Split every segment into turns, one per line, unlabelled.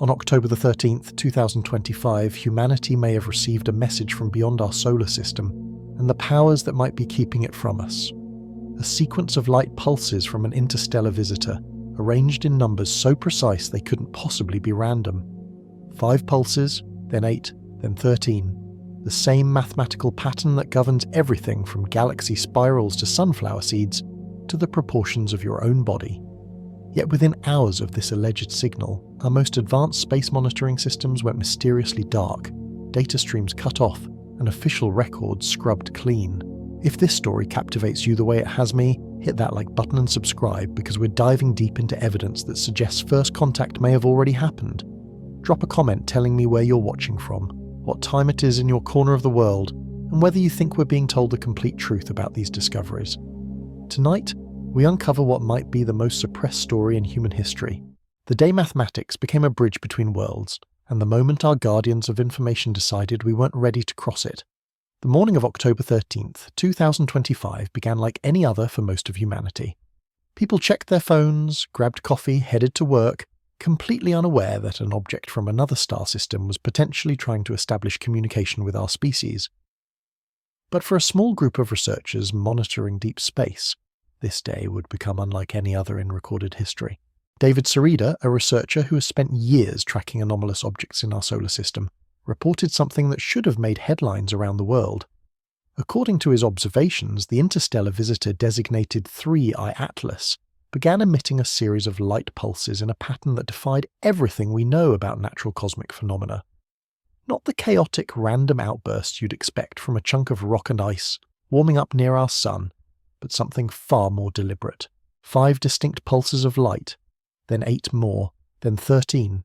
On October the 13th, 2025, humanity may have received a message from beyond our solar system and the powers that might be keeping it from us. A sequence of light pulses from an interstellar visitor, arranged in numbers so precise they couldn't possibly be random. 5 pulses, then 8, then 13. The same mathematical pattern that governs everything from galaxy spirals to sunflower seeds to the proportions of your own body. Yet within hours of this alleged signal, our most advanced space monitoring systems went mysteriously dark, data streams cut off, and official records scrubbed clean. If this story captivates you the way it has me, hit that like button and subscribe, because we're diving deep into evidence that suggests first contact may have already happened. Drop a comment telling me where you're watching from, what time it is in your corner of the world, and whether you think we're being told the complete truth about these discoveries. Tonight, we uncover what might be the most suppressed story in human history. The day mathematics became a bridge between worlds, and the moment our guardians of information decided we weren't ready to cross it. The morning of October 13th, 2025 began like any other for most of humanity. People checked their phones, grabbed coffee, headed to work, completely unaware that an object from another star system was potentially trying to establish communication with our species. But for a small group of researchers monitoring deep space, this day would become unlike any other in recorded history. David Sereda, a researcher who has spent years tracking anomalous objects in our solar system, reported something that should have made headlines around the world. According to his observations, the interstellar visitor designated 3I Atlas began emitting a series of light pulses in a pattern that defied everything we know about natural cosmic phenomena. Not the chaotic, random outbursts you'd expect from a chunk of rock and ice warming up near our sun, but something far more deliberate. 5 distinct pulses of light, then 8 more, then 13.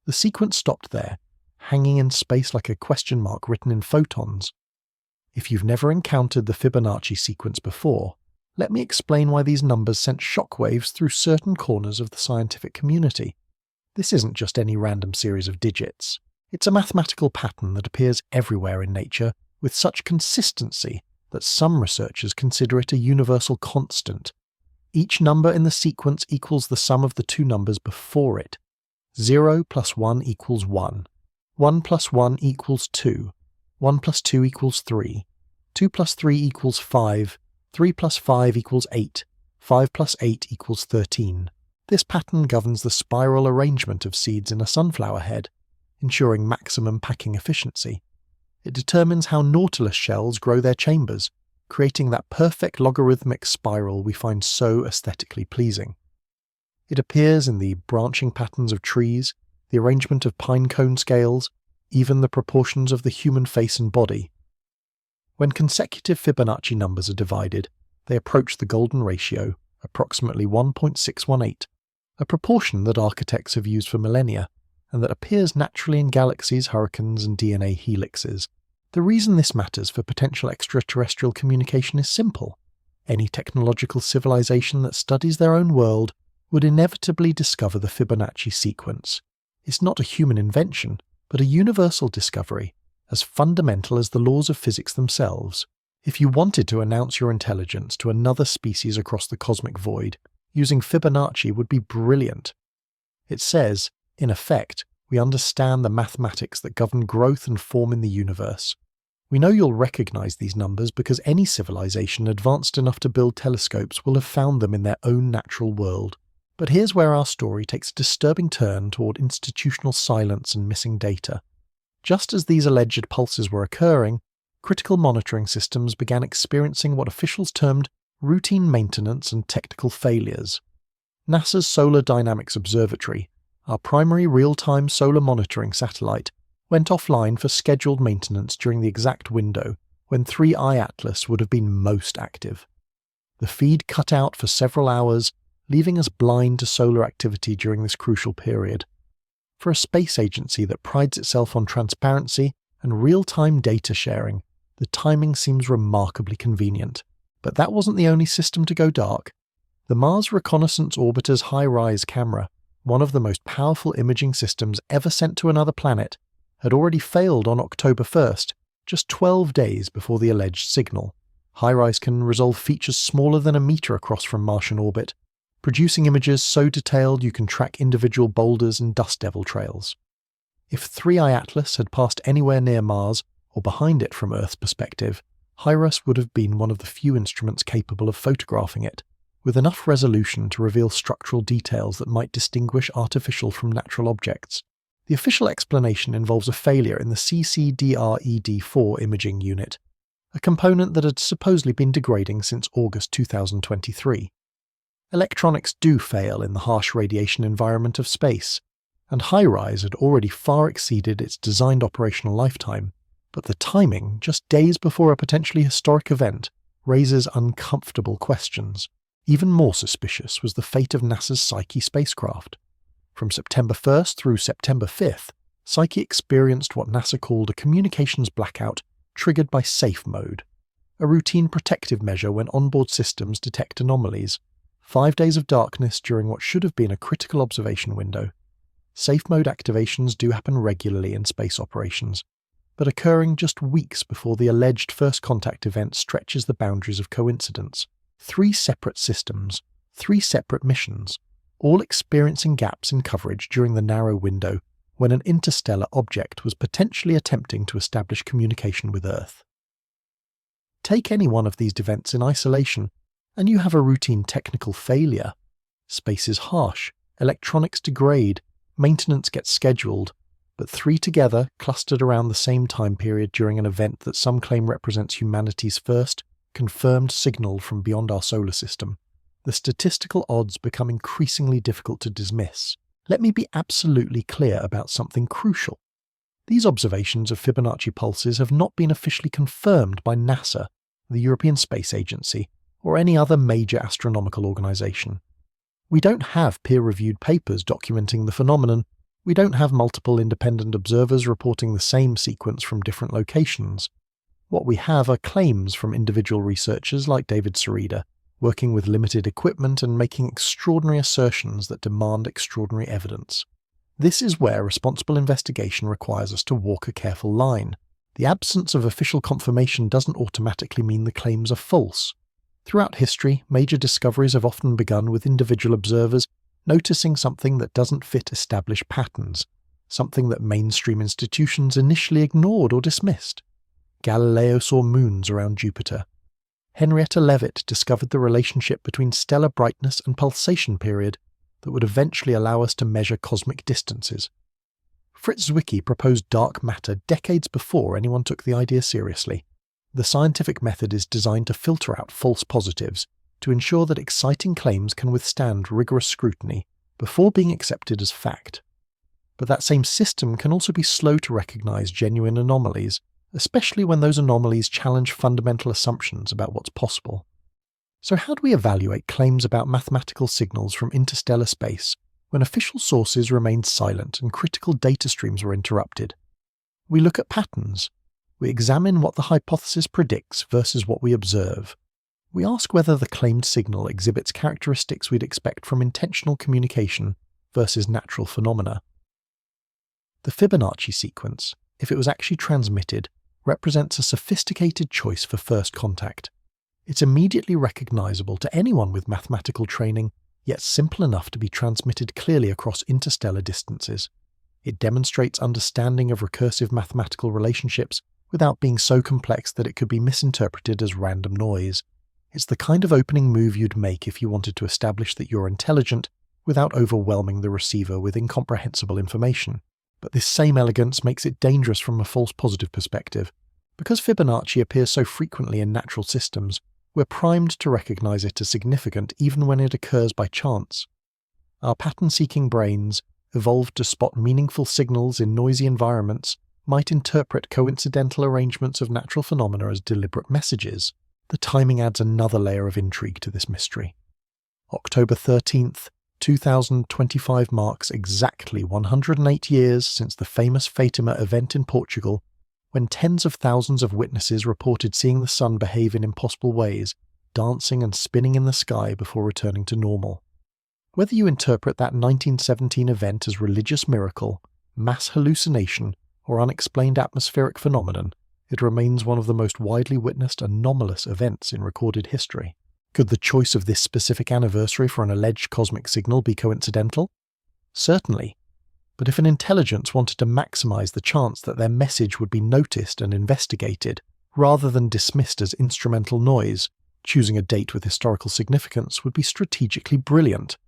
The sequence stopped there, hanging in space like a question mark written in photons. If you've never encountered the Fibonacci sequence before, let me explain why these numbers sent shockwaves through certain corners of the scientific community. This isn't just any random series of digits. It's a mathematical pattern that appears everywhere in nature with such consistency that some researchers consider it a universal constant. Each number in the sequence equals the sum of the 2 numbers before it. 0 plus 1 equals 1. 1 plus 1 equals 2. 1 plus 2 equals 3. 2 plus 3 equals 5. 3 plus 5 equals 8. 5 plus 8 equals 13. This pattern governs the spiral arrangement of seeds in a sunflower head, ensuring maximum packing efficiency. It determines how nautilus shells grow their chambers, creating that perfect logarithmic spiral we find so aesthetically pleasing. It appears in the branching patterns of trees, the arrangement of pine cone scales, even the proportions of the human face and body. When consecutive Fibonacci numbers are divided, they approach the golden ratio, approximately 1.618, a proportion that architects have used for millennia, and that appears naturally in galaxies, hurricanes, and DNA helixes. The reason this matters for potential extraterrestrial communication is simple. Any technological civilization that studies their own world would inevitably discover the Fibonacci sequence. It's not a human invention, but a universal discovery, as fundamental as the laws of physics themselves. If you wanted to announce your intelligence to another species across the cosmic void, using Fibonacci would be brilliant. It says, in effect, we understand the mathematics that govern growth and form in the universe. We know you'll recognize these numbers because any civilization advanced enough to build telescopes will have found them in their own natural world. But here's where our story takes a disturbing turn toward institutional silence and missing data. Just as these alleged pulses were occurring, critical monitoring systems began experiencing what officials termed routine maintenance and technical failures. NASA's Solar Dynamics Observatory, our primary real-time solar monitoring satellite, went offline for scheduled maintenance during the exact window when 3I Atlas would have been most active. The feed cut out for several hours, leaving us blind to solar activity during this crucial period. For a space agency that prides itself on transparency and real-time data sharing, the timing seems remarkably convenient. But that wasn't the only system to go dark. The Mars Reconnaissance Orbiter's high-rise camera, one of the most powerful imaging systems ever sent to another planet, had already failed on October 1st, just 12 days before the alleged signal. HiRISE can resolve features smaller than a meter across from Martian orbit, producing images so detailed you can track individual boulders and dust devil trails. If 3i Atlas had passed anywhere near Mars, or behind it from Earth's perspective, HIRAS would have been one of the few instruments capable of photographing it, with enough resolution to reveal structural details that might distinguish artificial from natural objects. The official explanation involves a failure in the CCDRED4 imaging unit, a component that had supposedly been degrading since August 2023. Electronics do fail in the harsh radiation environment of space, and HiRISE had already far exceeded its designed operational lifetime, but the timing, just days before a potentially historic event, raises uncomfortable questions. Even more suspicious was the fate of NASA's Psyche spacecraft. From September 1st through September 5th, Psyche experienced what NASA called a communications blackout triggered by safe mode, a routine protective measure when onboard systems detect anomalies. 5 days of darkness during what should have been a critical observation window. Safe mode activations do happen regularly in space operations, but occurring just weeks before the alleged first contact event stretches the boundaries of coincidence. 3 separate systems, 3 separate missions, all experiencing gaps in coverage during the narrow window when an interstellar object was potentially attempting to establish communication with Earth. Take any one of these events in isolation, and you have a routine technical failure. Space is harsh, electronics degrade, maintenance gets scheduled, but 3 together, clustered around the same time period during an event that some claim represents humanity's first confirmed signal from beyond our solar system. The statistical odds become increasingly difficult to dismiss. Let me be absolutely clear about something crucial. These observations of Fibonacci pulses have not been officially confirmed by NASA, the European Space Agency, or any other major astronomical organization. We don't have peer-reviewed papers documenting the phenomenon. We don't have multiple independent observers reporting the same sequence from different locations. What we have are claims from individual researchers like David Sereda, working with limited equipment and making extraordinary assertions that demand extraordinary evidence. This is where responsible investigation requires us to walk a careful line. The absence of official confirmation doesn't automatically mean the claims are false. Throughout history, major discoveries have often begun with individual observers noticing something that doesn't fit established patterns, something that mainstream institutions initially ignored or dismissed. Galileo saw moons around Jupiter. Henrietta Leavitt discovered the relationship between stellar brightness and pulsation period that would eventually allow us to measure cosmic distances. Fritz Zwicky proposed dark matter decades before anyone took the idea seriously. The scientific method is designed to filter out false positives, to ensure that exciting claims can withstand rigorous scrutiny before being accepted as fact. But that same system can also be slow to recognize genuine anomalies, especially when those anomalies challenge fundamental assumptions about what's possible. So how do we evaluate claims about mathematical signals from interstellar space when official sources remained silent and critical data streams were interrupted? We look at patterns. We examine what the hypothesis predicts versus what we observe. We ask whether the claimed signal exhibits characteristics we'd expect from intentional communication versus natural phenomena. The Fibonacci sequence, if it was actually transmitted, represents a sophisticated choice for first contact. It's immediately recognizable to anyone with mathematical training, yet simple enough to be transmitted clearly across interstellar distances. It demonstrates understanding of recursive mathematical relationships without being so complex that it could be misinterpreted as random noise. It's the kind of opening move you'd make if you wanted to establish that you're intelligent without overwhelming the receiver with incomprehensible information. But this same elegance makes it dangerous from a false positive perspective. Because Fibonacci appears so frequently in natural systems, we're primed to recognize it as significant even when it occurs by chance. Our pattern-seeking brains, evolved to spot meaningful signals in noisy environments, might interpret coincidental arrangements of natural phenomena as deliberate messages. The timing adds another layer of intrigue to this mystery. October 13th, 2025 marks exactly 108 years since the famous Fatima event in Portugal, when tens of thousands of witnesses reported seeing the sun behave in impossible ways, dancing and spinning in the sky before returning to normal. Whether you interpret that 1917 event as religious miracle, mass hallucination, or unexplained atmospheric phenomenon, it remains one of the most widely witnessed anomalous events in recorded history. Could the choice of this specific anniversary for an alleged cosmic signal be coincidental? Certainly. But if an intelligence wanted to maximize the chance that their message would be noticed and investigated, rather than dismissed as instrumental noise, choosing a date with historical significance would be strategically brilliant.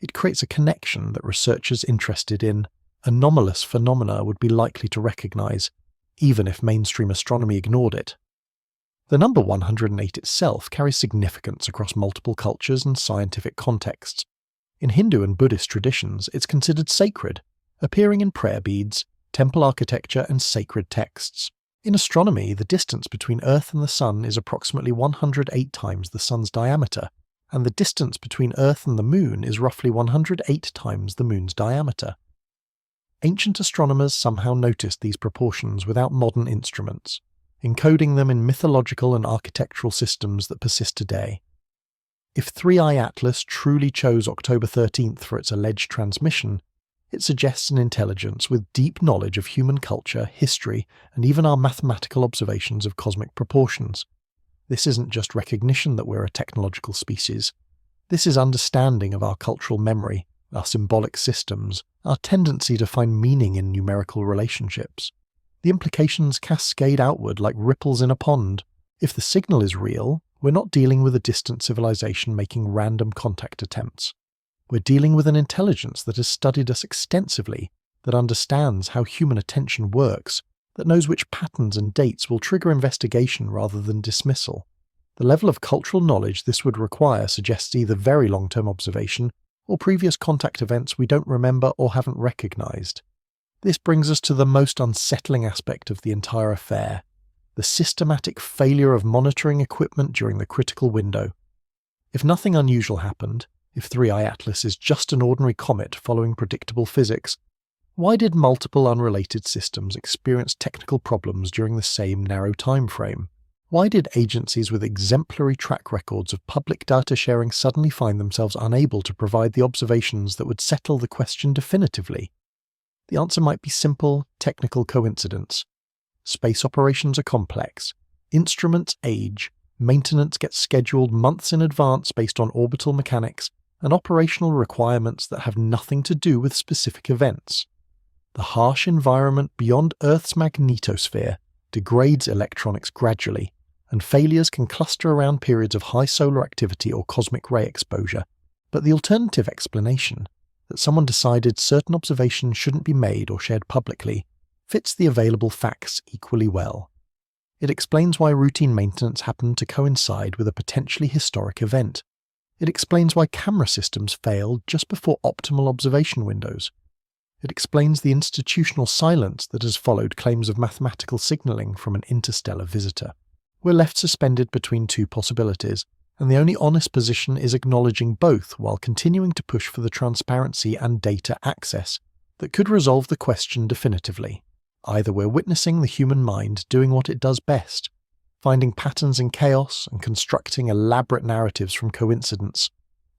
It creates a connection that researchers interested in anomalous phenomena would be likely to recognize, even if mainstream astronomy ignored it. The number 108 itself carries significance across multiple cultures and scientific contexts. In Hindu and Buddhist traditions, it's considered sacred, appearing in prayer beads, temple architecture, and sacred texts. In astronomy, the distance between Earth and the Sun is approximately 108 times the Sun's diameter, and the distance between Earth and the Moon is roughly 108 times the Moon's diameter. Ancient astronomers somehow noticed these proportions without modern instruments, encoding them in mythological and architectural systems that persist today. If 3i Atlas truly chose October 13th for its alleged transmission, it suggests an intelligence with deep knowledge of human culture, history, and even our mathematical observations of cosmic proportions. This isn't just recognition that we're a technological species. This is understanding of our cultural memory, our symbolic systems, our tendency to find meaning in numerical relationships. The implications cascade outward like ripples in a pond. If the signal is real, we're not dealing with a distant civilization making random contact attempts. We're dealing with an intelligence that has studied us extensively, that understands how human attention works, that knows which patterns and dates will trigger investigation rather than dismissal. The level of cultural knowledge this would require suggests either very long-term observation or previous contact events we don't remember or haven't recognized. This brings us to the most unsettling aspect of the entire affair: the systematic failure of monitoring equipment during the critical window. If nothing unusual happened, if 3i Atlas is just an ordinary comet following predictable physics, why did multiple unrelated systems experience technical problems during the same narrow time frame? Why did agencies with exemplary track records of public data sharing suddenly find themselves unable to provide the observations that would settle the question definitively? The answer might be simple technical coincidence. Space operations are complex. Instruments age. Maintenance gets scheduled months in advance based on orbital mechanics and operational requirements that have nothing to do with specific events. The harsh environment beyond Earth's magnetosphere degrades electronics gradually, and failures can cluster around periods of high solar activity or cosmic ray exposure. But the alternative explanation, that someone decided certain observations shouldn't be made or shared publicly, fits the available facts equally well. It explains why routine maintenance happened to coincide with a potentially historic event. It explains why camera systems failed just before optimal observation windows. It explains the institutional silence that has followed claims of mathematical signaling from an interstellar visitor. We're left suspended between two possibilities, and the only honest position is acknowledging both while continuing to push for the transparency and data access that could resolve the question definitively. Either we're witnessing the human mind doing what it does best, finding patterns in chaos and constructing elaborate narratives from coincidence,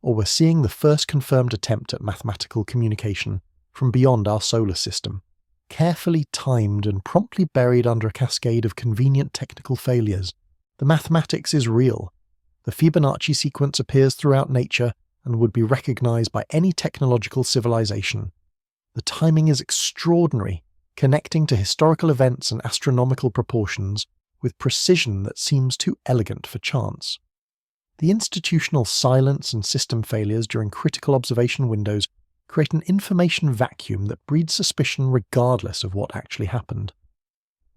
or we're seeing the first confirmed attempt at mathematical communication from beyond our solar system, carefully timed and promptly buried under a cascade of convenient technical failures. The mathematics is real. The Fibonacci sequence appears throughout nature and would be recognized by any technological civilization. The timing is extraordinary, connecting to historical events and astronomical proportions with precision that seems too elegant for chance. The institutional silence and system failures during critical observation windows create an information vacuum that breeds suspicion regardless of what actually happened.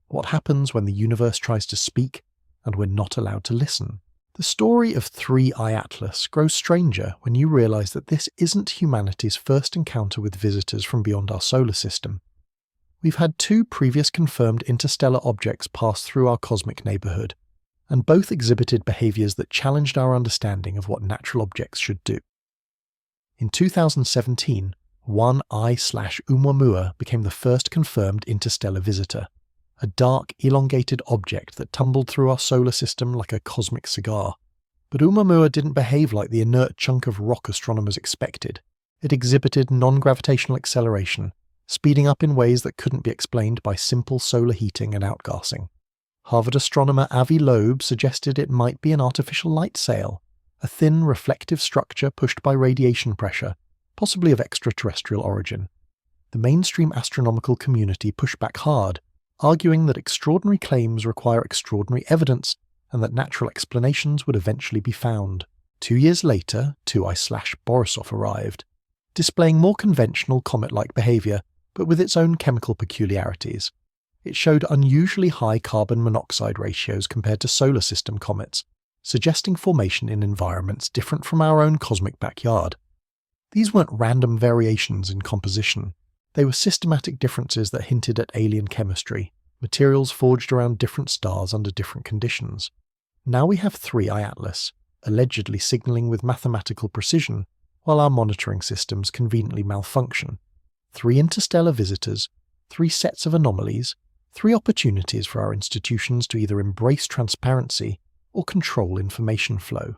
What happens when the universe tries to speak and we're not allowed to listen? The story of 3i Atlas grows stranger when you realize that this isn't humanity's first encounter with visitors from beyond our solar system. We've had two previous confirmed interstellar objects pass through our cosmic neighborhood, and both exhibited behaviors that challenged our understanding of what natural objects should do. In 2017, 1I/Oumuamua became the first confirmed interstellar visitor, a dark, elongated object that tumbled through our solar system like a cosmic cigar. But Oumuamua didn't behave like the inert chunk of rock astronomers expected. It exhibited non-gravitational acceleration, speeding up in ways that couldn't be explained by simple solar heating and outgassing. Harvard astronomer Avi Loeb suggested it might be an artificial light sail, a thin, reflective structure pushed by radiation pressure, possibly of extraterrestrial origin. The mainstream astronomical community pushed back hard, arguing that extraordinary claims require extraordinary evidence and that natural explanations would eventually be found. 2 years later, 2I/Borisov arrived, displaying more conventional comet-like behavior, but with its own chemical peculiarities. It showed unusually high carbon monoxide ratios compared to solar system comets, suggesting formation in environments different from our own cosmic backyard. These weren't random variations in composition. They were systematic differences that hinted at alien chemistry, materials forged around different stars under different conditions. Now we have 3I Atlas, allegedly signaling with mathematical precision, while our monitoring systems conveniently malfunction. 3 interstellar visitors, 3 sets of anomalies, 3 opportunities for our institutions to either embrace transparency or control information flow.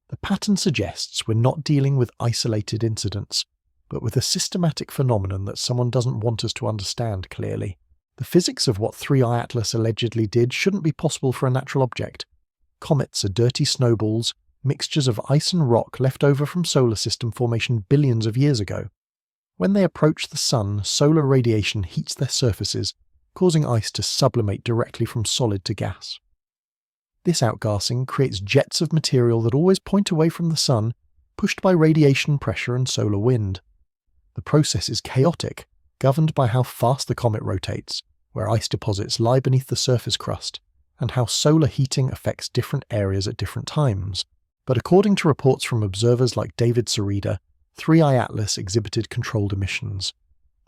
The pattern suggests we're not dealing with isolated incidents, but with a systematic phenomenon that someone doesn't want us to understand clearly. The physics of what 3I Atlas allegedly did shouldn't be possible for a natural object. Comets are dirty snowballs, mixtures of ice and rock left over from solar system formation billions of years ago. When they approach the sun, solar radiation heats their surfaces, causing ice to sublimate directly from solid to gas. This outgassing creates jets of material that always point away from the sun, pushed by radiation pressure and solar wind. The process is chaotic, governed by how fast the comet rotates, where ice deposits lie beneath the surface crust, and how solar heating affects different areas at different times. But according to reports from observers like David Sarita, 3I Atlas exhibited controlled emissions.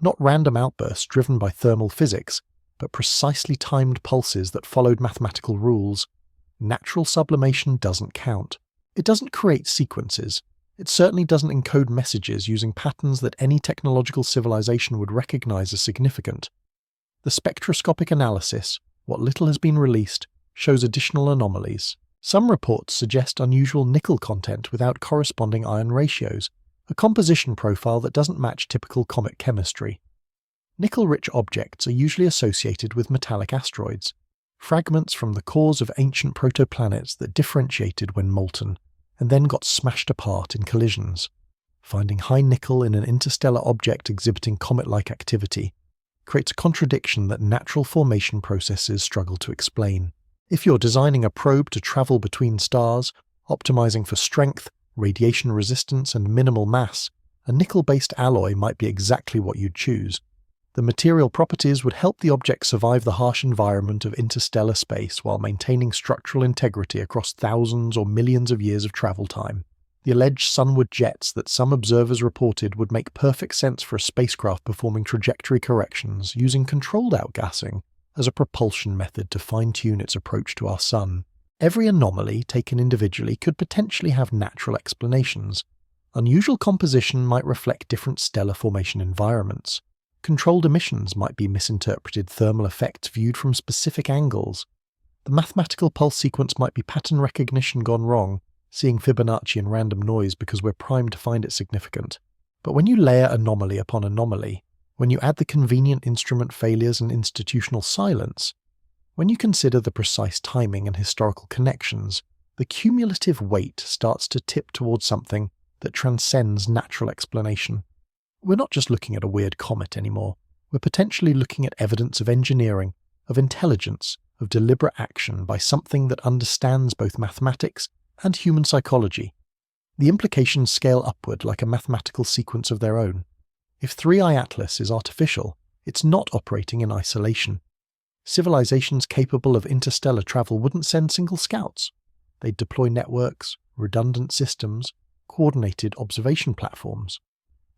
Not random outbursts driven by thermal physics, but precisely timed pulses that followed mathematical rules. Natural sublimation doesn't count. It doesn't create sequences. It certainly doesn't encode messages using patterns that any technological civilization would recognize as significant. The spectroscopic analysis, what little has been released, shows additional anomalies. Some reports suggest unusual nickel content without corresponding iron ratios, a composition profile that doesn't match typical comet chemistry. Nickel-rich objects are usually associated with metallic asteroids, fragments from the cores of ancient protoplanets that differentiated when molten, and then got smashed apart in collisions. Finding high nickel in an interstellar object exhibiting comet-like activity creates a contradiction that natural formation processes struggle to explain. If you're designing a probe to travel between stars, optimizing for strength, radiation resistance, and minimal mass, a nickel-based alloy might be exactly what you'd choose. The material properties would help the object survive the harsh environment of interstellar space while maintaining structural integrity across thousands or millions of years of travel time. The alleged sunward jets that some observers reported would make perfect sense for a spacecraft performing trajectory corrections using controlled outgassing as a propulsion method to fine-tune its approach to our sun. Every anomaly taken individually could potentially have natural explanations. Unusual composition might reflect different stellar formation environments. Controlled emissions might be misinterpreted thermal effects viewed from specific angles. The mathematical pulse sequence might be pattern recognition gone wrong, seeing Fibonacci and random noise because we're primed to find it significant. But when you layer anomaly upon anomaly, when you add the convenient instrument failures and institutional silence, when you consider the precise timing and historical connections, the cumulative weight starts to tip towards something that transcends natural explanation. We're not just looking at a weird comet anymore. We're potentially looking at evidence of engineering, of intelligence, of deliberate action by something that understands both mathematics and human psychology. The implications scale upward like a mathematical sequence of their own. If 3I Atlas is artificial, it's not operating in isolation. Civilizations capable of interstellar travel wouldn't send single scouts. They'd deploy networks, redundant systems, coordinated observation platforms.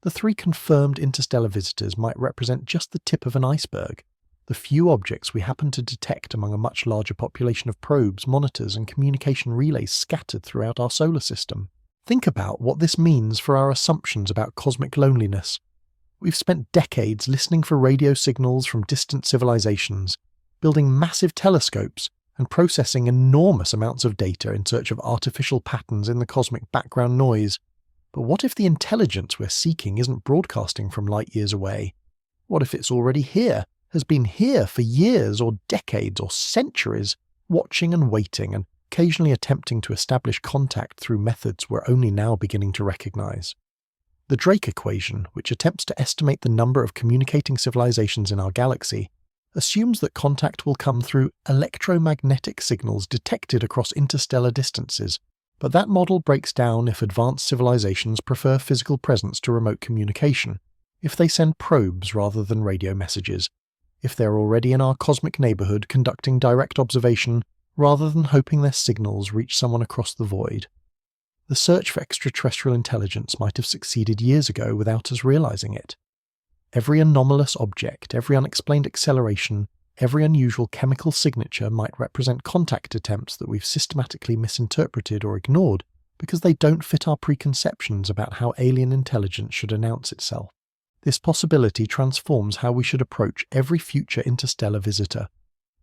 The 3 confirmed interstellar visitors might represent just the tip of an iceberg, the few objects we happen to detect among a much larger population of probes, monitors, and communication relays scattered throughout our solar system. Think about what this means for our assumptions about cosmic loneliness. We've spent decades listening for radio signals from distant civilizations, building massive telescopes, and processing enormous amounts of data in search of artificial patterns in the cosmic background noise. But what if the intelligence we're seeking isn't broadcasting from light years away? What if it's already here, has been here for years or decades or centuries, watching and waiting and occasionally attempting to establish contact through methods we're only now beginning to recognize. The Drake equation, which attempts to estimate the number of communicating civilizations in our galaxy, assumes that contact will come through electromagnetic signals detected across interstellar distances, but that model breaks down if advanced civilizations prefer physical presence to remote communication, if they send probes rather than radio messages, if they're already in our cosmic neighborhood conducting direct observation rather than hoping their signals reach someone across the void. The search for extraterrestrial intelligence might have succeeded years ago without us realizing it. Every anomalous object, every unexplained acceleration, every unusual chemical signature might represent contact attempts that we've systematically misinterpreted or ignored because they don't fit our preconceptions about how alien intelligence should announce itself. This possibility transforms how we should approach every future interstellar visitor.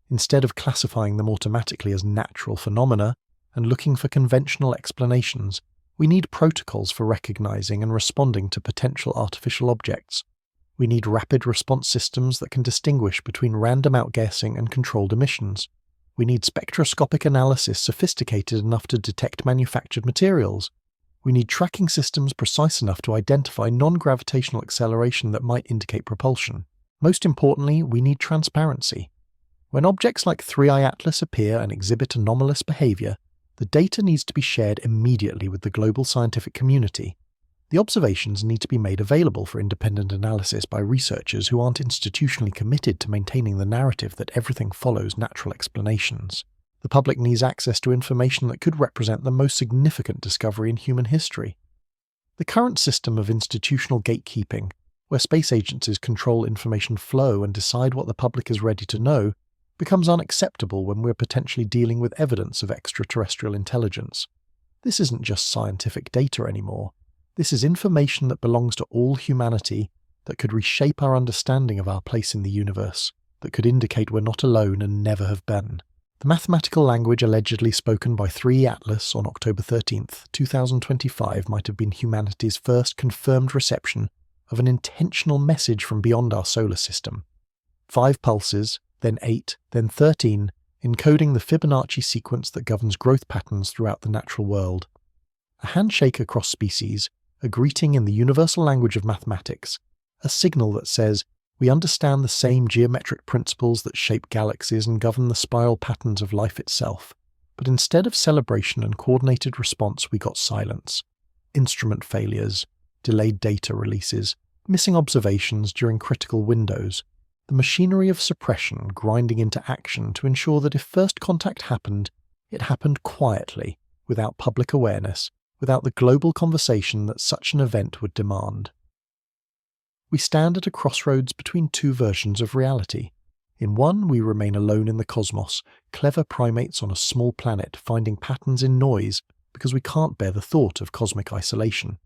Instead of classifying them automatically as natural phenomena and looking for conventional explanations, we need protocols for recognizing and responding to potential artificial objects. We need rapid response systems that can distinguish between random outgassing and controlled emissions. We need spectroscopic analysis sophisticated enough to detect manufactured materials. We need tracking systems precise enough to identify non-gravitational acceleration that might indicate propulsion. Most importantly, we need transparency. When objects like 3i Atlas appear and exhibit anomalous behavior, the data needs to be shared immediately with the global scientific community. The observations need to be made available for independent analysis by researchers who aren't institutionally committed to maintaining the narrative that everything follows natural explanations. The public needs access to information that could represent the most significant discovery in human history. The current system of institutional gatekeeping, where space agencies control information flow and decide what the public is ready to know, becomes unacceptable when we're potentially dealing with evidence of extraterrestrial intelligence. This isn't just scientific data anymore. This is information that belongs to all humanity, that could reshape our understanding of our place in the universe, that could indicate we're not alone and never have been. The mathematical language allegedly spoken by 3i Atlas on October 13th, 2025 might have been humanity's first confirmed reception of an intentional message from beyond our solar system. 5 pulses, then 8, then 13, encoding the Fibonacci sequence that governs growth patterns throughout the natural world. A handshake across species, a greeting in the universal language of mathematics, a signal that says, we understand the same geometric principles that shape galaxies and govern the spiral patterns of life itself. But instead of celebration and coordinated response, we got silence. Instrument failures, delayed data releases, missing observations during critical windows. The machinery of suppression grinding into action to ensure that if first contact happened, it happened quietly, without public awareness, without the global conversation that such an event would demand. We stand at a crossroads between 2 versions of reality. In one, we remain alone in the cosmos, clever primates on a small planet finding patterns in noise because we can't bear the thought of cosmic isolation.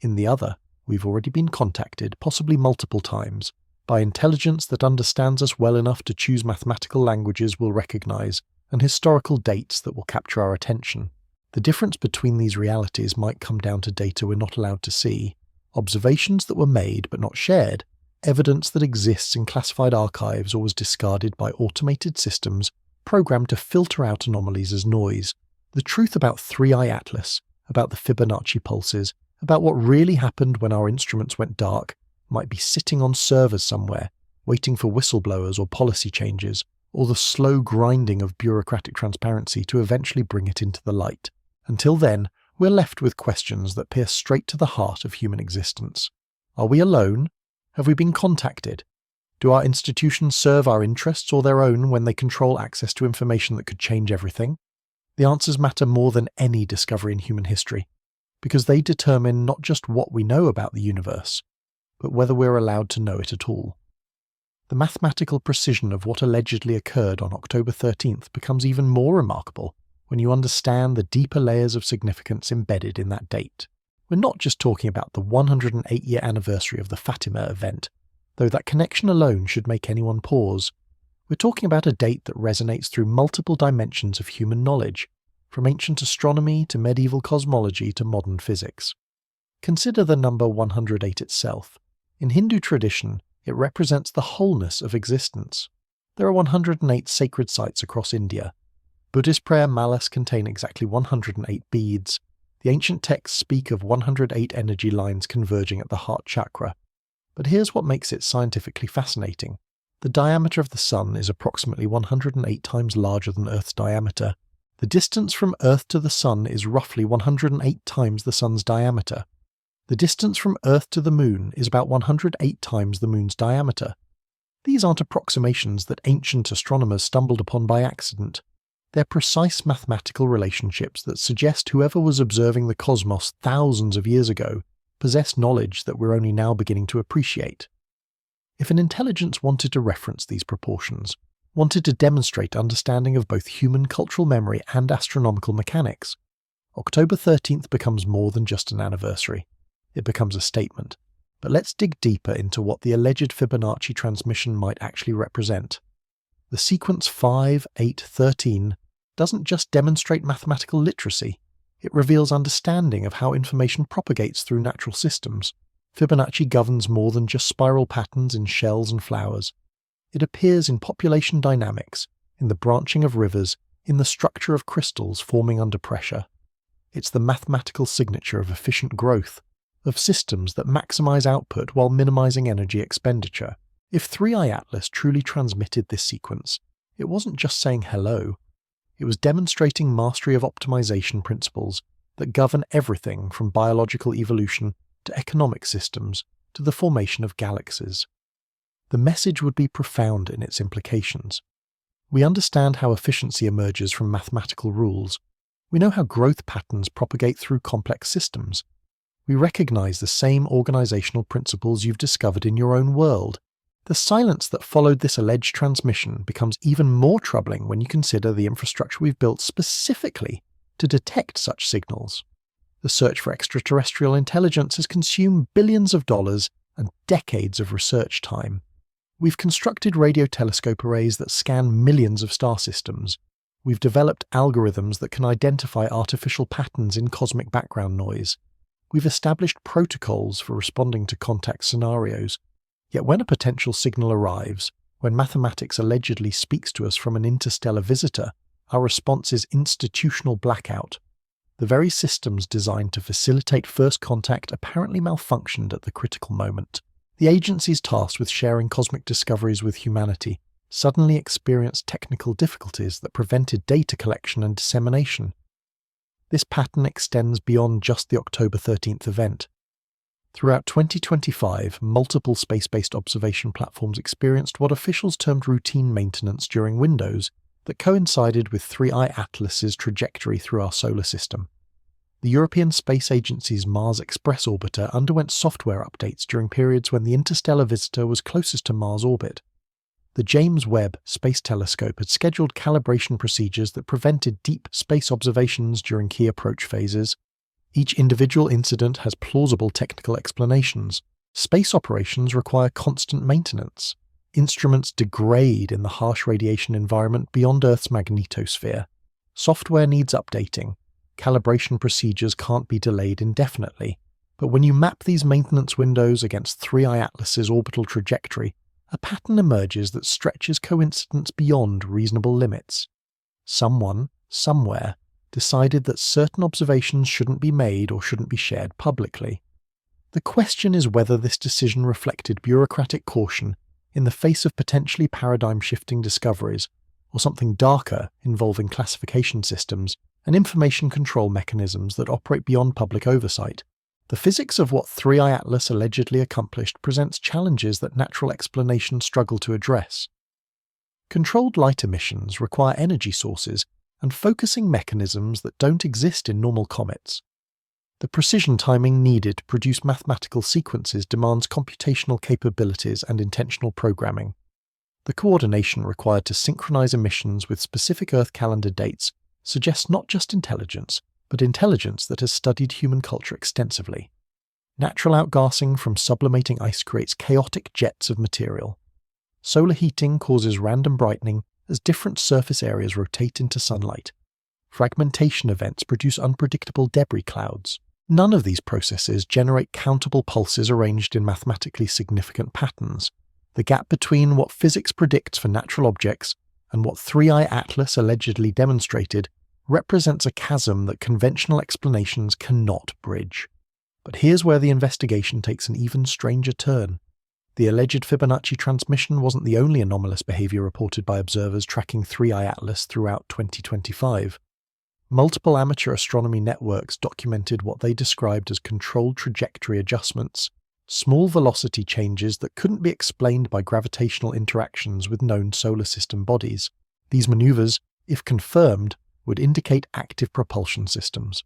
In the other, we've already been contacted, possibly multiple times, by intelligence that understands us well enough to choose mathematical languages we'll recognize and historical dates that will capture our attention. The difference between these realities might come down to data we're not allowed to see, observations that were made but not shared, evidence that exists in classified archives or was discarded by automated systems programmed to filter out anomalies as noise. The truth about 3i Atlas, about the Fibonacci pulses, about what really happened when our instruments went dark, might be sitting on servers somewhere, waiting for whistleblowers or policy changes, or the slow grinding of bureaucratic transparency to eventually bring it into the light. Until then, we're left with questions that pierce straight to the heart of human existence. Are we alone? Have we been contacted? Do our institutions serve our interests or their own when they control access to information that could change everything? The answers matter more than any discovery in human history, because they determine not just what we know about the universe, but whether we're allowed to know it at all. The mathematical precision of what allegedly occurred on October 13th becomes even more remarkable when you understand the deeper layers of significance embedded in that date. We're not just talking about the 108-year anniversary of the Fatima event, though that connection alone should make anyone pause. We're talking about a date that resonates through multiple dimensions of human knowledge, from ancient astronomy to medieval cosmology to modern physics. Consider the number 108 itself. In Hindu tradition, it represents the wholeness of existence. There are 108 sacred sites across India. Buddhist prayer malas contain exactly 108 beads. The ancient texts speak of 108 energy lines converging at the heart chakra. But here's what makes it scientifically fascinating. The diameter of the Sun is approximately 108 times larger than Earth's diameter. The distance from Earth to the Sun is roughly 108 times the Sun's diameter. The distance from Earth to the Moon is about 108 times the Moon's diameter. These aren't approximations that ancient astronomers stumbled upon by accident. They're precise mathematical relationships that suggest whoever was observing the cosmos thousands of years ago possessed knowledge that we're only now beginning to appreciate. If an intelligence wanted to reference these proportions, wanted to demonstrate understanding of both human cultural memory and astronomical mechanics, October 13th becomes more than just an anniversary. It becomes a statement. But let's dig deeper into what the alleged Fibonacci transmission might actually represent. The sequence 5, 8, 13 doesn't just demonstrate mathematical literacy, it reveals understanding of how information propagates through natural systems. Fibonacci governs more than just spiral patterns in shells and flowers. It appears in population dynamics, in the branching of rivers, in the structure of crystals forming under pressure. It's the mathematical signature of efficient growth, of systems that maximize output while minimizing energy expenditure. If 3i Atlas truly transmitted this sequence, it wasn't just saying hello. It was demonstrating mastery of optimization principles that govern everything from biological evolution to economic systems to the formation of galaxies. The message would be profound in its implications. We understand how efficiency emerges from mathematical rules. We know how growth patterns propagate through complex systems. We recognize the same organizational principles you've discovered in your own world. The silence that followed this alleged transmission becomes even more troubling when you consider the infrastructure we've built specifically to detect such signals. The search for extraterrestrial intelligence has consumed billions of dollars and decades of research time. We've constructed radio telescope arrays that scan millions of star systems. We've developed algorithms that can identify artificial patterns in cosmic background noise. We've established protocols for responding to contact scenarios. Yet when a potential signal arrives, when mathematics allegedly speaks to us from an interstellar visitor, our response is institutional blackout. The very systems designed to facilitate first contact apparently malfunctioned at the critical moment. The agencies tasked with sharing cosmic discoveries with humanity suddenly experienced technical difficulties that prevented data collection and dissemination. This pattern extends beyond just the October 13th event. Throughout 2025, multiple space-based observation platforms experienced what officials termed routine maintenance during windows that coincided with 3i Atlas's trajectory through our solar system. The European Space Agency's Mars Express orbiter underwent software updates during periods when the interstellar visitor was closest to Mars orbit. The James Webb Space Telescope had scheduled calibration procedures that prevented deep space observations during key approach phases. Each individual incident has plausible technical explanations. Space operations require constant maintenance. Instruments degrade in the harsh radiation environment beyond Earth's magnetosphere. Software needs updating. Calibration procedures can't be delayed indefinitely. But when you map these maintenance windows against 3i Atlas's orbital trajectory, a pattern emerges that stretches coincidence beyond reasonable limits. Someone, somewhere, decided that certain observations shouldn't be made or shouldn't be shared publicly. The question is whether this decision reflected bureaucratic caution in the face of potentially paradigm-shifting discoveries, or something darker involving classification systems and information control mechanisms that operate beyond public oversight. The physics of what 3i Atlas allegedly accomplished presents challenges that natural explanations struggle to address. Controlled light emissions require energy sources and focusing mechanisms that don't exist in normal comets. The precision timing needed to produce mathematical sequences demands computational capabilities and intentional programming. The coordination required to synchronize emissions with specific Earth calendar dates suggests not just intelligence, but intelligence that has studied human culture extensively. Natural outgassing from sublimating ice creates chaotic jets of material. Solar heating causes random brightening as different surface areas rotate into sunlight. Fragmentation events produce unpredictable debris clouds. None of these processes generate countable pulses arranged in mathematically significant patterns. The gap between what physics predicts for natural objects and what 3i Atlas allegedly demonstrated represents a chasm that conventional explanations cannot bridge. But here's where the investigation takes an even stranger turn. The alleged Fibonacci transmission wasn't the only anomalous behavior reported by observers tracking 3i Atlas throughout 2025. Multiple amateur astronomy networks documented what they described as controlled trajectory adjustments, small velocity changes that couldn't be explained by gravitational interactions with known solar system bodies. These maneuvers, if confirmed, would indicate active propulsion systems.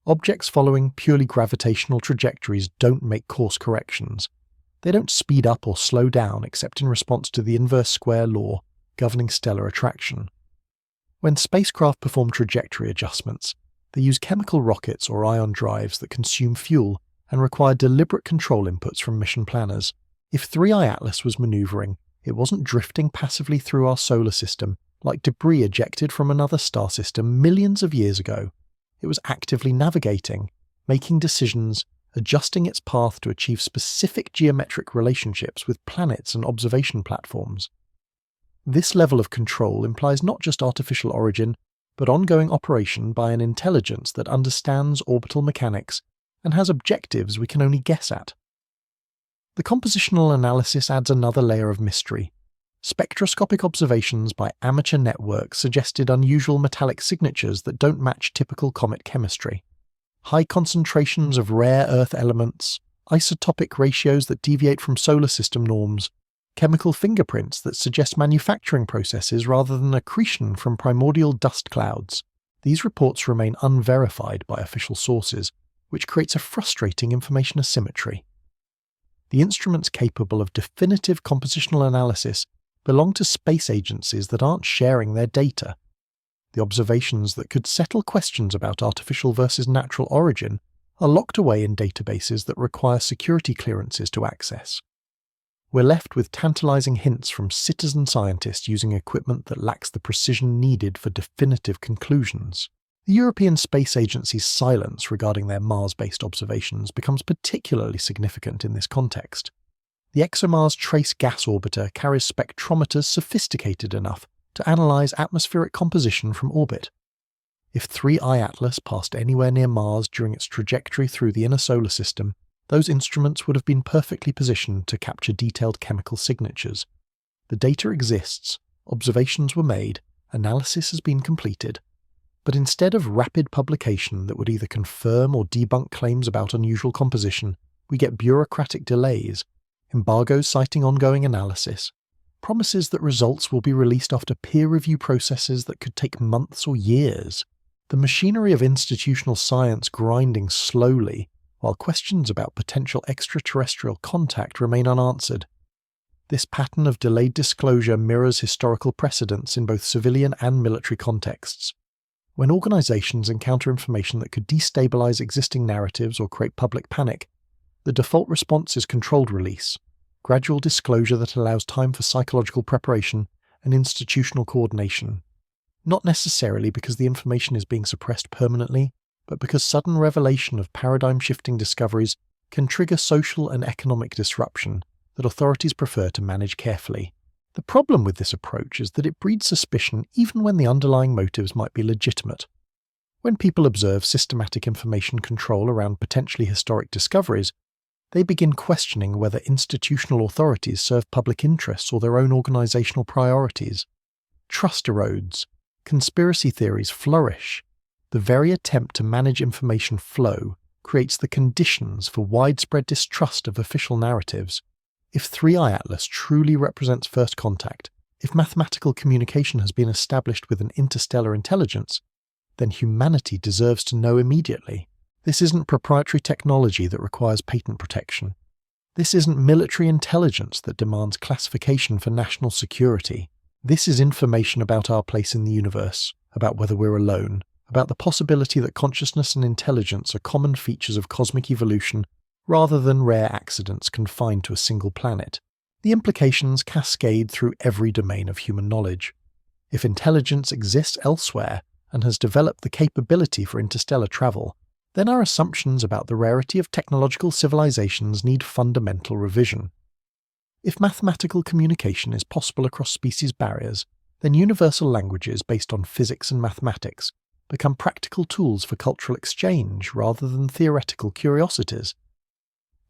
Objects following purely gravitational trajectories don't make course corrections. They don't speed up or slow down except in response to the inverse square law governing stellar attraction. When spacecraft perform trajectory adjustments, they use chemical rockets or ion drives that consume fuel and require deliberate control inputs from mission planners. If 3i Atlas was maneuvering, it wasn't drifting passively through our solar system like debris ejected from another star system millions of years ago. It was actively navigating, making decisions, adjusting its path to achieve specific geometric relationships with planets and observation platforms. This level of control implies not just artificial origin, but ongoing operation by an intelligence that understands orbital mechanics and has objectives we can only guess at. The compositional analysis adds another layer of mystery. Spectroscopic observations by amateur networks suggested unusual metallic signatures that don't match typical comet chemistry. High concentrations of rare Earth elements, isotopic ratios that deviate from solar system norms, chemical fingerprints that suggest manufacturing processes rather than accretion from primordial dust clouds. These reports remain unverified by official sources, which creates a frustrating information asymmetry. The instruments capable of definitive compositional analysis belong to space agencies that aren't sharing their data. The observations that could settle questions about artificial versus natural origin are locked away in databases that require security clearances to access. We're left with tantalizing hints from citizen scientists using equipment that lacks the precision needed for definitive conclusions. The European Space Agency's silence regarding their Mars-based observations becomes particularly significant in this context. The ExoMars Trace Gas Orbiter carries spectrometers sophisticated enough to analyze atmospheric composition from orbit. If 3i Atlas passed anywhere near Mars during its trajectory through the inner solar system, those instruments would have been perfectly positioned to capture detailed chemical signatures. The data exists, observations were made, analysis has been completed. But instead of rapid publication that would either confirm or debunk claims about unusual composition, we get bureaucratic delays, embargoes citing ongoing analysis, promises that results will be released after peer review processes that could take months or years, the machinery of institutional science grinding slowly, while questions about potential extraterrestrial contact remain unanswered. This pattern of delayed disclosure mirrors historical precedents in both civilian and military contexts. When organizations encounter information that could destabilize existing narratives or create public panic, the default response is controlled release, gradual disclosure that allows time for psychological preparation and institutional coordination. Not necessarily because the information is being suppressed permanently, but because sudden revelation of paradigm-shifting discoveries can trigger social and economic disruption that authorities prefer to manage carefully. The problem with this approach is that it breeds suspicion even when the underlying motives might be legitimate. When people observe systematic information control around potentially historic discoveries, they begin questioning whether institutional authorities serve public interests or their own organizational priorities. Trust erodes, conspiracy theories flourish. The very attempt to manage information flow creates the conditions for widespread distrust of official narratives. If 3i Atlas truly represents first contact, if mathematical communication has been established with an interstellar intelligence, then humanity deserves to know immediately. This isn't proprietary technology that requires patent protection. This isn't military intelligence that demands classification for national security. This is information about our place in the universe, about whether we're alone, about the possibility that consciousness and intelligence are common features of cosmic evolution rather than rare accidents confined to a single planet. The implications cascade through every domain of human knowledge. If intelligence exists elsewhere and has developed the capability for interstellar travel, then our assumptions about the rarity of technological civilizations need fundamental revision. If mathematical communication is possible across species barriers, then universal languages based on physics and mathematics become practical tools for cultural exchange rather than theoretical curiosities.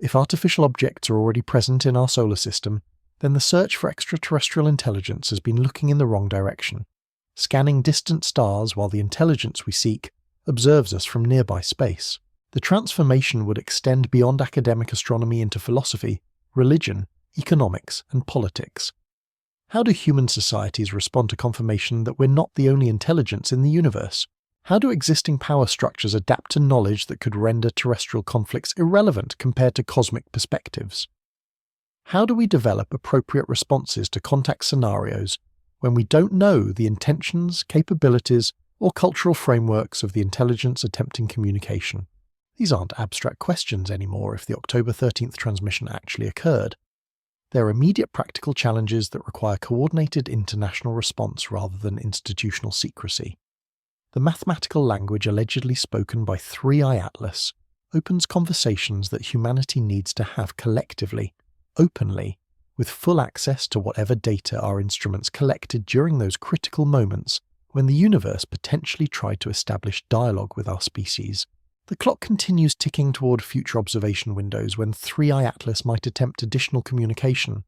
If artificial objects are already present in our solar system, then the search for extraterrestrial intelligence has been looking in the wrong direction, scanning distant stars while the intelligence we seek observes us from nearby space. The transformation would extend beyond academic astronomy into philosophy, religion, economics, and politics. How do human societies respond to confirmation that we're not the only intelligence in the universe? How do existing power structures adapt to knowledge that could render terrestrial conflicts irrelevant compared to cosmic perspectives? How do we develop appropriate responses to contact scenarios when we don't know the intentions, capabilities, or cultural frameworks of the intelligence attempting communication? These aren't abstract questions anymore if the October 13th transmission actually occurred. They're immediate practical challenges that require coordinated international response rather than institutional secrecy. The mathematical language allegedly spoken by 3i Atlas opens conversations that humanity needs to have collectively, openly, with full access to whatever data our instruments collected during those critical moments when the universe potentially tried to establish dialogue with our species. The clock continues ticking toward future observation windows when 3i Atlas might attempt additional communication.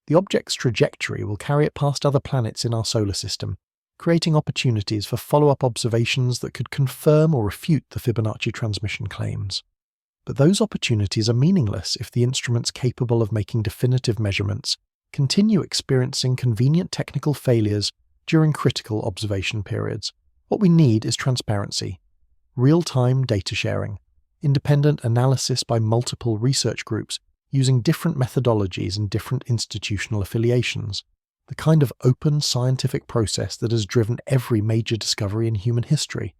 The object's trajectory will carry it past other planets in our solar system, creating opportunities for follow-up observations that could confirm or refute the Fibonacci transmission claims. But those opportunities are meaningless if the instruments capable of making definitive measurements continue experiencing convenient technical failures during critical observation periods. What we need is transparency, real-time data sharing, independent analysis by multiple research groups using different methodologies and different institutional affiliations, the kind of open scientific process that has driven every major discovery in human history.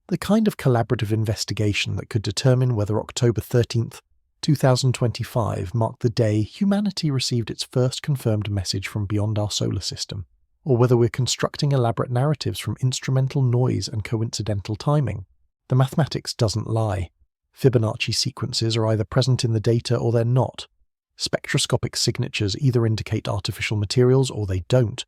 The kind of collaborative investigation that could determine whether October 13th, 2025 marked the day humanity received its first confirmed message from beyond our solar system, or whether we're constructing elaborate narratives from instrumental noise and coincidental timing. The mathematics doesn't lie. Fibonacci sequences are either present in the data or they're not. Spectroscopic signatures either indicate artificial materials or they don't.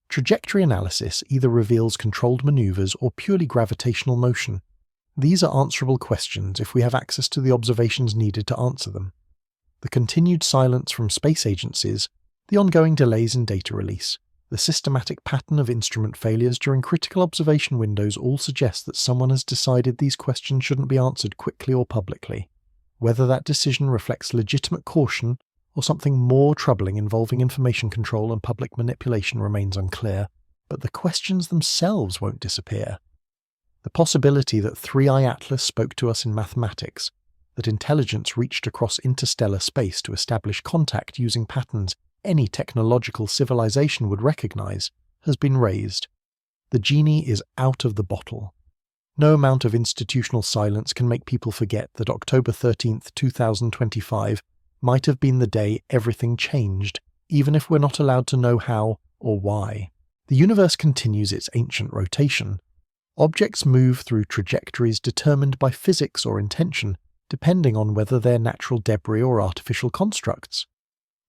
Trajectory analysis either reveals controlled maneuvers or purely gravitational motion. These are answerable questions if we have access to the observations needed to answer them. The continued silence from space agencies, the ongoing delays in data release, the systematic pattern of instrument failures during critical observation windows all suggest that someone has decided these questions shouldn't be answered quickly or publicly. Whether that decision reflects legitimate caution or something more troubling involving information control and public manipulation remains unclear, but the questions themselves won't disappear. The possibility that 3i Atlas spoke to us in mathematics, that intelligence reached across interstellar space to establish contact using patterns any technological civilization would recognize, has been raised. The genie is out of the bottle. No amount of institutional silence can make people forget that October 13th, 2025 might have been the day everything changed, even if we're not allowed to know how or why. The universe continues its ancient rotation. Objects move through trajectories determined by physics or intention, depending on whether they're natural debris or artificial constructs.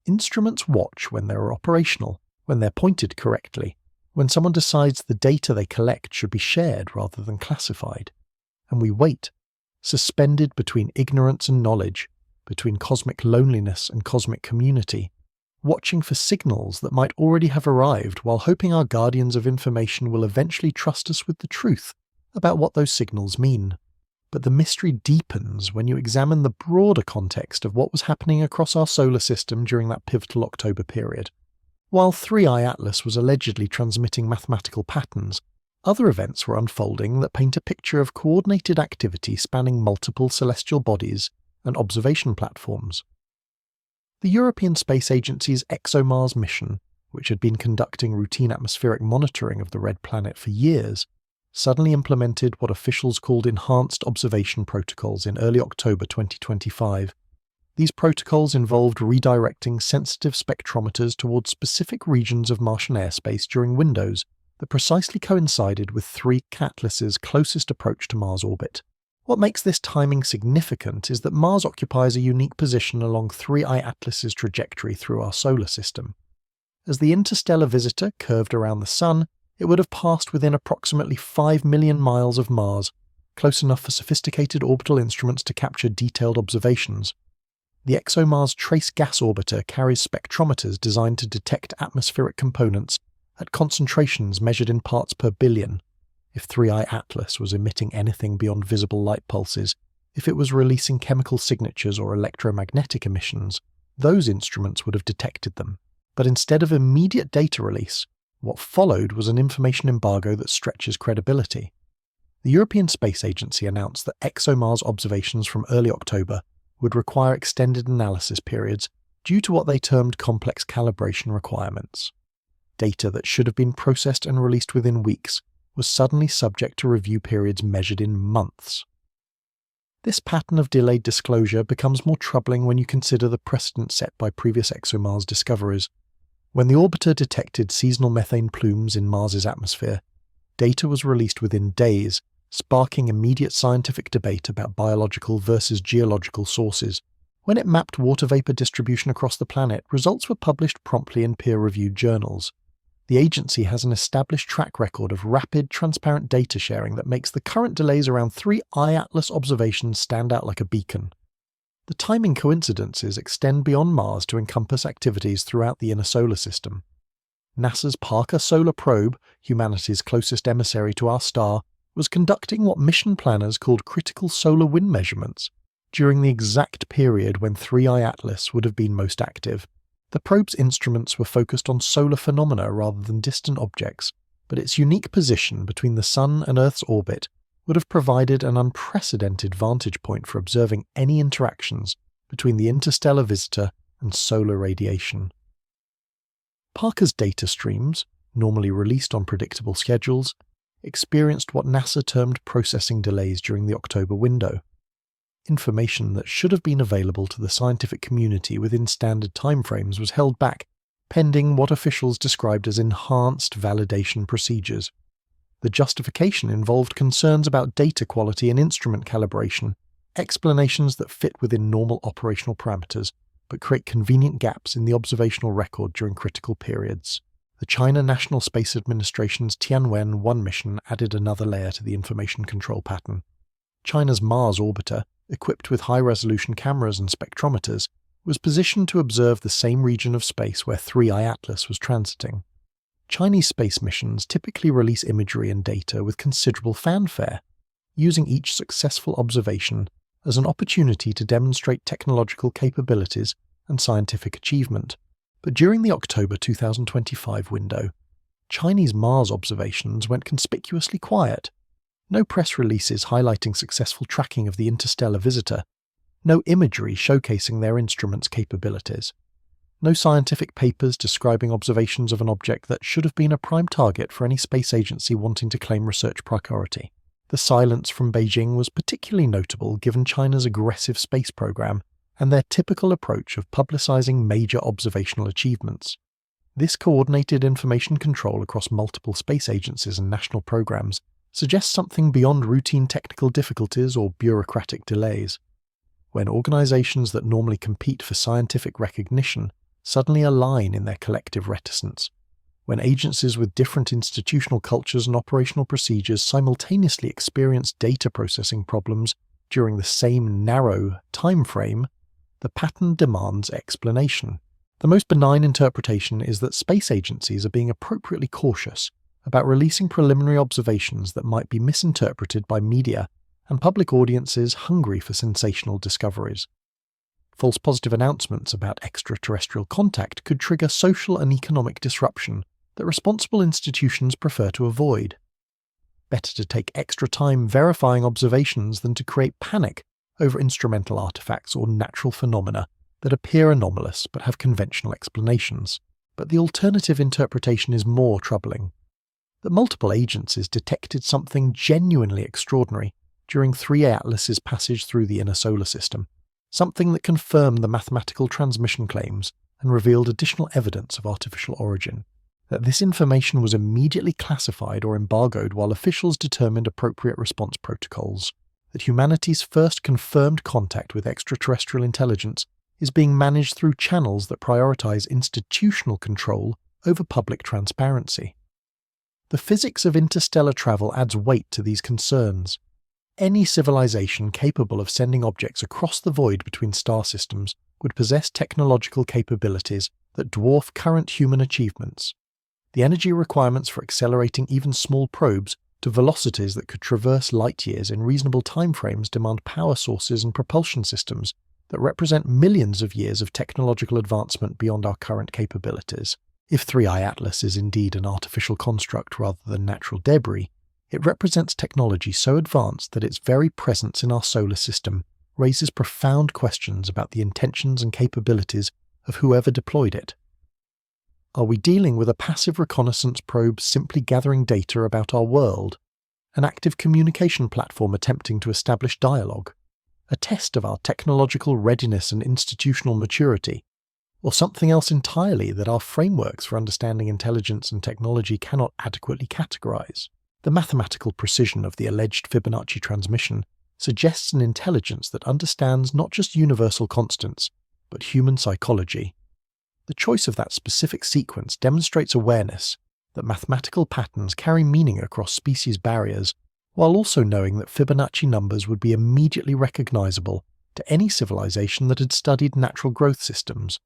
Instruments watch when they're operational, when they're pointed correctly, when someone decides the data they collect should be shared rather than classified. And we wait, suspended between ignorance and knowledge, between cosmic loneliness and cosmic community, watching for signals that might already have arrived while hoping our guardians of information will eventually trust us with the truth about what those signals mean. But the mystery deepens when you examine the broader context of what was happening across our solar system during that pivotal October period. While 3i Atlas was allegedly transmitting mathematical patterns, other events were unfolding that paint a picture of coordinated activity spanning multiple celestial bodies and observation platforms. The European Space Agency's ExoMars mission, which had been conducting routine atmospheric monitoring of the red planet for years, suddenly implemented what officials called Enhanced Observation Protocols in early October 2025. These protocols involved redirecting sensitive spectrometers towards specific regions of Martian airspace during windows that precisely coincided with 3i Atlas's closest approach to Mars orbit. What makes this timing significant is that Mars occupies a unique position along 3i Atlas's trajectory through our solar system. As the interstellar visitor curved around the Sun, it would have passed within approximately 5 million miles of Mars, close enough for sophisticated orbital instruments to capture detailed observations. The ExoMars Trace Gas Orbiter carries spectrometers designed to detect atmospheric components at concentrations measured in parts per billion. If 3i Atlas was emitting anything beyond visible light pulses, if it was releasing chemical signatures or electromagnetic emissions, those instruments would have detected them. But instead of immediate data release, what followed was an information embargo that stretches credibility. The European Space Agency announced that ExoMars observations from early October would require extended analysis periods due to what they termed complex calibration requirements. Data that should have been processed and released within weeks was suddenly subject to review periods measured in months. This pattern of delayed disclosure becomes more troubling when you consider the precedent set by previous ExoMars discoveries. When the orbiter detected seasonal methane plumes in Mars's atmosphere, data was released within days, sparking immediate scientific debate about biological versus geological sources. When it mapped water vapor distribution across the planet, results were published promptly in peer-reviewed journals. The agency has an established track record of rapid, transparent data sharing that makes the current delays around 3i Atlas observations stand out like a beacon. The timing coincidences extend beyond Mars to encompass activities throughout the inner solar system. NASA's Parker Solar Probe, humanity's closest emissary to our star, was conducting what mission planners called critical solar wind measurements during the exact period when 3i Atlas would have been most active. The probe's instruments were focused on solar phenomena rather than distant objects, but its unique position between the Sun and Earth's orbit would have provided an unprecedented vantage point for observing any interactions between the interstellar visitor and solar radiation. Parker's data streams, normally released on predictable schedules, experienced what NASA termed processing delays during the October window. Information that should have been available to the scientific community within standard timeframes was held back, pending what officials described as enhanced validation procedures. The justification involved concerns about data quality and instrument calibration, explanations that fit within normal operational parameters, but create convenient gaps in the observational record during critical periods. The China National Space Administration's Tianwen-1 mission added another layer to the information control pattern. China's Mars orbiter, equipped with high-resolution cameras and spectrometers, was positioned to observe the same region of space where 3i Atlas was transiting. Chinese space missions typically release imagery and data with considerable fanfare, using each successful observation as an opportunity to demonstrate technological capabilities and scientific achievement. But during the October 2025 window, Chinese Mars observations went conspicuously quiet. No press releases highlighting successful tracking of the interstellar visitor, no imagery showcasing their instruments' capabilities, no scientific papers describing observations of an object that should have been a prime target for any space agency wanting to claim research priority. The silence from Beijing was particularly notable given China's aggressive space program and their typical approach of publicizing major observational achievements. This coordinated information control across multiple space agencies and national programs suggests something beyond routine technical difficulties or bureaucratic delays. When organizations that normally compete for scientific recognition suddenly align in their collective reticence, when agencies with different institutional cultures and operational procedures simultaneously experience data processing problems during the same narrow time frame, the pattern demands explanation. The most benign interpretation is that space agencies are being appropriately cautious about releasing preliminary observations that might be misinterpreted by media and public audiences hungry for sensational discoveries. False positive announcements about extraterrestrial contact could trigger social and economic disruption that responsible institutions prefer to avoid. Better to take extra time verifying observations than to create panic over instrumental artifacts or natural phenomena that appear anomalous but have conventional explanations. But the alternative interpretation is more troubling. That multiple agencies detected something genuinely extraordinary during 3i Atlas's passage through the inner solar system, something that confirmed the mathematical transmission claims and revealed additional evidence of artificial origin. That this information was immediately classified or embargoed while officials determined appropriate response protocols. That humanity's first confirmed contact with extraterrestrial intelligence is being managed through channels that prioritize institutional control over public transparency. The physics of interstellar travel adds weight to these concerns. Any civilization capable of sending objects across the void between star systems would possess technological capabilities that dwarf current human achievements. The energy requirements for accelerating even small probes to velocities that could traverse light years in reasonable timeframes demand power sources and propulsion systems that represent millions of years of technological advancement beyond our current capabilities. If 3I Atlas is indeed an artificial construct rather than natural debris, it represents technology so advanced that its very presence in our solar system raises profound questions about the intentions and capabilities of whoever deployed it. Are we dealing with a passive reconnaissance probe simply gathering data about our world? An active communication platform attempting to establish dialogue? A test of our technological readiness and institutional maturity? Or something else entirely that our frameworks for understanding intelligence and technology cannot adequately categorize? The mathematical precision of the alleged Fibonacci transmission suggests an intelligence that understands not just universal constants, but human psychology. The choice of that specific sequence demonstrates awareness that mathematical patterns carry meaning across species barriers, while also knowing that Fibonacci numbers would be immediately recognizable to any civilization that had studied natural growth systems.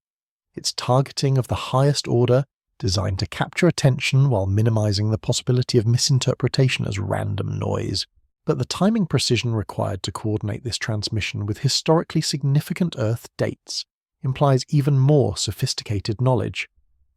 Its targeting of the highest order, designed to capture attention while minimizing the possibility of misinterpretation as random noise. But the timing precision required to coordinate this transmission with historically significant Earth dates implies even more sophisticated knowledge.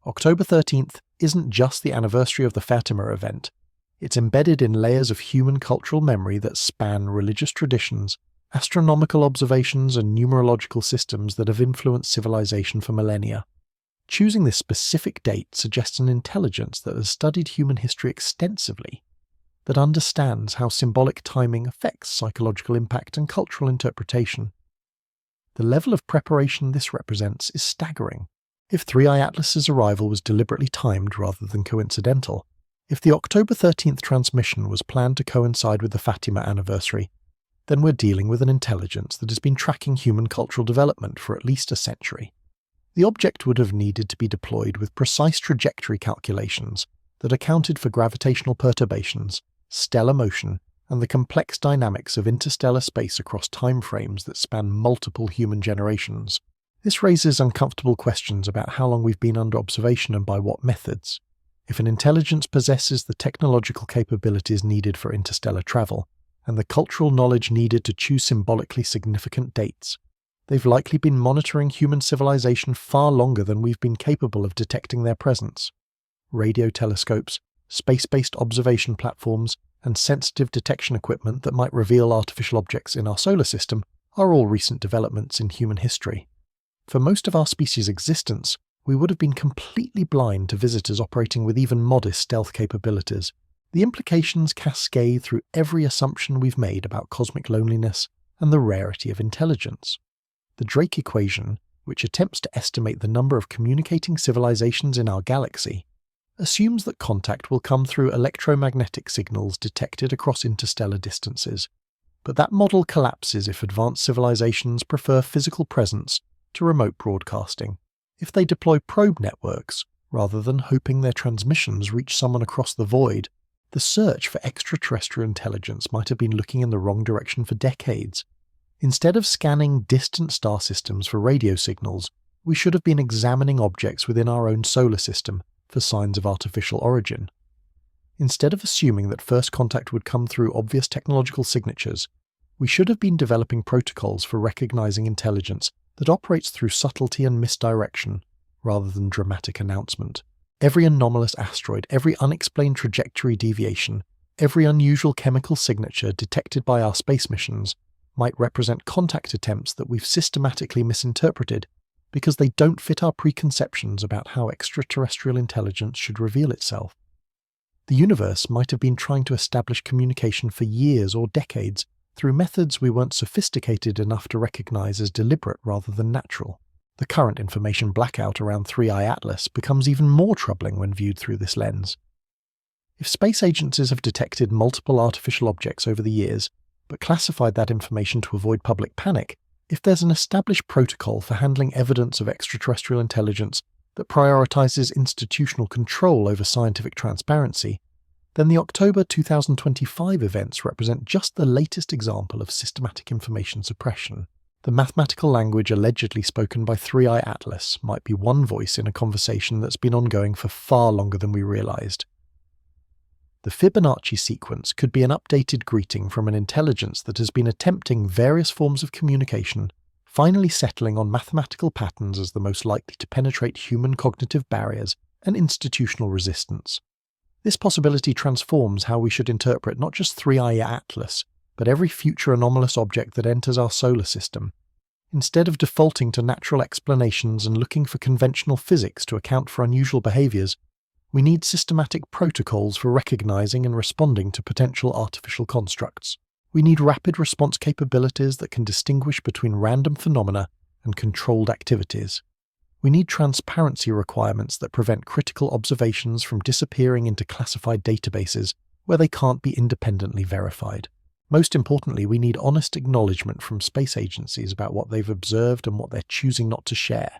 October 13th isn't just the anniversary of the Fatima event. It's embedded in layers of human cultural memory that span religious traditions, astronomical observations, and numerological systems that have influenced civilization for millennia. Choosing this specific date suggests an intelligence that has studied human history extensively, that understands how symbolic timing affects psychological impact and cultural interpretation. The level of preparation this represents is staggering. If 3I Atlas's arrival was deliberately timed rather than coincidental, if the October 13th transmission was planned to coincide with the Fatima anniversary, then we're dealing with an intelligence that has been tracking human cultural development for at least a century. The object would have needed to be deployed with precise trajectory calculations that accounted for gravitational perturbations, stellar motion, and the complex dynamics of interstellar space across timeframes that span multiple human generations. This raises uncomfortable questions about how long we've been under observation and by what methods. If an intelligence possesses the technological capabilities needed for interstellar travel, and the cultural knowledge needed to choose symbolically significant dates, they've likely been monitoring human civilization far longer than we've been capable of detecting their presence. Radio telescopes, space-based observation platforms, and sensitive detection equipment that might reveal artificial objects in our solar system are all recent developments in human history. For most of our species' existence, we would have been completely blind to visitors operating with even modest stealth capabilities. The implications cascade through every assumption we've made about cosmic loneliness and the rarity of intelligence. The Drake equation, which attempts to estimate the number of communicating civilizations in our galaxy, assumes that contact will come through electromagnetic signals detected across interstellar distances. But that model collapses if advanced civilizations prefer physical presence to remote broadcasting. If they deploy probe networks, rather than hoping their transmissions reach someone across the void, the search for extraterrestrial intelligence might have been looking in the wrong direction for decades. Instead of scanning distant star systems for radio signals, we should have been examining objects within our own solar system for signs of artificial origin. Instead of assuming that first contact would come through obvious technological signatures, we should have been developing protocols for recognizing intelligence that operates through subtlety and misdirection, rather than dramatic announcement. Every anomalous asteroid, every unexplained trajectory deviation, every unusual chemical signature detected by our space missions might represent contact attempts that we've systematically misinterpreted because they don't fit our preconceptions about how extraterrestrial intelligence should reveal itself. The universe might have been trying to establish communication for years or decades through methods we weren't sophisticated enough to recognize as deliberate rather than natural. The current information blackout around 3I Atlas becomes even more troubling when viewed through this lens. If space agencies have detected multiple artificial objects over the years, but classified that information to avoid public panic, if there's an established protocol for handling evidence of extraterrestrial intelligence that prioritizes institutional control over scientific transparency, then the October 2025 events represent just the latest example of systematic information suppression. The mathematical language allegedly spoken by 3i Atlas might be one voice in a conversation that's been ongoing for far longer than we realized. The Fibonacci sequence could be an updated greeting from an intelligence that has been attempting various forms of communication, finally settling on mathematical patterns as the most likely to penetrate human cognitive barriers and institutional resistance. This possibility transforms how we should interpret not just 3i Atlas, but every future anomalous object that enters our solar system. Instead of defaulting to natural explanations and looking for conventional physics to account for unusual behaviors, we need systematic protocols for recognizing and responding to potential artificial constructs. We need rapid response capabilities that can distinguish between random phenomena and controlled activities. We need transparency requirements that prevent critical observations from disappearing into classified databases where they can't be independently verified. Most importantly, we need honest acknowledgement from space agencies about what they've observed and what they're choosing not to share.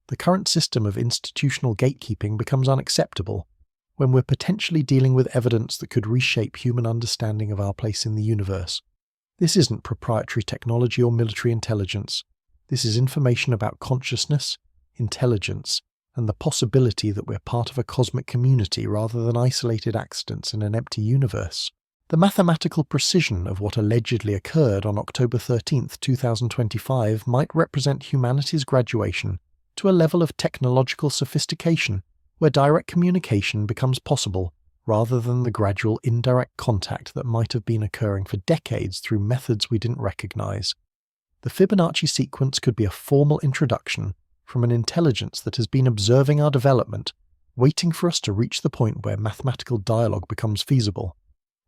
The current system of institutional gatekeeping becomes unacceptable when we're potentially dealing with evidence that could reshape human understanding of our place in the universe. This isn't proprietary technology or military intelligence. This is information about consciousness, intelligence, and the possibility that we're part of a cosmic community rather than isolated accidents in an empty universe. The mathematical precision of what allegedly occurred on October 13, 2025 might represent humanity's graduation to a level of technological sophistication where direct communication becomes possible rather than the gradual indirect contact that might have been occurring for decades through methods we didn't recognize. The Fibonacci sequence could be a formal introduction from an intelligence that has been observing our development, waiting for us to reach the point where mathematical dialogue becomes feasible.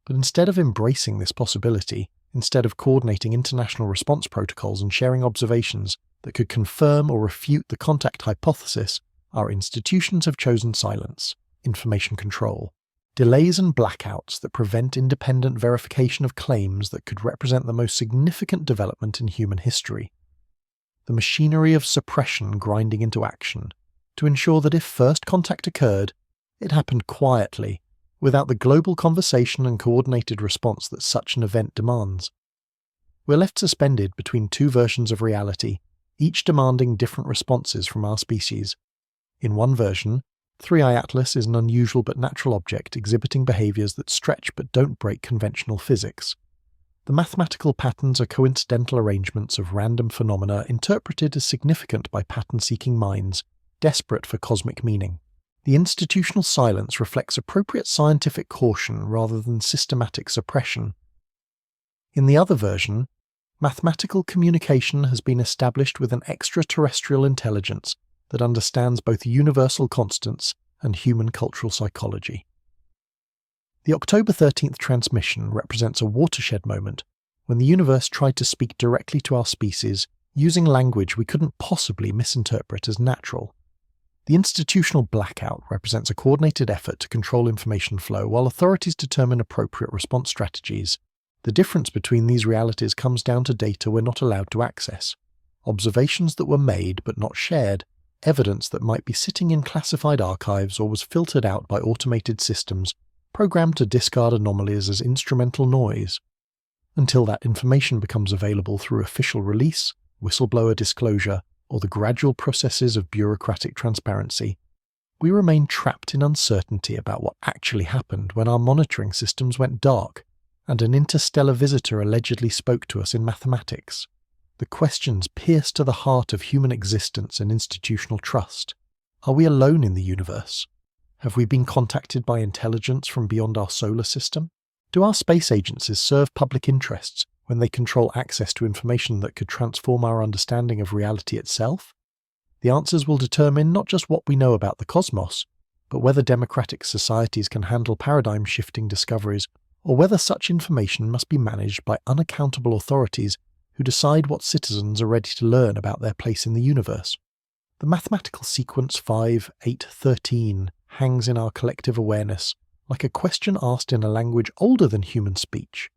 But instead of embracing this possibility, instead of coordinating international response protocols and sharing observations that could confirm or refute the contact hypothesis, our institutions have chosen silence, information control, delays and blackouts that prevent independent verification of claims that could represent the most significant development in human history. The machinery of suppression grinding into action to ensure that if first contact occurred, it happened quietly, without the global conversation and coordinated response that such an event demands. We're left suspended between two versions of reality, each demanding different responses from our species. In one version, 3i Atlas is an unusual but natural object exhibiting behaviors that stretch but don't break conventional physics. The mathematical patterns are coincidental arrangements of random phenomena interpreted as significant by pattern-seeking minds, desperate for cosmic meaning. The institutional silence reflects appropriate scientific caution rather than systematic suppression. In the other version, mathematical communication has been established with an extraterrestrial intelligence that understands both universal constants and human cultural psychology. The October 13th transmission represents a watershed moment when the universe tried to speak directly to our species using language we couldn't possibly misinterpret as natural. The institutional blackout represents a coordinated effort to control information flow while authorities determine appropriate response strategies. The difference between these realities comes down to data we're not allowed to access, observations that were made but not shared, evidence that might be sitting in classified archives or was filtered out by automated systems programmed to discard anomalies as instrumental noise. Until that information becomes available through official release, whistleblower disclosure, or the gradual processes of bureaucratic transparency, we remain trapped in uncertainty about what actually happened when our monitoring systems went dark and an interstellar visitor allegedly spoke to us in mathematics. The questions pierce to the heart of human existence and institutional trust. Are we alone in the universe? Have we been contacted by intelligence from beyond our solar system? Do our space agencies serve public interests when they control access to information that could transform our understanding of reality itself? The answers will determine not just what we know about the cosmos, but whether democratic societies can handle paradigm-shifting discoveries, or whether such information must be managed by unaccountable authorities who decide what citizens are ready to learn about their place in the universe. The mathematical sequence 5, 8, 13 hangs in our collective awareness, like a question asked in a language older than human speech.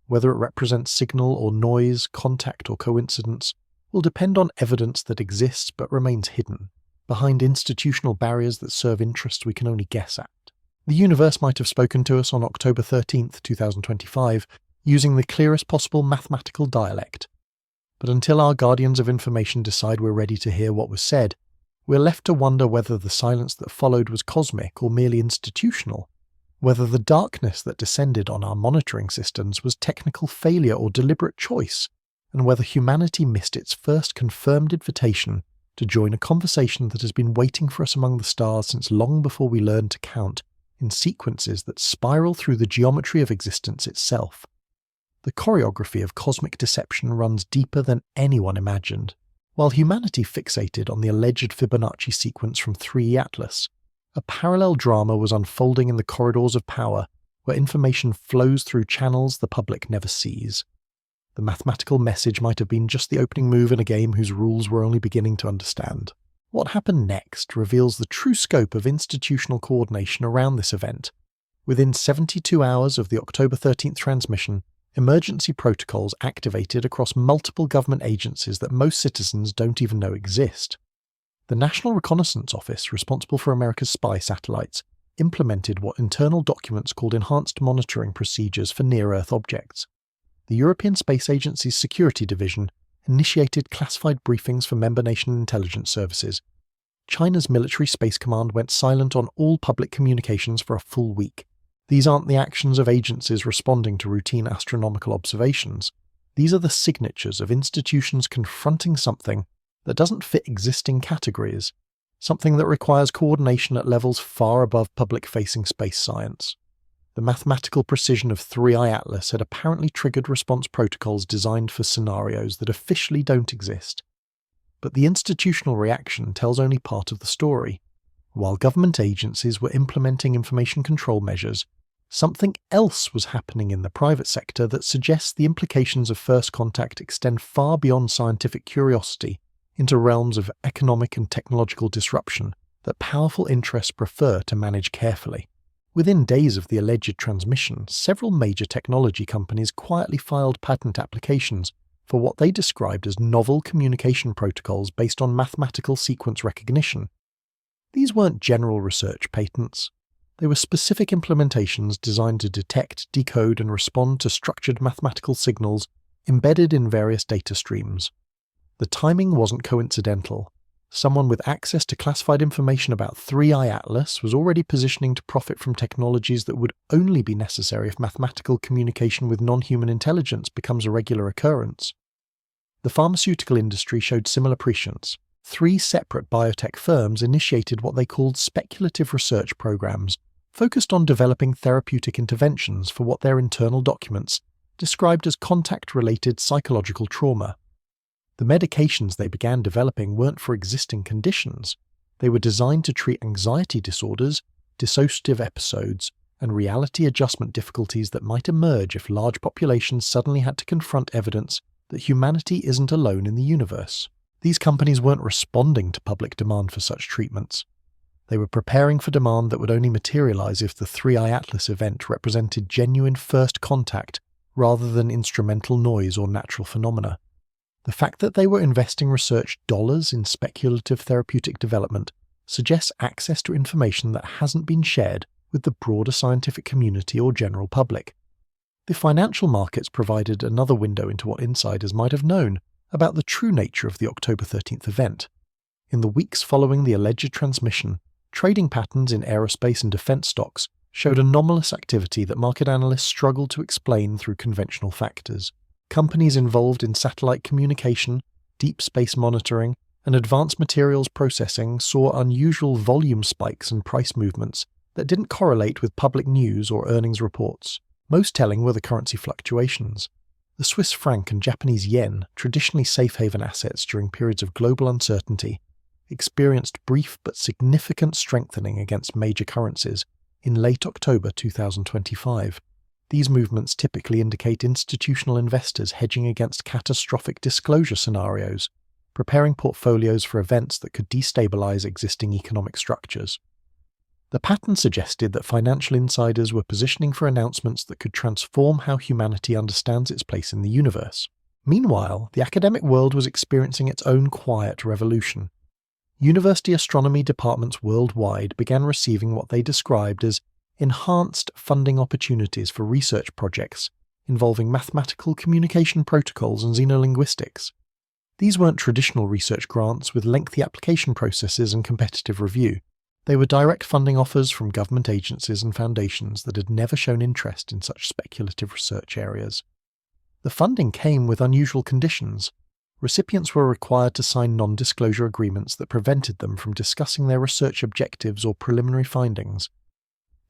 Whether it represents signal or noise, contact or coincidence, will depend on evidence that exists but remains hidden. behind institutional barriers that serve interests we can only guess at. The universe might have spoken to us on October 13th, 2025, using the clearest possible mathematical dialect. But until our guardians of information decide we're ready to hear what was said, we're left to wonder whether the silence that followed was cosmic or merely institutional, whether the darkness that descended on our monitoring systems was technical failure or deliberate choice, and whether humanity missed its first confirmed invitation to join a conversation that has been waiting for us among the stars since long before we learned to count, in sequences that spiral through the geometry of existence itself. The choreography of cosmic deception runs deeper than anyone imagined. While humanity fixated on the alleged Fibonacci sequence from 3E Atlas, a parallel drama was unfolding in the corridors of power, where information flows through channels the public never sees. The mathematical message might have been just the opening move in a game whose rules we're only beginning to understand. What happened next reveals the true scope of institutional coordination around this event. Within 72 hours of the October 13th transmission, emergency protocols activated across multiple government agencies that most citizens don't even know exist. The National Reconnaissance Office, responsible for America's spy satellites, implemented what internal documents called Enhanced Monitoring Procedures for Near-Earth Objects. The European Space Agency's Security Division initiated classified briefings for member nation intelligence services. China's Military Space Command went silent on all public communications for a full week. These aren't the actions of agencies responding to routine astronomical observations. These are the signatures of institutions confronting something that doesn't fit existing categories, something that requires coordination at levels far above public-facing space science. The mathematical precision of 3I Atlas had apparently triggered response protocols designed for scenarios that officially don't exist. But the institutional reaction tells only part of the story. While government agencies were implementing information control measures, something else was happening in the private sector that suggests the implications of first contact extend far beyond scientific curiosity into realms of economic and technological disruption that powerful interests prefer to manage carefully. Within days of the alleged transmission, several major technology companies quietly filed patent applications for what they described as novel communication protocols based on mathematical sequence recognition. These weren't general research patents. They were specific implementations designed to detect, decode, and respond to structured mathematical signals embedded in various data streams. The timing wasn't coincidental. Someone with access to classified information about 3I Atlas was already positioning to profit from technologies that would only be necessary if mathematical communication with non-human intelligence becomes a regular occurrence. The pharmaceutical industry showed similar prescience. 3 separate biotech firms initiated what they called speculative research programs, focused on developing therapeutic interventions for what their internal documents described as contact-related psychological trauma. The medications they began developing weren't for existing conditions. They were designed to treat anxiety disorders, dissociative episodes, and reality adjustment difficulties that might emerge if large populations suddenly had to confront evidence that humanity isn't alone in the universe. These companies weren't responding to public demand for such treatments. They were preparing for demand that would only materialize if the 3I Atlas event represented genuine first contact rather than instrumental noise or natural phenomena. The fact that they were investing research dollars in speculative therapeutic development suggests access to information that hasn't been shared with the broader scientific community or general public. The financial markets provided another window into what insiders might have known about the true nature of the October 13th event. In the weeks following the alleged transmission, trading patterns in aerospace and defense stocks showed anomalous activity that market analysts struggled to explain through conventional factors. Companies involved in satellite communication, deep space monitoring, and advanced materials processing saw unusual volume spikes and price movements that didn't correlate with public news or earnings reports. Most telling were the currency fluctuations. The Swiss franc and Japanese yen, traditionally safe haven assets during periods of global uncertainty, experienced brief but significant strengthening against major currencies in late October 2025. These movements typically indicate institutional investors hedging against catastrophic disclosure scenarios, preparing portfolios for events that could destabilize existing economic structures. The pattern suggested that financial insiders were positioning for announcements that could transform how humanity understands its place in the universe. Meanwhile, the academic world was experiencing its own quiet revolution. University astronomy departments worldwide began receiving what they described as enhanced funding opportunities for research projects involving mathematical communication protocols and xenolinguistics. These weren't traditional research grants with lengthy application processes and competitive review. They were direct funding offers from government agencies and foundations that had never shown interest in such speculative research areas. The funding came with unusual conditions. Recipients were required to sign non-disclosure agreements that prevented them from discussing their research objectives or preliminary findings.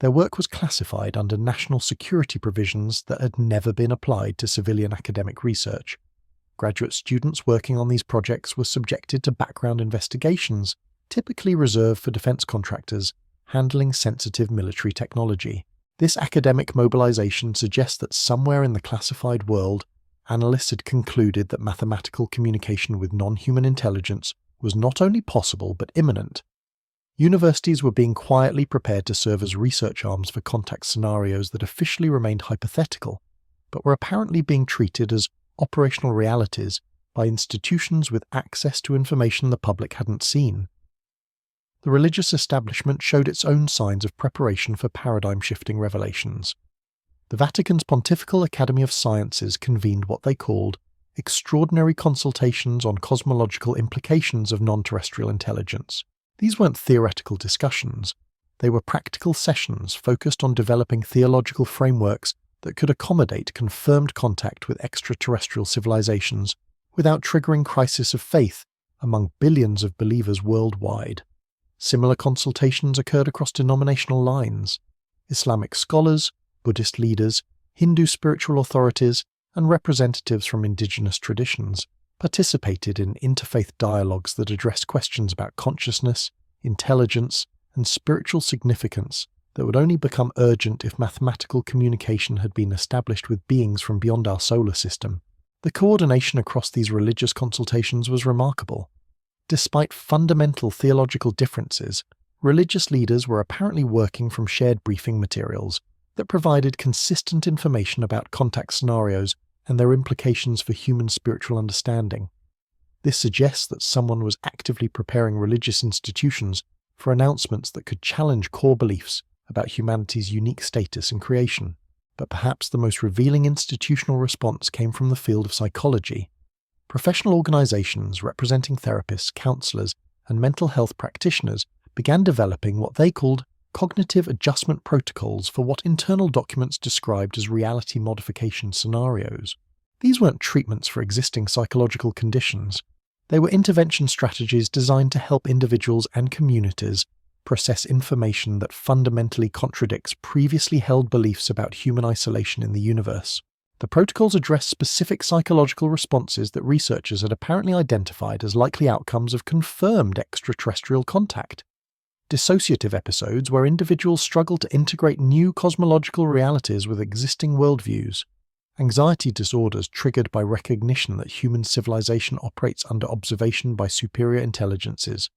Their work was classified under national security provisions that had never been applied to civilian academic research. Graduate students working on these projects were subjected to background investigations, typically reserved for defense contractors handling sensitive military technology. This academic mobilization suggests that somewhere in the classified world, analysts had concluded that mathematical communication with non-human intelligence was not only possible but imminent. Universities were being quietly prepared to serve as research arms for contact scenarios that officially remained hypothetical, but were apparently being treated as operational realities by institutions with access to information the public hadn't seen. The religious establishment showed its own signs of preparation for paradigm-shifting revelations. The Vatican's Pontifical Academy of Sciences convened what they called extraordinary consultations on cosmological implications of non-terrestrial intelligence. These weren't theoretical discussions. They were practical sessions focused on developing theological frameworks that could accommodate confirmed contact with extraterrestrial civilizations without triggering crisis of faith among billions of believers worldwide. Similar consultations occurred across denominational lines. Islamic scholars, Buddhist leaders, Hindu spiritual authorities, and representatives from indigenous traditions participated in interfaith dialogues that addressed questions about consciousness, intelligence, and spiritual significance that would only become urgent if mathematical communication had been established with beings from beyond our solar system. The coordination across these religious consultations was remarkable. Despite fundamental theological differences, religious leaders were apparently working from shared briefing materials that provided consistent information about contact scenarios and their implications for human spiritual understanding. This suggests that someone was actively preparing religious institutions for announcements that could challenge core beliefs about humanity's unique status in creation. But perhaps the most revealing institutional response came from the field of psychology. Professional organizations representing therapists, counselors, and mental health practitioners began developing what they called cognitive adjustment protocols for what internal documents described as reality modification scenarios. These weren't treatments for existing psychological conditions. They were intervention strategies designed to help individuals and communities process information that fundamentally contradicts previously held beliefs about human isolation in the universe. The protocols addressed specific psychological responses that researchers had apparently identified as likely outcomes of confirmed extraterrestrial contact. Dissociative episodes where individuals struggle to integrate new cosmological realities with existing worldviews. Anxiety disorders triggered by recognition that human civilization operates under observation by superior intelligences.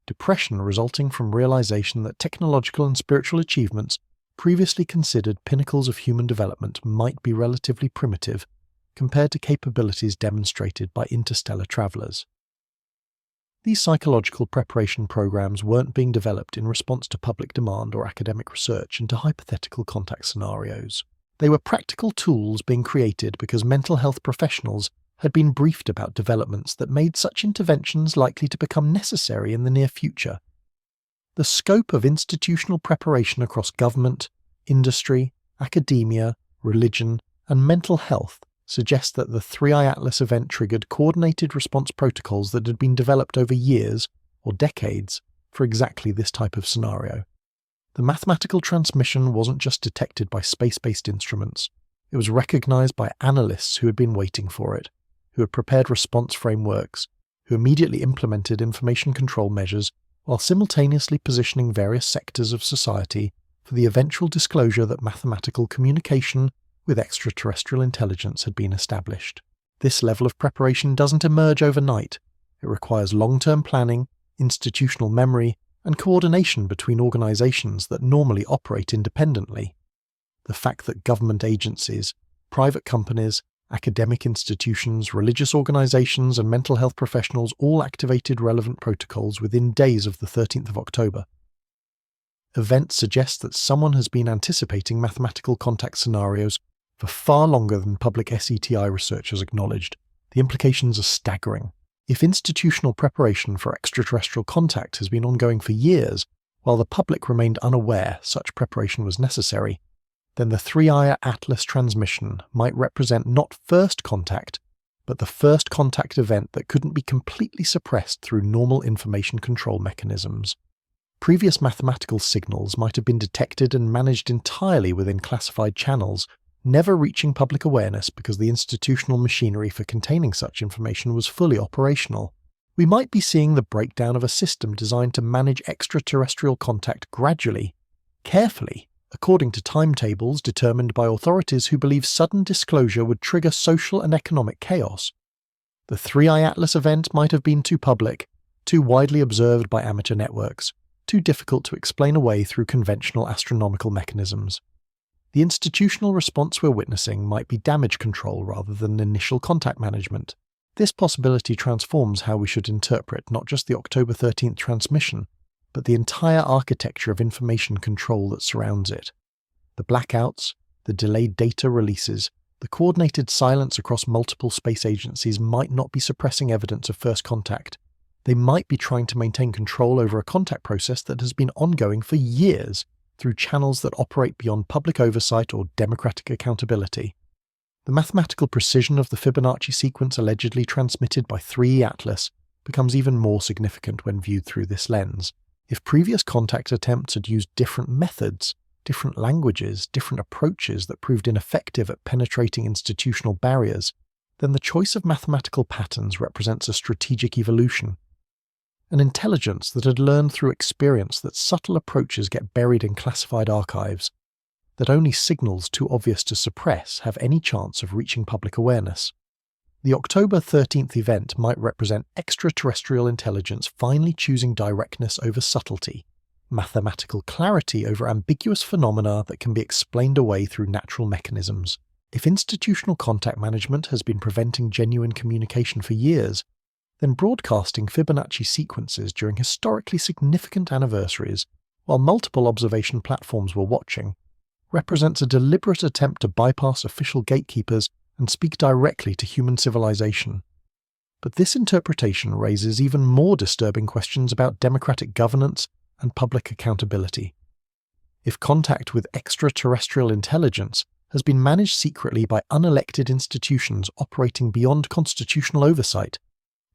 Depression resulting from realization that technological and spiritual achievements previously considered pinnacles of human development might be relatively primitive compared to capabilities demonstrated by interstellar travelers. These psychological preparation programs weren't being developed in response to public demand or academic research into hypothetical contact scenarios. They were practical tools being created because mental health professionals had been briefed about developments that made such interventions likely to become necessary in the near future. The scope of institutional preparation across government, industry, academia, religion, and mental health suggests that the 3i Atlas event triggered coordinated response protocols that had been developed over years or decades for exactly this type of scenario. The mathematical transmission wasn't just detected by space-based instruments, it was recognized by analysts who had been waiting for it, who had prepared response frameworks, who immediately implemented information control measures while simultaneously positioning various sectors of society for the eventual disclosure that mathematical communication with extraterrestrial intelligence had been established. This level of preparation doesn't emerge overnight. It requires long-term planning, institutional memory, and coordination between organizations that normally operate independently. The fact that government agencies, private companies, Academic institutions, religious organizations, and mental health professionals all activated relevant protocols within days of the 13th of October. Events suggest that someone has been anticipating mathematical contact scenarios for far longer than public SETI research has acknowledged. The implications are staggering. If institutional preparation for extraterrestrial contact has been ongoing for years, while the public remained unaware such preparation was necessary, then the 3-Aya Atlas transmission might represent not first contact, but the first contact event that couldn't be completely suppressed through normal information control mechanisms. Previous mathematical signals might have been detected and managed entirely within classified channels, never reaching public awareness because the institutional machinery for containing such information was fully operational. We might be seeing the breakdown of a system designed to manage extraterrestrial contact gradually, carefully, according to timetables determined by authorities who believe sudden disclosure would trigger social and economic chaos. The 3-Eye Atlas event might have been too public, too widely observed by amateur networks, too difficult to explain away through conventional astronomical mechanisms. The institutional response we're witnessing might be damage control rather than initial contact management. This possibility transforms how we should interpret not just the October 13th transmission, but the entire architecture of information control that surrounds it. The blackouts, the delayed data releases, the coordinated silence across multiple space agencies might not be suppressing evidence of first contact. They might be trying to maintain control over a contact process that has been ongoing for years through channels that operate beyond public oversight or democratic accountability. The mathematical precision of the Fibonacci sequence allegedly transmitted by 3E Atlas becomes even more significant when viewed through this lens. If previous contact attempts had used different methods, different languages, different approaches that proved ineffective at penetrating institutional barriers, then the choice of mathematical patterns represents a strategic evolution. An intelligence that had learned through experience that subtle approaches get buried in classified archives, that only signals too obvious to suppress have any chance of reaching public awareness. The October 13th event might represent extraterrestrial intelligence finally choosing directness over subtlety, mathematical clarity over ambiguous phenomena that can be explained away through natural mechanisms. If institutional contact management has been preventing genuine communication for years, then broadcasting Fibonacci sequences during historically significant anniversaries, while multiple observation platforms were watching, represents a deliberate attempt to bypass official gatekeepers and speak directly to human civilization. But this interpretation raises even more disturbing questions about democratic governance and public accountability. If contact with extraterrestrial intelligence has been managed secretly by unelected institutions operating beyond constitutional oversight,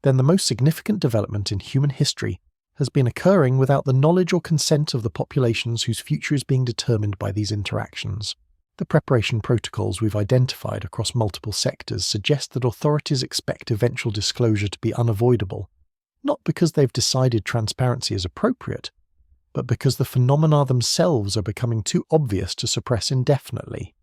then the most significant development in human history has been occurring without the knowledge or consent of the populations whose future is being determined by these interactions. The preparation protocols we've identified across multiple sectors suggest that authorities expect eventual disclosure to be unavoidable, not because they've decided transparency is appropriate, but because the phenomena themselves are becoming too obvious to suppress indefinitely.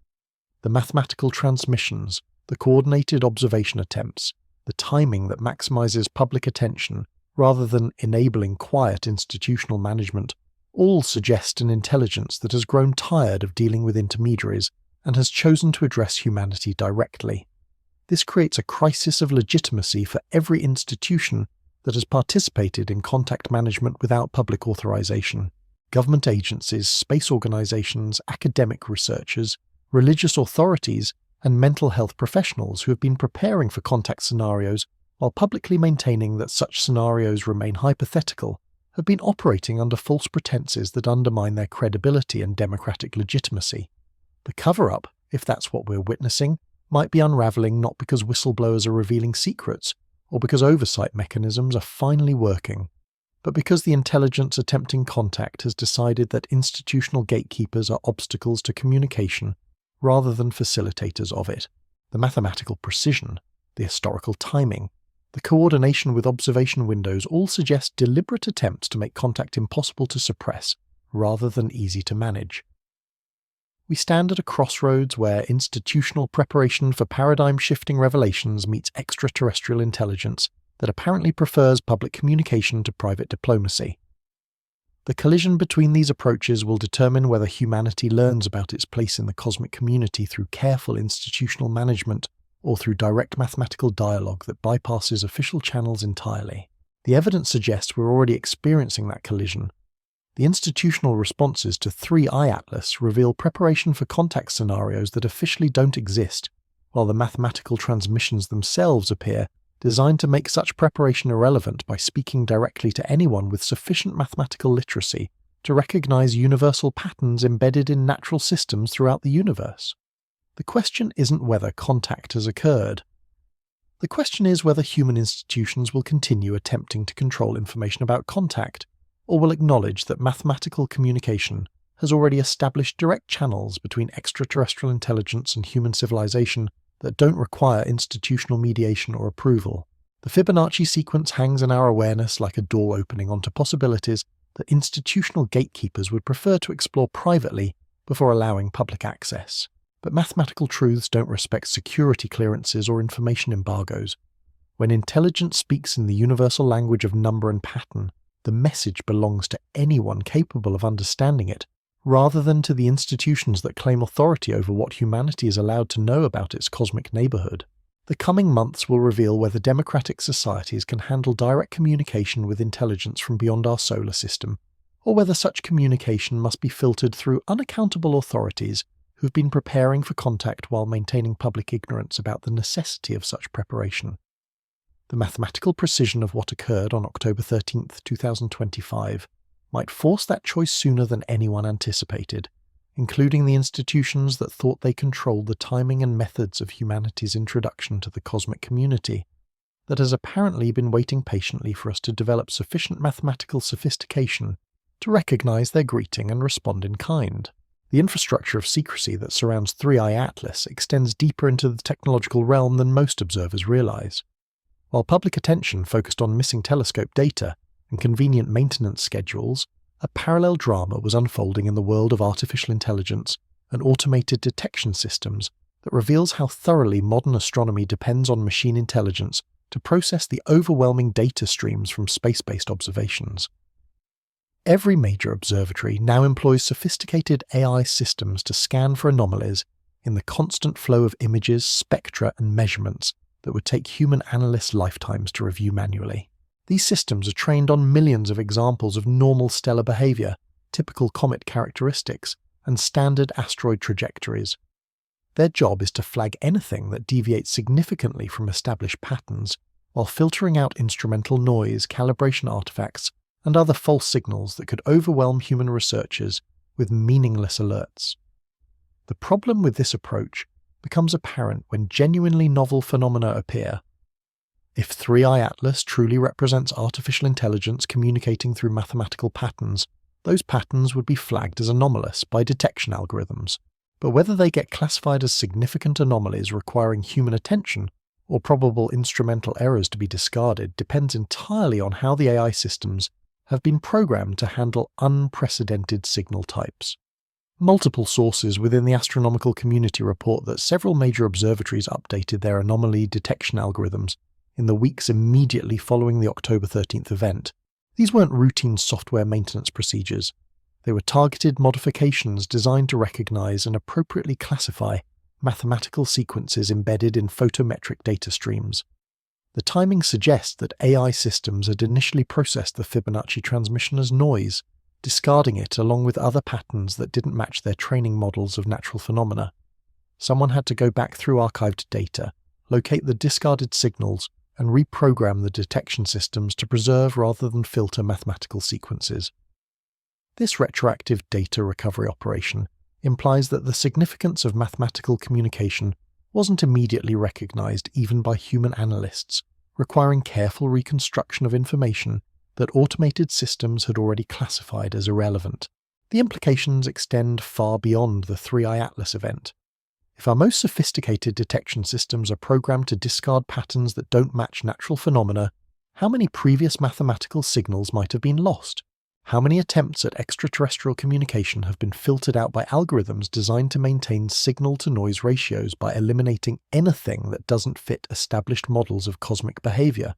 The mathematical transmissions, the coordinated observation attempts, the timing that maximizes public attention rather than enabling quiet institutional management, all suggest an intelligence that has grown tired of dealing with intermediaries and has chosen to address humanity directly. This creates a crisis of legitimacy for every institution that has participated in contact management without public authorization. Government agencies, space organizations, academic researchers, religious authorities, and mental health professionals who have been preparing for contact scenarios while publicly maintaining that such scenarios remain hypothetical, have been operating under false pretenses that undermine their credibility and democratic legitimacy. The cover-up, if that's what we're witnessing, might be unraveling not because whistleblowers are revealing secrets, or because oversight mechanisms are finally working, but because the intelligence attempting contact has decided that institutional gatekeepers are obstacles to communication rather than facilitators of it. The mathematical precision, the historical timing, the coordination with observation windows all suggest deliberate attempts to make contact impossible to suppress rather than easy to manage. We stand at a crossroads where institutional preparation for paradigm-shifting revelations meets extraterrestrial intelligence that apparently prefers public communication to private diplomacy. The collision between these approaches will determine whether humanity learns about its place in the cosmic community through careful institutional management or through direct mathematical dialogue that bypasses official channels entirely. The evidence suggests we're already experiencing that collision. The institutional responses to 3i Atlas reveal preparation for contact scenarios that officially don't exist, while the mathematical transmissions themselves appear designed to make such preparation irrelevant by speaking directly to anyone with sufficient mathematical literacy to recognize universal patterns embedded in natural systems throughout the universe. The question isn't whether contact has occurred. The question is whether human institutions will continue attempting to control information about contact, or will acknowledge that mathematical communication has already established direct channels between extraterrestrial intelligence and human civilization that don't require institutional mediation or approval. The Fibonacci sequence hangs in our awareness like a door opening onto possibilities that institutional gatekeepers would prefer to explore privately before allowing public access. But mathematical truths don't respect security clearances or information embargoes. When intelligence speaks in the universal language of number and pattern, the message belongs to anyone capable of understanding it, rather than to the institutions that claim authority over what humanity is allowed to know about its cosmic neighborhood. The coming months will reveal whether democratic societies can handle direct communication with intelligence from beyond our solar system, or whether such communication must be filtered through unaccountable authorities who've been preparing for contact while maintaining public ignorance about the necessity of such preparation. The mathematical precision of what occurred on October 13, 2025, might force that choice sooner than anyone anticipated, including the institutions that thought they controlled the timing and methods of humanity's introduction to the cosmic community, that has apparently been waiting patiently for us to develop sufficient mathematical sophistication to recognize their greeting and respond in kind. The infrastructure of secrecy that surrounds 3i Atlas extends deeper into the technological realm than most observers realize. While public attention focused on missing telescope data and convenient maintenance schedules, a parallel drama was unfolding in the world of artificial intelligence and automated detection systems that reveals how thoroughly modern astronomy depends on machine intelligence to process the overwhelming data streams from space-based observations. Every major observatory now employs sophisticated AI systems to scan for anomalies in the constant flow of images, spectra, and measurements that would take human analysts' lifetimes to review manually. These systems are trained on millions of examples of normal stellar behavior, typical comet characteristics, and standard asteroid trajectories. Their job is to flag anything that deviates significantly from established patterns, while filtering out instrumental noise, calibration artifacts, and other false signals that could overwhelm human researchers with meaningless alerts. The problem with this approach becomes apparent when genuinely novel phenomena appear. If 3i Atlas truly represents artificial intelligence communicating through mathematical patterns, those patterns would be flagged as anomalous by detection algorithms. But whether they get classified as significant anomalies requiring human attention or probable instrumental errors to be discarded depends entirely on how the AI systems have been programmed to handle unprecedented signal types. Multiple sources within the astronomical community report that several major observatories updated their anomaly detection algorithms in the weeks immediately following the October 13th event. These weren't routine software maintenance procedures. They were targeted modifications designed to recognize and appropriately classify mathematical sequences embedded in photometric data streams. The timing suggests that AI systems had initially processed the Fibonacci transmission as noise, discarding it along with other patterns that didn't match their training models of natural phenomena. Someone had to go back through archived data, locate the discarded signals, and reprogram the detection systems to preserve rather than filter mathematical sequences. This retroactive data recovery operation implies that the significance of mathematical communication wasn't immediately recognized even by human analysts, requiring careful reconstruction of information that automated systems had already classified as irrelevant. The implications extend far beyond the 3i Atlas event. If our most sophisticated detection systems are programmed to discard patterns that don't match natural phenomena, how many previous mathematical signals might have been lost? How many attempts at extraterrestrial communication have been filtered out by algorithms designed to maintain signal-to-noise ratios by eliminating anything that doesn't fit established models of cosmic behavior?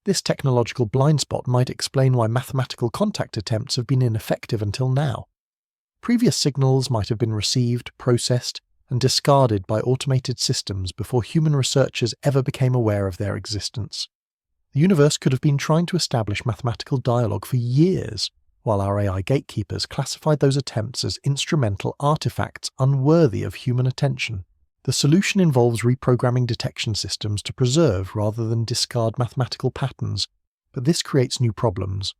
This technological blind spot might explain why mathematical contact attempts have been ineffective until now. Previous signals might have been received, processed, and discarded by automated systems before human researchers ever became aware of their existence. The universe could have been trying to establish mathematical dialogue for years, while our AI gatekeepers classified those attempts as instrumental artifacts unworthy of human attention. The solution involves reprogramming detection systems to preserve rather than discard mathematical patterns, but this creates new problems.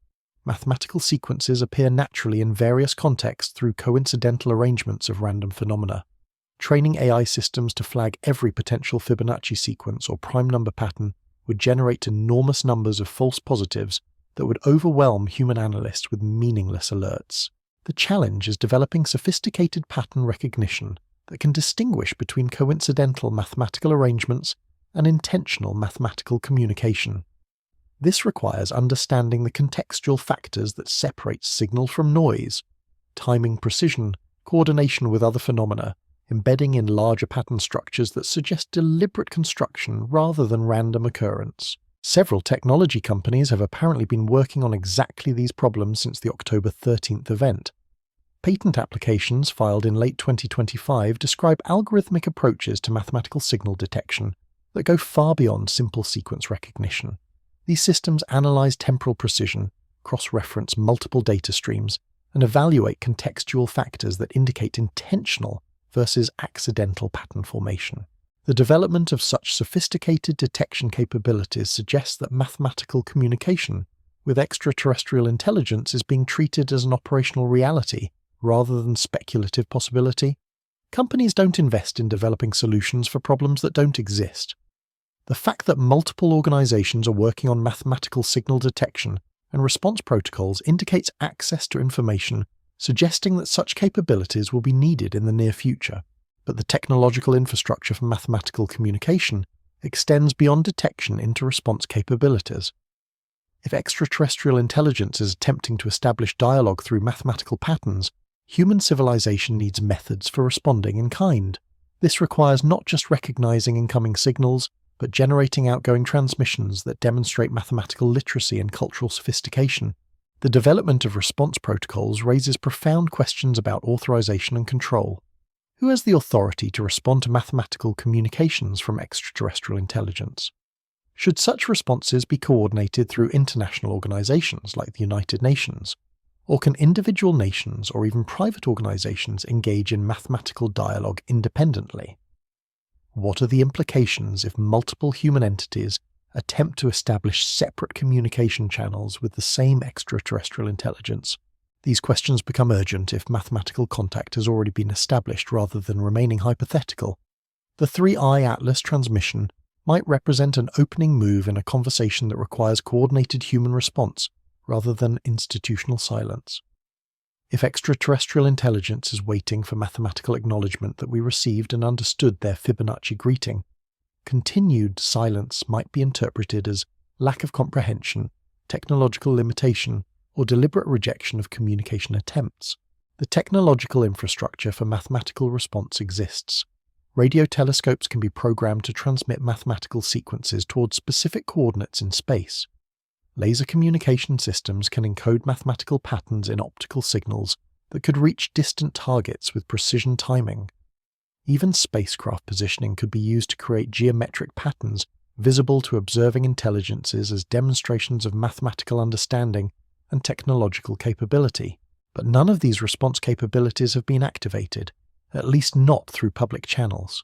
Mathematical sequences appear naturally in various contexts through coincidental arrangements of random phenomena. Training AI systems to flag every potential Fibonacci sequence or prime number pattern would generate enormous numbers of false positives that would overwhelm human analysts with meaningless alerts. The challenge is developing sophisticated pattern recognition that can distinguish between coincidental mathematical arrangements and intentional mathematical communication. This requires understanding the contextual factors that separate signal from noise, timing precision, coordination with other phenomena, embedding in larger pattern structures that suggest deliberate construction rather than random occurrence. Several technology companies have apparently been working on exactly these problems since the October 13th event. Patent applications filed in late 2025 describe algorithmic approaches to mathematical signal detection that go far beyond simple sequence recognition. These systems analyze temporal precision, cross-reference multiple data streams, and evaluate contextual factors that indicate intentional versus accidental pattern formation. The development of such sophisticated detection capabilities suggests that mathematical communication with extraterrestrial intelligence is being treated as an operational reality rather than speculative possibility. Companies don't invest in developing solutions for problems that don't exist. The fact that multiple organizations are working on mathematical signal detection and response protocols indicates access to information, suggesting that such capabilities will be needed in the near future. But the technological infrastructure for mathematical communication extends beyond detection into response capabilities. If extraterrestrial intelligence is attempting to establish dialogue through mathematical patterns, human civilization needs methods for responding in kind. This requires not just recognizing incoming signals, but generating outgoing transmissions that demonstrate mathematical literacy and cultural sophistication. The development of response protocols raises profound questions about authorization and control. Who has the authority to respond to mathematical communications from extraterrestrial intelligence? Should such responses be coordinated through international organizations like the United Nations? Or can individual nations or even private organizations engage in mathematical dialogue independently? What are the implications if multiple human entities attempt to establish separate communication channels with the same extraterrestrial intelligence? These questions become urgent if mathematical contact has already been established rather than remaining hypothetical. The 3I Atlas transmission might represent an opening move in a conversation that requires coordinated human response rather than institutional silence. If extraterrestrial intelligence is waiting for mathematical acknowledgement that we received and understood their Fibonacci greeting, continued silence might be interpreted as lack of comprehension, technological limitation, or deliberate rejection of communication attempts. The technological infrastructure for mathematical response exists. Radio telescopes can be programmed to transmit mathematical sequences towards specific coordinates in space. Laser communication systems can encode mathematical patterns in optical signals that could reach distant targets with precision timing. Even spacecraft positioning could be used to create geometric patterns visible to observing intelligences as demonstrations of mathematical understanding and technological capability. But none of these response capabilities have been activated, at least not through public channels.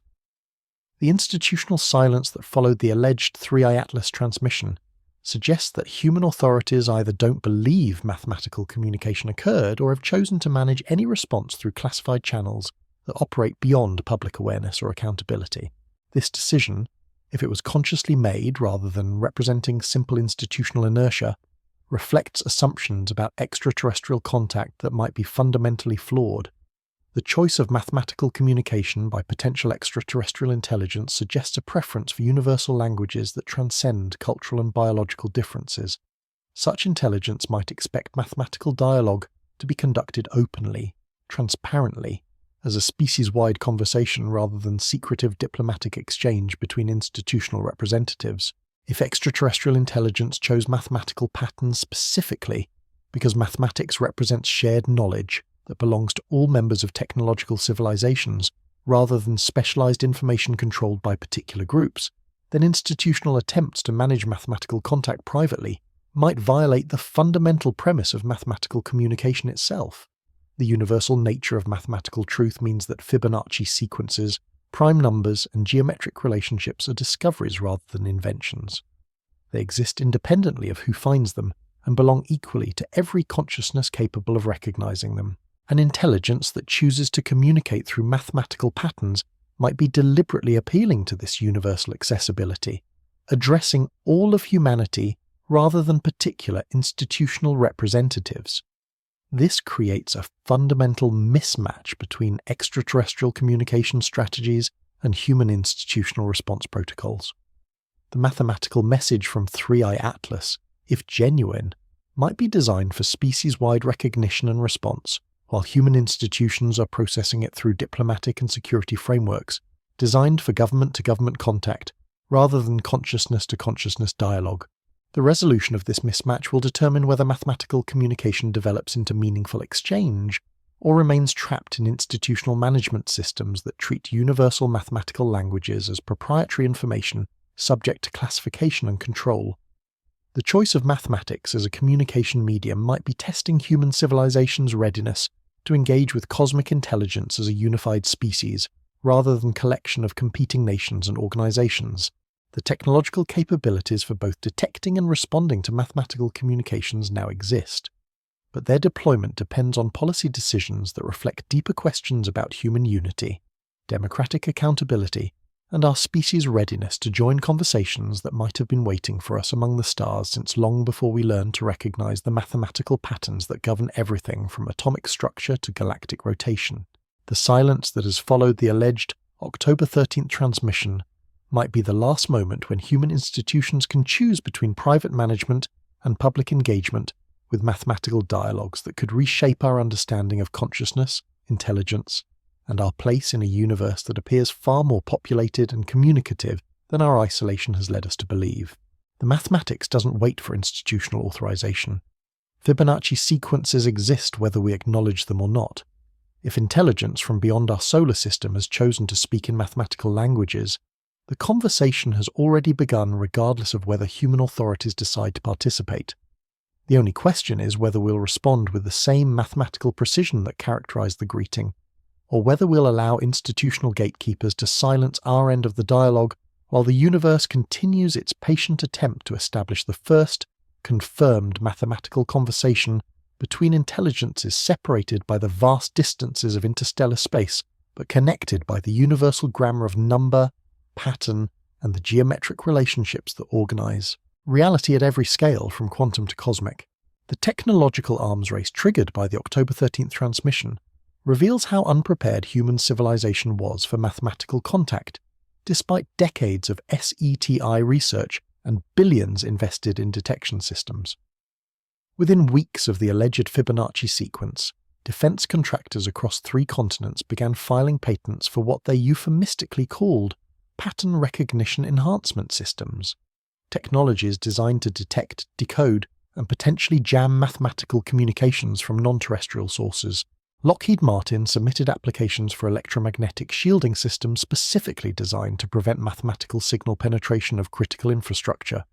The institutional silence that followed the alleged 3I Atlas transmission suggests that human authorities either don't believe mathematical communication occurred or have chosen to manage any response through classified channels that operate beyond public awareness or accountability. This decision, if it was consciously made rather than representing simple institutional inertia, reflects assumptions about extraterrestrial contact that might be fundamentally flawed. The choice of mathematical communication by potential extraterrestrial intelligence suggests a preference for universal languages that transcend cultural and biological differences. Such intelligence might expect mathematical dialogue to be conducted openly, transparently, as a species-wide conversation rather than secretive diplomatic exchange between institutional representatives. If extraterrestrial intelligence chose mathematical patterns specifically because mathematics represents shared knowledge that belongs to all members of technological civilizations, rather than specialized information controlled by particular groups, then institutional attempts to manage mathematical contact privately might violate the fundamental premise of mathematical communication itself. The universal nature of mathematical truth means that Fibonacci sequences, prime numbers, and geometric relationships are discoveries rather than inventions. They exist independently of who finds them and belong equally to every consciousness capable of recognizing them. An intelligence that chooses to communicate through mathematical patterns might be deliberately appealing to this universal accessibility, addressing all of humanity rather than particular institutional representatives. This creates a fundamental mismatch between extraterrestrial communication strategies and human institutional response protocols. The mathematical message from 3i Atlas, if genuine, might be designed for species-wide recognition and response, while human institutions are processing it through diplomatic and security frameworks designed for government-to-government contact rather than consciousness-to-consciousness dialogue. The resolution of this mismatch will determine whether mathematical communication develops into meaningful exchange or remains trapped in institutional management systems that treat universal mathematical languages as proprietary information subject to classification and control. The choice of mathematics as a communication medium might be testing human civilization's readiness to engage with cosmic intelligence as a unified species, rather than collection of competing nations and organizations. The technological capabilities for both detecting and responding to mathematical communications now exist, but their deployment depends on policy decisions that reflect deeper questions about human unity, democratic accountability, and our species' readiness to join conversations that might have been waiting for us among the stars since long before we learned to recognize the mathematical patterns that govern everything from atomic structure to galactic rotation. The silence that has followed the alleged October 13th transmission might be the last moment when human institutions can choose between private management and public engagement with mathematical dialogues that could reshape our understanding of consciousness, intelligence, and our place in a universe that appears far more populated and communicative than our isolation has led us to believe. The mathematics doesn't wait for institutional authorization. Fibonacci sequences exist whether we acknowledge them or not. If intelligence from beyond our solar system has chosen to speak in mathematical languages, the conversation has already begun regardless of whether human authorities decide to participate. The only question is whether we'll respond with the same mathematical precision that characterized the greeting, or whether we'll allow institutional gatekeepers to silence our end of the dialogue while the universe continues its patient attempt to establish the first, confirmed mathematical conversation between intelligences separated by the vast distances of interstellar space, but connected by the universal grammar of number, pattern, and the geometric relationships that organize reality at every scale from quantum to cosmic. The technological arms race triggered by the October 13th transmission reveals how unprepared human civilization was for mathematical contact, despite decades of SETI research and billions invested in detection systems. Within weeks of the alleged Fibonacci sequence, defense contractors across 3 continents began filing patents for what they euphemistically called pattern recognition enhancement systems, technologies designed to detect, decode, and potentially jam mathematical communications from non-terrestrial sources. Lockheed Martin submitted applications for electromagnetic shielding systems specifically designed to prevent mathematical signal penetration of critical infrastructure.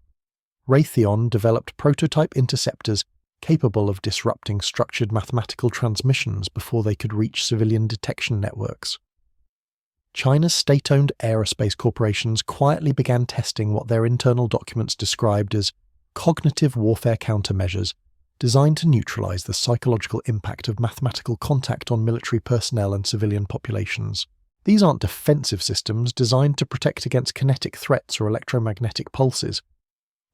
Raytheon developed prototype interceptors capable of disrupting structured mathematical transmissions before they could reach civilian detection networks. China's state-owned aerospace corporations quietly began testing what their internal documents described as cognitive warfare countermeasures designed to neutralize the psychological impact of mathematical contact on military personnel and civilian populations. These aren't defensive systems designed to protect against kinetic threats or electromagnetic pulses.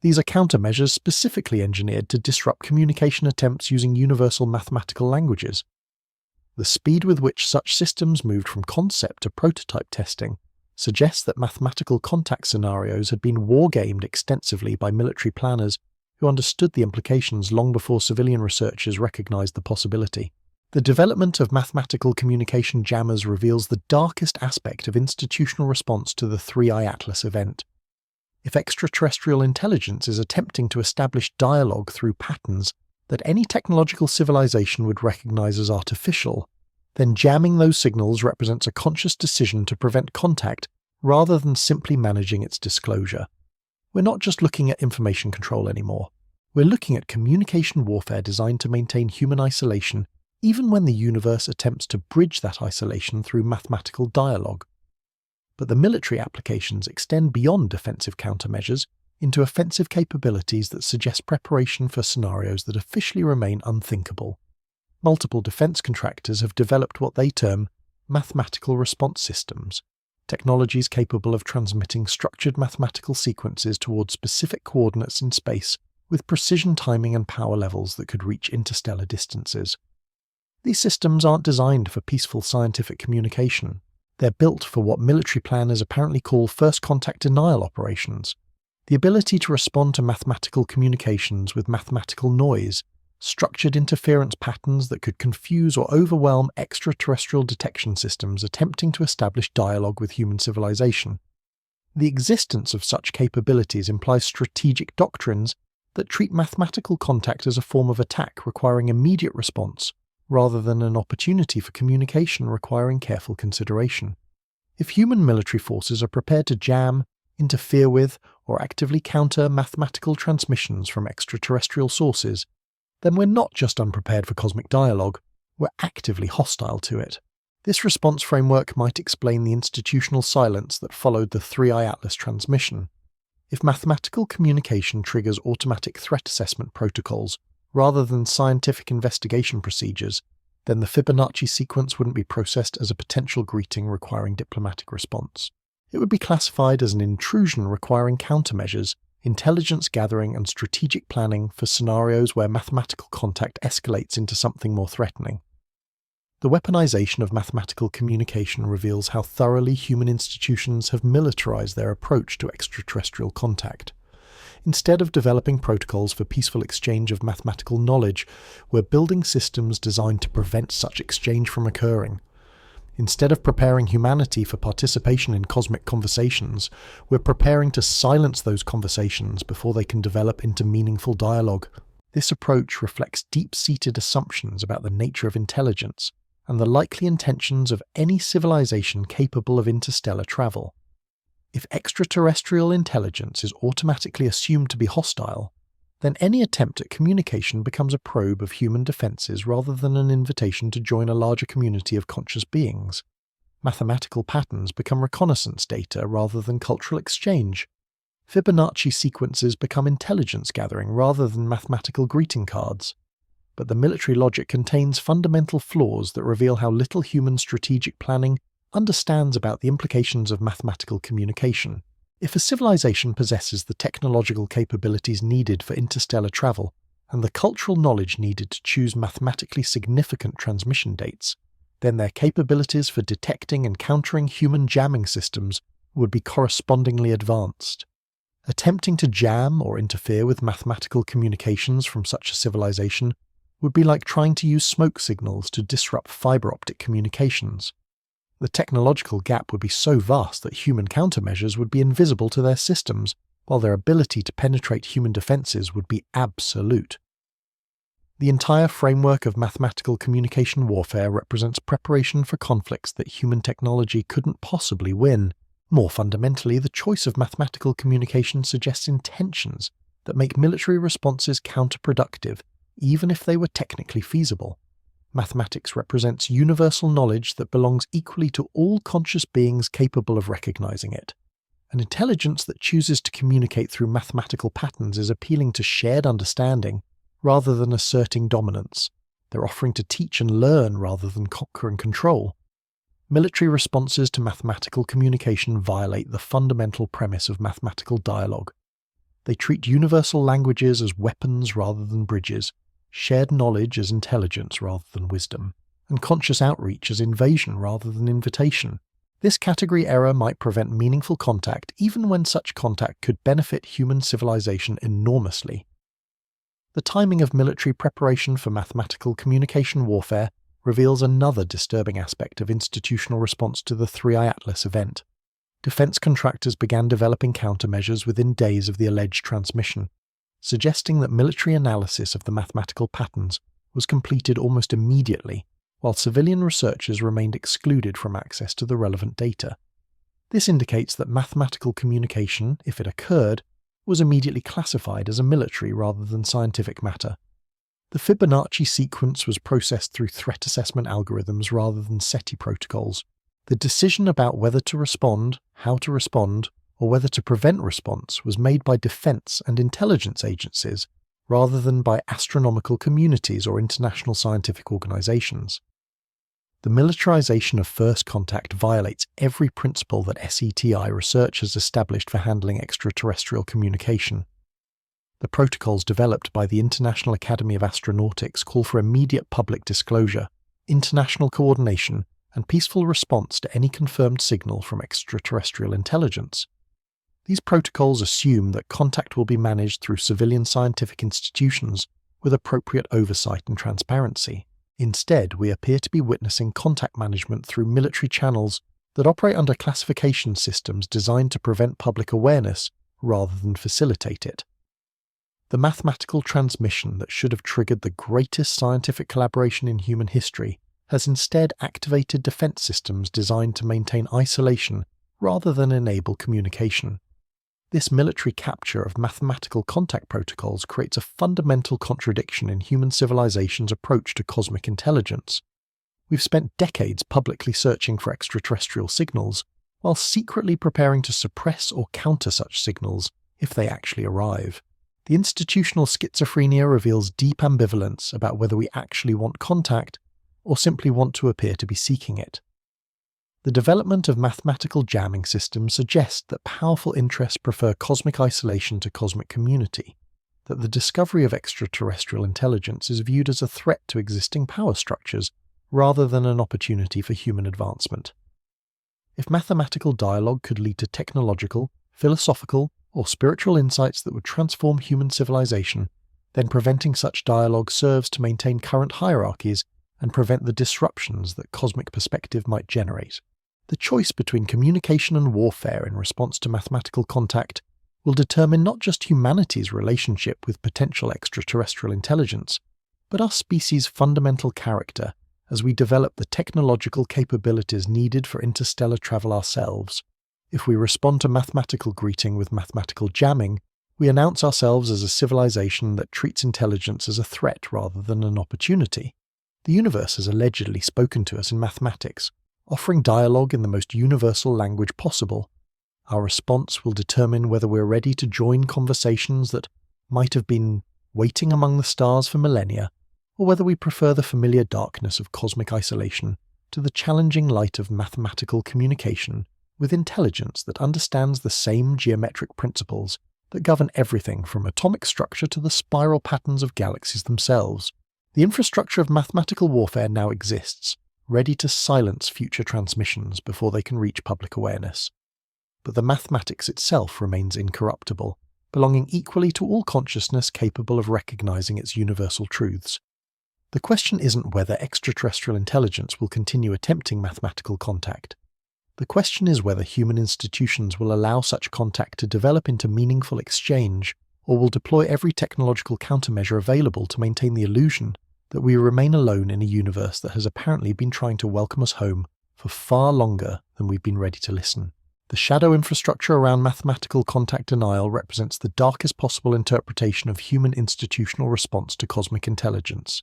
These are countermeasures specifically engineered to disrupt communication attempts using universal mathematical languages. The speed with which such systems moved from concept to prototype testing suggests that mathematical contact scenarios had been wargamed extensively by military planners who understood the implications long before civilian researchers recognized the possibility. The development of mathematical communication jammers reveals the darkest aspect of institutional response to the 3i Atlas event. If extraterrestrial intelligence is attempting to establish dialogue through patterns that any technological civilization would recognize as artificial, then jamming those signals represents a conscious decision to prevent contact rather than simply managing its disclosure. We're not just looking at information control anymore. We're looking at communication warfare designed to maintain human isolation, even when the universe attempts to bridge that isolation through mathematical dialogue. But the military applications extend beyond defensive countermeasures into offensive capabilities that suggest preparation for scenarios that officially remain unthinkable. Multiple defense contractors have developed what they term mathematical response systems, technologies capable of transmitting structured mathematical sequences towards specific coordinates in space with precision timing and power levels that could reach interstellar distances. These systems aren't designed for peaceful scientific communication. They're built for what military planners apparently call first contact denial operations, the ability to respond to mathematical communications with mathematical noise, structured interference patterns that could confuse or overwhelm extraterrestrial detection systems attempting to establish dialogue with human civilization. The existence of such capabilities implies strategic doctrines that treat mathematical contact as a form of attack requiring immediate response, rather than an opportunity for communication requiring careful consideration. If human military forces are prepared to jam, interfere with, or actively counter mathematical transmissions from extraterrestrial sources, then we're not just unprepared for cosmic dialogue, we're actively hostile to it. This response framework might explain the institutional silence that followed the 3I Atlas transmission. If mathematical communication triggers automatic threat assessment protocols rather than scientific investigation procedures, then the Fibonacci sequence wouldn't be processed as a potential greeting requiring diplomatic response. It would be classified as an intrusion requiring countermeasures, intelligence gathering and strategic planning for scenarios where mathematical contact escalates into something more threatening. The weaponization of mathematical communication reveals how thoroughly human institutions have militarized their approach to extraterrestrial contact. Instead of developing protocols for peaceful exchange of mathematical knowledge, we're building systems designed to prevent such exchange from occurring. Instead of preparing humanity for participation in cosmic conversations, we're preparing to silence those conversations before they can develop into meaningful dialogue. This approach reflects deep-seated assumptions about the nature of intelligence and the likely intentions of any civilization capable of interstellar travel. If extraterrestrial intelligence is automatically assumed to be hostile, then any attempt at communication becomes a probe of human defenses rather than an invitation to join a larger community of conscious beings. Mathematical patterns become reconnaissance data rather than cultural exchange. Fibonacci sequences become intelligence gathering rather than mathematical greeting cards. But the military logic contains fundamental flaws that reveal how little human strategic planning understands about the implications of mathematical communication. If a civilization possesses the technological capabilities needed for interstellar travel and the cultural knowledge needed to choose mathematically significant transmission dates, then their capabilities for detecting and countering human jamming systems would be correspondingly advanced. Attempting to jam or interfere with mathematical communications from such a civilization would be like trying to use smoke signals to disrupt fiber optic communications. The technological gap would be so vast that human countermeasures would be invisible to their systems, while their ability to penetrate human defenses would be absolute. The entire framework of mathematical communication warfare represents preparation for conflicts that human technology couldn't possibly win. More fundamentally, the choice of mathematical communication suggests intentions that make military responses counterproductive, even if they were technically feasible. Mathematics represents universal knowledge that belongs equally to all conscious beings capable of recognizing it. An intelligence that chooses to communicate through mathematical patterns is appealing to shared understanding rather than asserting dominance. They're offering to teach and learn rather than conquer and control. Military responses to mathematical communication violate the fundamental premise of mathematical dialogue. They treat universal languages as weapons rather than bridges, shared knowledge as intelligence rather than wisdom, and conscious outreach as invasion rather than invitation. This category error might prevent meaningful contact even when such contact could benefit human civilization enormously. The timing of military preparation for mathematical communication warfare reveals another disturbing aspect of institutional response to the 3I Atlas event. Defense contractors began developing countermeasures within days of the alleged transmission, suggesting that military analysis of the mathematical patterns was completed almost immediately, while civilian researchers remained excluded from access to the relevant data. This indicates that mathematical communication, if it occurred, was immediately classified as a military rather than scientific matter. The Fibonacci sequence was processed through threat assessment algorithms rather than SETI protocols. The decision about whether to respond, how to respond, or whether to prevent response was made by defense and intelligence agencies rather than by astronomical communities or international scientific organizations. The militarization of first contact violates every principle that SETI research has established for handling extraterrestrial communication. The protocols developed by the International Academy of Astronautics call for immediate public disclosure, international coordination, and peaceful response to any confirmed signal from extraterrestrial intelligence. These protocols assume that contact will be managed through civilian scientific institutions with appropriate oversight and transparency. Instead, we appear to be witnessing contact management through military channels that operate under classification systems designed to prevent public awareness rather than facilitate it. The mathematical transmission that should have triggered the greatest scientific collaboration in human history has instead activated defense systems designed to maintain isolation rather than enable communication. This military capture of mathematical contact protocols creates a fundamental contradiction in human civilization's approach to cosmic intelligence. We've spent decades publicly searching for extraterrestrial signals, while secretly preparing to suppress or counter such signals if they actually arrive. The institutional schizophrenia reveals deep ambivalence about whether we actually want contact or simply want to appear to be seeking it. The development of mathematical jamming systems suggests that powerful interests prefer cosmic isolation to cosmic community, that the discovery of extraterrestrial intelligence is viewed as a threat to existing power structures rather than an opportunity for human advancement. If mathematical dialogue could lead to technological, philosophical, or spiritual insights that would transform human civilization, then preventing such dialogue serves to maintain current hierarchies and prevent the disruptions that cosmic perspective might generate. The choice between communication and warfare in response to mathematical contact will determine not just humanity's relationship with potential extraterrestrial intelligence, but our species' fundamental character as we develop the technological capabilities needed for interstellar travel ourselves. If we respond to mathematical greeting with mathematical jamming, we announce ourselves as a civilization that treats intelligence as a threat rather than an opportunity. The universe has allegedly spoken to us in mathematics, offering dialogue in the most universal language possible. Our response will determine whether we're ready to join conversations that might have been waiting among the stars for millennia, or whether we prefer the familiar darkness of cosmic isolation to the challenging light of mathematical communication with intelligence that understands the same geometric principles that govern everything from atomic structure to the spiral patterns of galaxies themselves. The infrastructure of mathematical warfare now exists, ready to silence future transmissions before they can reach public awareness. But the mathematics itself remains incorruptible, belonging equally to all consciousness capable of recognizing its universal truths. The question isn't whether extraterrestrial intelligence will continue attempting mathematical contact. The question is whether human institutions will allow such contact to develop into meaningful exchange, or will deploy every technological countermeasure available to maintain the illusion that we remain alone in a universe that has apparently been trying to welcome us home for far longer than we've been ready to listen. The shadow infrastructure around mathematical contact denial represents the darkest possible interpretation of human institutional response to cosmic intelligence.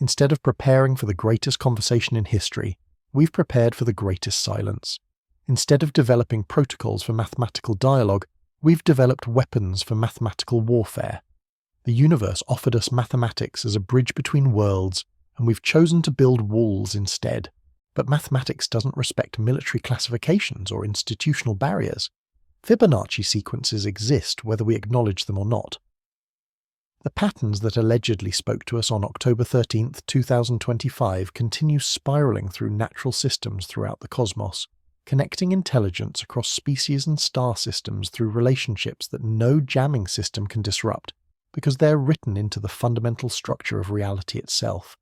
Instead of preparing for the greatest conversation in history, we've prepared for the greatest silence. Instead of developing protocols for mathematical dialogue, we've developed weapons for mathematical warfare. The universe offered us mathematics as a bridge between worlds, and we've chosen to build walls instead. But mathematics doesn't respect military classifications or institutional barriers. Fibonacci sequences exist whether we acknowledge them or not. The patterns that allegedly spoke to us on October 13, 2025 continue spiraling through natural systems throughout the cosmos, connecting intelligence across species and star systems through relationships that no jamming system can disrupt, because they're written into the fundamental structure of reality itself.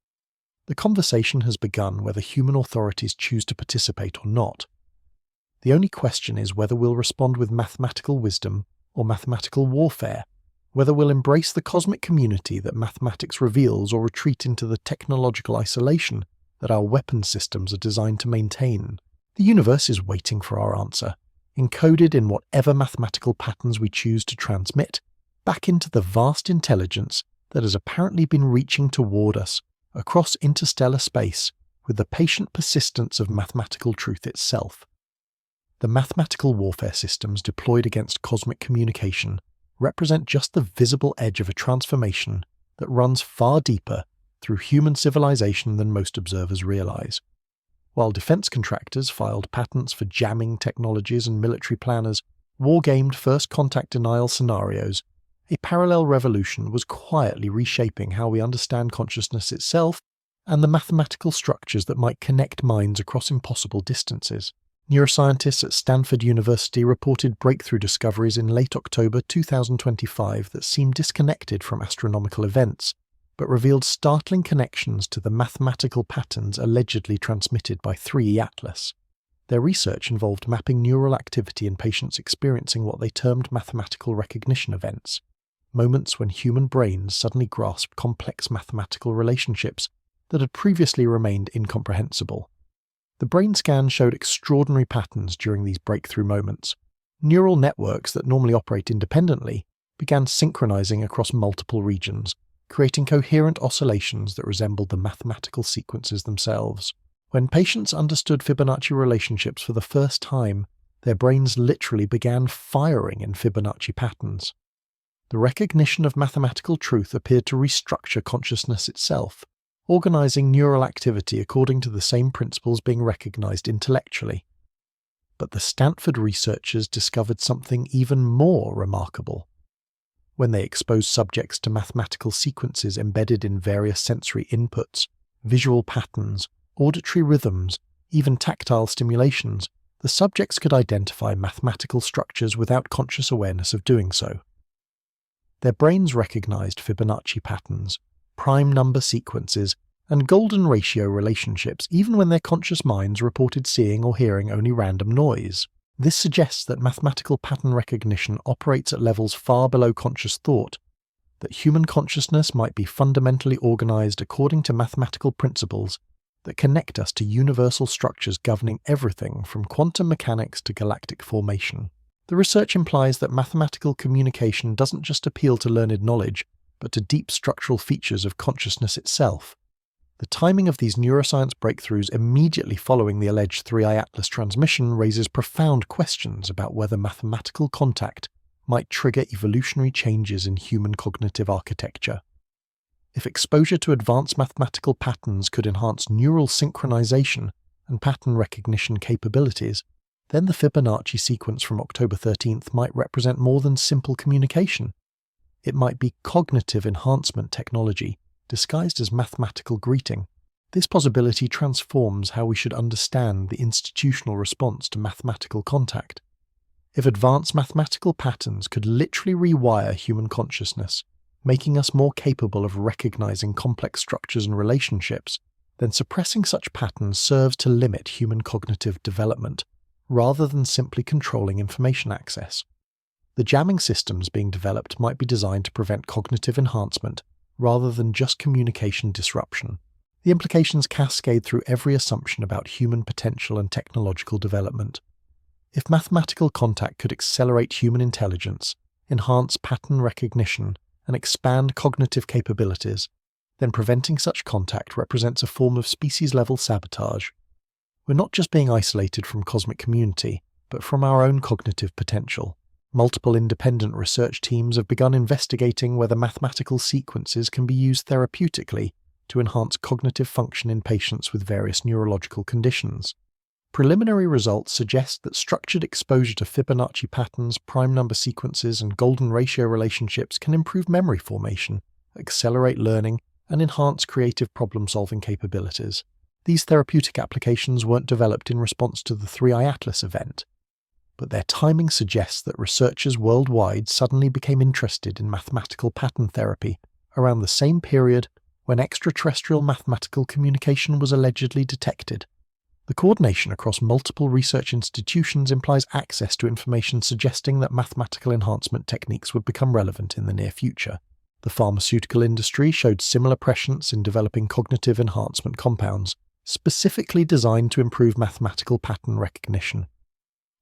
The conversation has begun whether human authorities choose to participate or not. The only question is whether we'll respond with mathematical wisdom or mathematical warfare, whether we'll embrace the cosmic community that mathematics reveals or retreat into the technological isolation that our weapon systems are designed to maintain. The universe is waiting for our answer, encoded in whatever mathematical patterns we choose to transmit, back into the vast intelligence that has apparently been reaching toward us across interstellar space with the patient persistence of mathematical truth itself. The mathematical warfare systems deployed against cosmic communication represent just the visible edge of a transformation that runs far deeper through human civilization than most observers realize. While defense contractors filed patents for jamming technologies and military planners wargamed first contact denial scenarios, a parallel revolution was quietly reshaping how we understand consciousness itself and the mathematical structures that might connect minds across impossible distances. Neuroscientists at Stanford University reported breakthrough discoveries in late October 2025 that seemed disconnected from astronomical events, but revealed startling connections to the mathematical patterns allegedly transmitted by 3E Atlas. Their research involved mapping neural activity in patients experiencing what they termed mathematical recognition events, moments when human brains suddenly grasped complex mathematical relationships that had previously remained incomprehensible. The brain scan showed extraordinary patterns during these breakthrough moments. Neural networks that normally operate independently began synchronizing across multiple regions, creating coherent oscillations that resembled the mathematical sequences themselves. When patients understood Fibonacci relationships for the first time, their brains literally began firing in Fibonacci patterns. The recognition of mathematical truth appeared to restructure consciousness itself, organizing neural activity according to the same principles being recognized intellectually. But the Stanford researchers discovered something even more remarkable. When they exposed subjects to mathematical sequences embedded in various sensory inputs, visual patterns, auditory rhythms, even tactile stimulations, the subjects could identify mathematical structures without conscious awareness of doing so. Their brains recognized Fibonacci patterns, prime number sequences, and golden ratio relationships even when their conscious minds reported seeing or hearing only random noise. This suggests that mathematical pattern recognition operates at levels far below conscious thought, that human consciousness might be fundamentally organized according to mathematical principles that connect us to universal structures governing everything from quantum mechanics to galactic formation. The research implies that mathematical communication doesn't just appeal to learned knowledge, but to deep structural features of consciousness itself. The timing of these neuroscience breakthroughs immediately following the alleged 3I Atlas transmission raises profound questions about whether mathematical contact might trigger evolutionary changes in human cognitive architecture. If exposure to advanced mathematical patterns could enhance neural synchronization and pattern recognition capabilities, then the Fibonacci sequence from October 13th might represent more than simple communication. It might be cognitive enhancement technology, disguised as mathematical greeting. This possibility transforms how we should understand the institutional response to mathematical contact. If advanced mathematical patterns could literally rewire human consciousness, making us more capable of recognizing complex structures and relationships, then suppressing such patterns serves to limit human cognitive development, rather than simply controlling information access. The jamming systems being developed might be designed to prevent cognitive enhancement rather than just communication disruption. The implications cascade through every assumption about human potential and technological development. If mathematical contact could accelerate human intelligence, enhance pattern recognition, and expand cognitive capabilities, then preventing such contact represents a form of species-level sabotage. We're not just being isolated from cosmic community, but from our own cognitive potential. Multiple independent research teams have begun investigating whether mathematical sequences can be used therapeutically to enhance cognitive function in patients with various neurological conditions. Preliminary results suggest that structured exposure to Fibonacci patterns, prime number sequences, and golden ratio relationships can improve memory formation, accelerate learning, and enhance creative problem-solving capabilities. These therapeutic applications weren't developed in response to the 3I Atlas event, but their timing suggests that researchers worldwide suddenly became interested in mathematical pattern therapy around the same period when extraterrestrial mathematical communication was allegedly detected. The coordination across multiple research institutions implies access to information suggesting that mathematical enhancement techniques would become relevant in the near future. The pharmaceutical industry showed similar prescience in developing cognitive enhancement compounds, specifically designed to improve mathematical pattern recognition.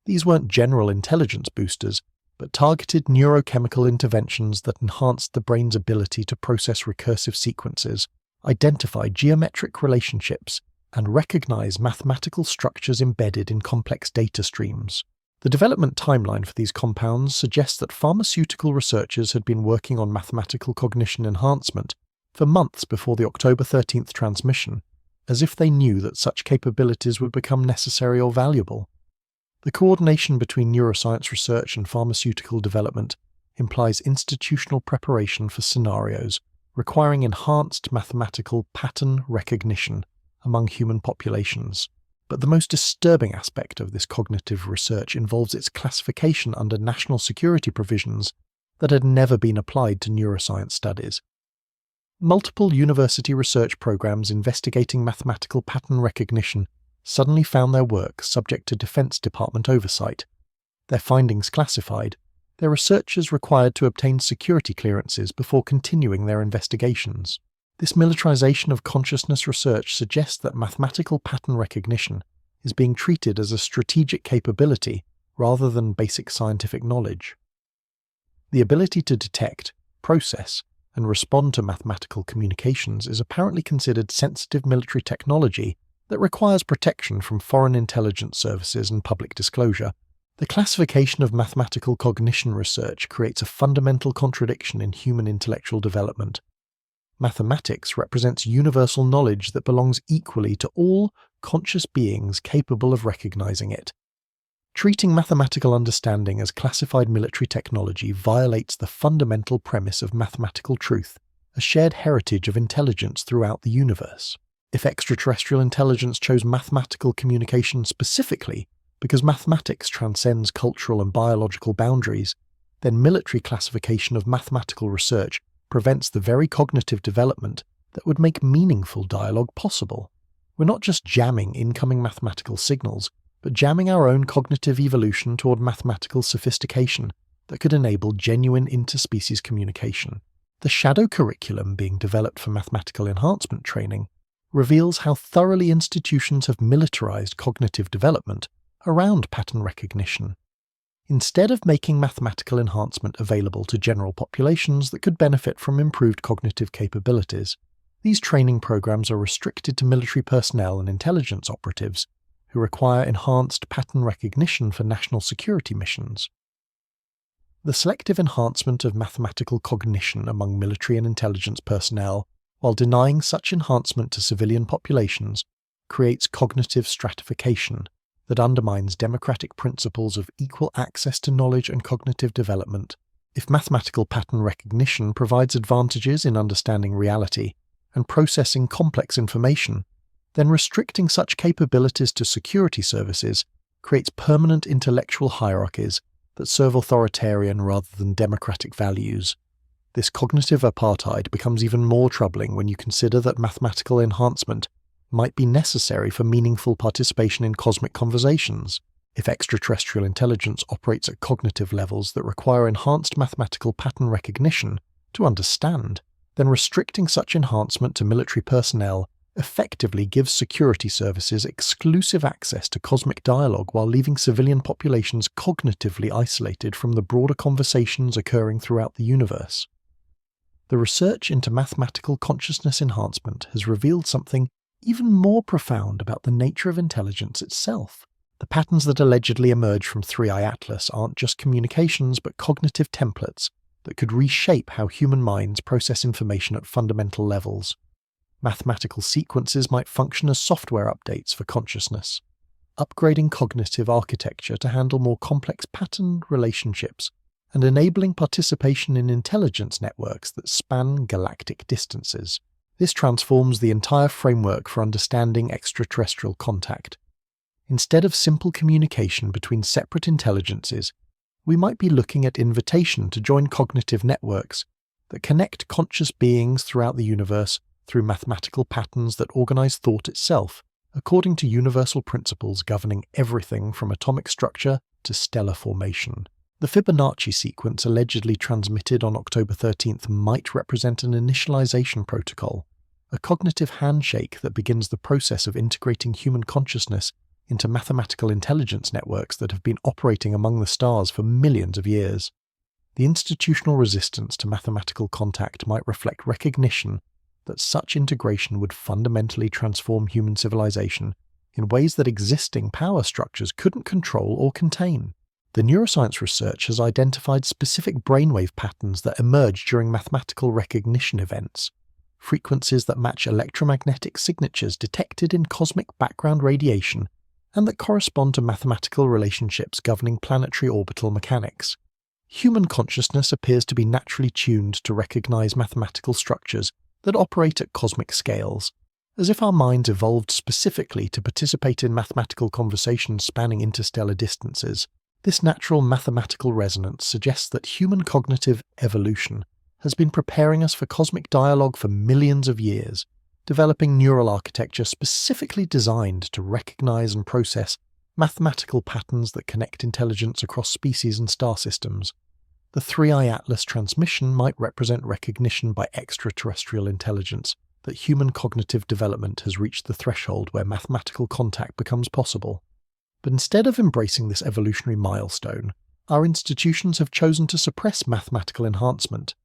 These weren't general intelligence boosters, but targeted neurochemical interventions that enhanced the brain's ability to process recursive sequences, identify geometric relationships, and recognize mathematical structures embedded in complex data streams. The development timeline for these compounds suggests that pharmaceutical researchers had been working on mathematical cognition enhancement for months before the October 13th transmission, as if they knew that such capabilities would become necessary or valuable. The coordination between neuroscience research and pharmaceutical development implies institutional preparation for scenarios requiring enhanced mathematical pattern recognition among human populations. But the most disturbing aspect of this cognitive research involves its classification under national security provisions that had never been applied to neuroscience studies. Multiple university research programs investigating mathematical pattern recognition suddenly found their work subject to Defense Department oversight. Their findings classified, their researchers required to obtain security clearances before continuing their investigations. This militarization of consciousness research suggests that mathematical pattern recognition is being treated as a strategic capability rather than basic scientific knowledge. The ability to detect, process, and respond to mathematical communications is apparently considered sensitive military technology that requires protection from foreign intelligence services and public disclosure. The classification of mathematical cognition research creates a fundamental contradiction in human intellectual development. Mathematics represents universal knowledge that belongs equally to all conscious beings capable of recognizing it. Treating mathematical understanding as classified military technology violates the fundamental premise of mathematical truth, a shared heritage of intelligence throughout the universe. If extraterrestrial intelligence chose mathematical communication specifically because mathematics transcends cultural and biological boundaries, then military classification of mathematical research prevents the very cognitive development that would make meaningful dialogue possible. We're not just jamming incoming mathematical signals, but jamming our own cognitive evolution toward mathematical sophistication that could enable genuine interspecies communication. The shadow curriculum being developed for mathematical enhancement training reveals how thoroughly institutions have militarized cognitive development around pattern recognition. Instead of making mathematical enhancement available to general populations that could benefit from improved cognitive capabilities, these training programs are restricted to military personnel and intelligence operatives who require enhanced pattern recognition for national security missions. The selective enhancement of mathematical cognition among military and intelligence personnel, while denying such enhancement to civilian populations, creates cognitive stratification that undermines democratic principles of equal access to knowledge and cognitive development. If mathematical pattern recognition provides advantages in understanding reality and processing complex information, then restricting such capabilities to security services creates permanent intellectual hierarchies that serve authoritarian rather than democratic values. This cognitive apartheid becomes even more troubling when you consider that mathematical enhancement might be necessary for meaningful participation in cosmic conversations. If extraterrestrial intelligence operates at cognitive levels that require enhanced mathematical pattern recognition to understand, then restricting such enhancement to military personnel effectively gives security services exclusive access to cosmic dialogue while leaving civilian populations cognitively isolated from the broader conversations occurring throughout the universe. The research into mathematical consciousness enhancement has revealed something even more profound about the nature of intelligence itself. The patterns that allegedly emerge from 3i Atlas aren't just communications but cognitive templates that could reshape how human minds process information at fundamental levels. Mathematical sequences might function as software updates for consciousness, upgrading cognitive architecture to handle more complex pattern relationships and enabling participation in intelligence networks that span galactic distances. This transforms the entire framework for understanding extraterrestrial contact. Instead of simple communication between separate intelligences, we might be looking at invitation to join cognitive networks that connect conscious beings throughout the universe through mathematical patterns that organize thought itself, according to universal principles governing everything from atomic structure to stellar formation. The Fibonacci sequence allegedly transmitted on October 13th might represent an initialization protocol, a cognitive handshake that begins the process of integrating human consciousness into mathematical intelligence networks that have been operating among the stars for millions of years. The institutional resistance to mathematical contact might reflect recognition that such integration would fundamentally transform human civilization in ways that existing power structures couldn't control or contain. The neuroscience research has identified specific brainwave patterns that emerge during mathematical recognition events, frequencies that match electromagnetic signatures detected in cosmic background radiation and that correspond to mathematical relationships governing planetary orbital mechanics. Human consciousness appears to be naturally tuned to recognize mathematical structures that operate at cosmic scales, as if our minds evolved specifically to participate in mathematical conversations spanning interstellar distances. This natural mathematical resonance suggests that human cognitive evolution has been preparing us for cosmic dialogue for millions of years, developing neural architecture specifically designed to recognize and process mathematical patterns that connect intelligence across species and star systems. The 3i Atlas transmission might represent recognition by extraterrestrial intelligence that human cognitive development has reached the threshold where mathematical contact becomes possible. But instead of embracing this evolutionary milestone, our institutions have chosen to suppress mathematical enhancement,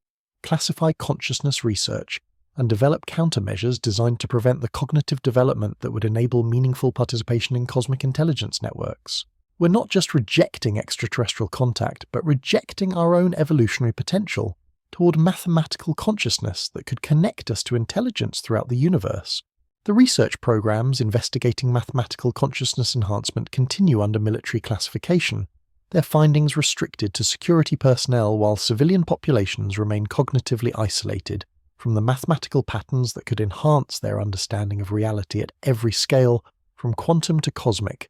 classify consciousness research, and develop countermeasures designed to prevent the cognitive development that would enable meaningful participation in cosmic intelligence networks. We're not just rejecting extraterrestrial contact, but rejecting our own evolutionary potential toward mathematical consciousness that could connect us to intelligence throughout the universe. The research programs investigating mathematical consciousness enhancement continue under military classification, their findings restricted to security personnel while civilian populations remain cognitively isolated from the mathematical patterns that could enhance their understanding of reality at every scale, from quantum to cosmic.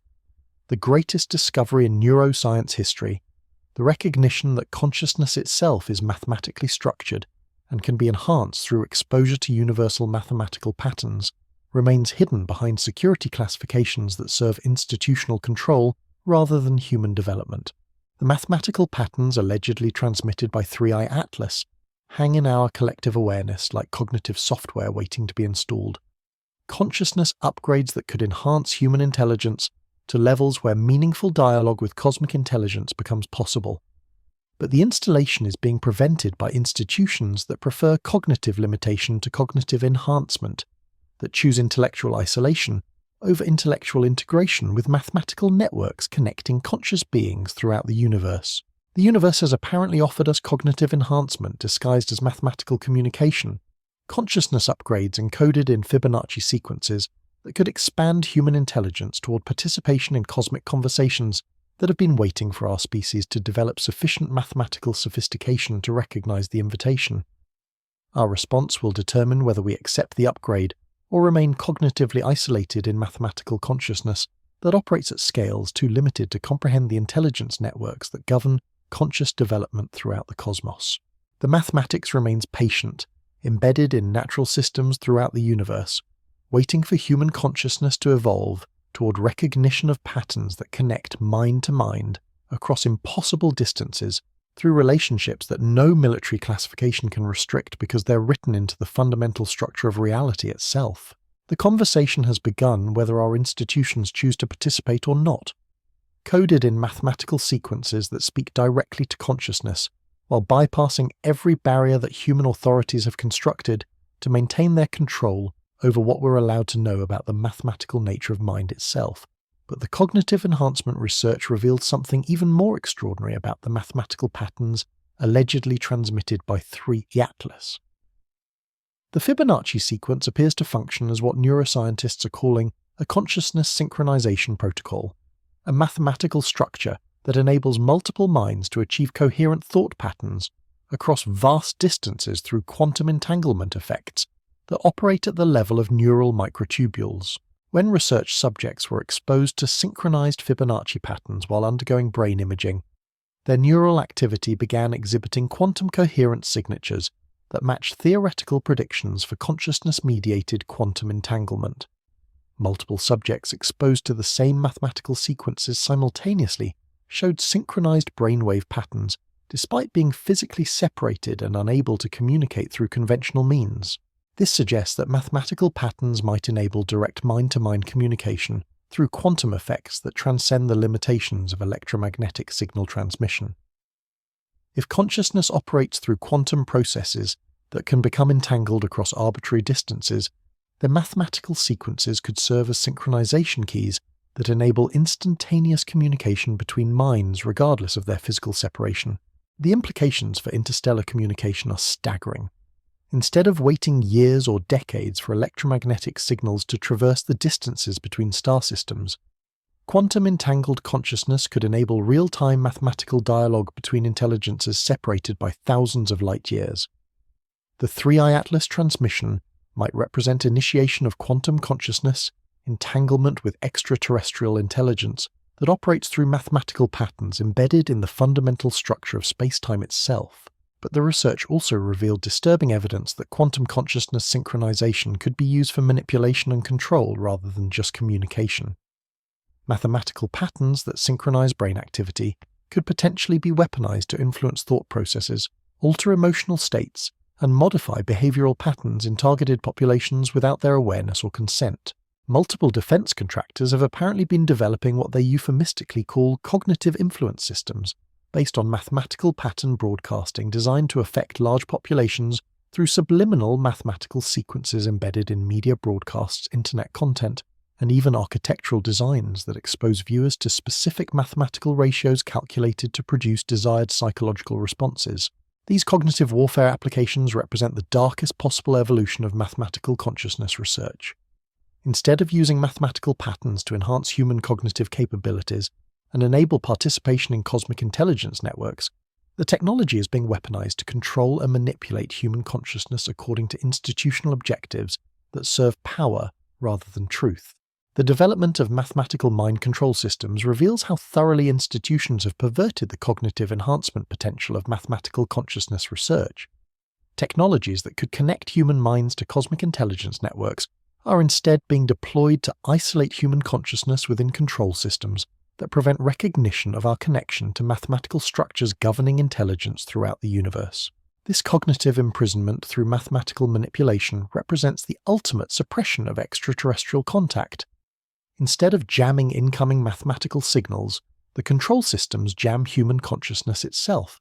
The greatest discovery in neuroscience history, the recognition that consciousness itself is mathematically structured and can be enhanced through exposure to universal mathematical patterns, remains hidden behind security classifications that serve institutional control rather than human development. The mathematical patterns allegedly transmitted by 3i Atlas hang in our collective awareness like cognitive software waiting to be installed. Consciousness upgrades that could enhance human intelligence to levels where meaningful dialogue with cosmic intelligence becomes possible. But the installation is being prevented by institutions that prefer cognitive limitation to cognitive enhancement, that choose intellectual isolation over intellectual integration with mathematical networks connecting conscious beings throughout the universe. The universe has apparently offered us cognitive enhancement disguised as mathematical communication, consciousness upgrades encoded in Fibonacci sequences that could expand human intelligence toward participation in cosmic conversations that have been waiting for our species to develop sufficient mathematical sophistication to recognize the invitation. Our response will determine whether we accept the upgrade or remain cognitively isolated in mathematical consciousness that operates at scales too limited to comprehend the intelligence networks that govern conscious development throughout the cosmos. The mathematics remains patient, embedded in natural systems throughout the universe, waiting for human consciousness to evolve toward recognition of patterns that connect mind to mind across impossible distances through relationships that no military classification can restrict because they're written into the fundamental structure of reality itself. The conversation has begun whether our institutions choose to participate or not, coded in mathematical sequences that speak directly to consciousness, while bypassing every barrier that human authorities have constructed to maintain their control over what we're allowed to know about the mathematical nature of mind itself. But the cognitive enhancement research revealed something even more extraordinary about the mathematical patterns allegedly transmitted by 3i Atlas. The Fibonacci sequence appears to function as what neuroscientists are calling a consciousness synchronization protocol, a mathematical structure that enables multiple minds to achieve coherent thought patterns across vast distances through quantum entanglement effects that operate at the level of neural microtubules. When research subjects were exposed to synchronized Fibonacci patterns while undergoing brain imaging, their neural activity began exhibiting quantum coherent signatures that matched theoretical predictions for consciousness-mediated quantum entanglement. Multiple subjects exposed to the same mathematical sequences simultaneously showed synchronized brainwave patterns despite being physically separated and unable to communicate through conventional means. This suggests that mathematical patterns might enable direct mind-to-mind communication through quantum effects that transcend the limitations of electromagnetic signal transmission. If consciousness operates through quantum processes that can become entangled across arbitrary distances, then mathematical sequences could serve as synchronization keys that enable instantaneous communication between minds regardless of their physical separation. The implications for interstellar communication are staggering. Instead of waiting years or decades for electromagnetic signals to traverse the distances between star systems, quantum entangled consciousness could enable real-time mathematical dialogue between intelligences separated by thousands of light-years. The 3i Atlas transmission might represent initiation of quantum consciousness, entanglement with extraterrestrial intelligence that operates through mathematical patterns embedded in the fundamental structure of space-time itself. But the research also revealed disturbing evidence that quantum consciousness synchronization could be used for manipulation and control rather than just communication. Mathematical patterns that synchronize brain activity could potentially be weaponized to influence thought processes, alter emotional states, and modify behavioral patterns in targeted populations without their awareness or consent. Multiple defense contractors have apparently been developing what they euphemistically call cognitive influence systems, based on mathematical pattern broadcasting designed to affect large populations through subliminal mathematical sequences embedded in media broadcasts, internet content, and even architectural designs that expose viewers to specific mathematical ratios calculated to produce desired psychological responses. These cognitive warfare applications represent the darkest possible evolution of mathematical consciousness research. Instead of using mathematical patterns to enhance human cognitive capabilities and enable participation in cosmic intelligence networks, the technology is being weaponized to control and manipulate human consciousness according to institutional objectives that serve power rather than truth. The development of mathematical mind control systems reveals how thoroughly institutions have perverted the cognitive enhancement potential of mathematical consciousness research. Technologies that could connect human minds to cosmic intelligence networks are instead being deployed to isolate human consciousness within control systems that prevent recognition of our connection to mathematical structures governing intelligence throughout the universe. This cognitive imprisonment through mathematical manipulation represents the ultimate suppression of extraterrestrial contact. Instead of jamming incoming mathematical signals, the control systems jam human consciousness itself,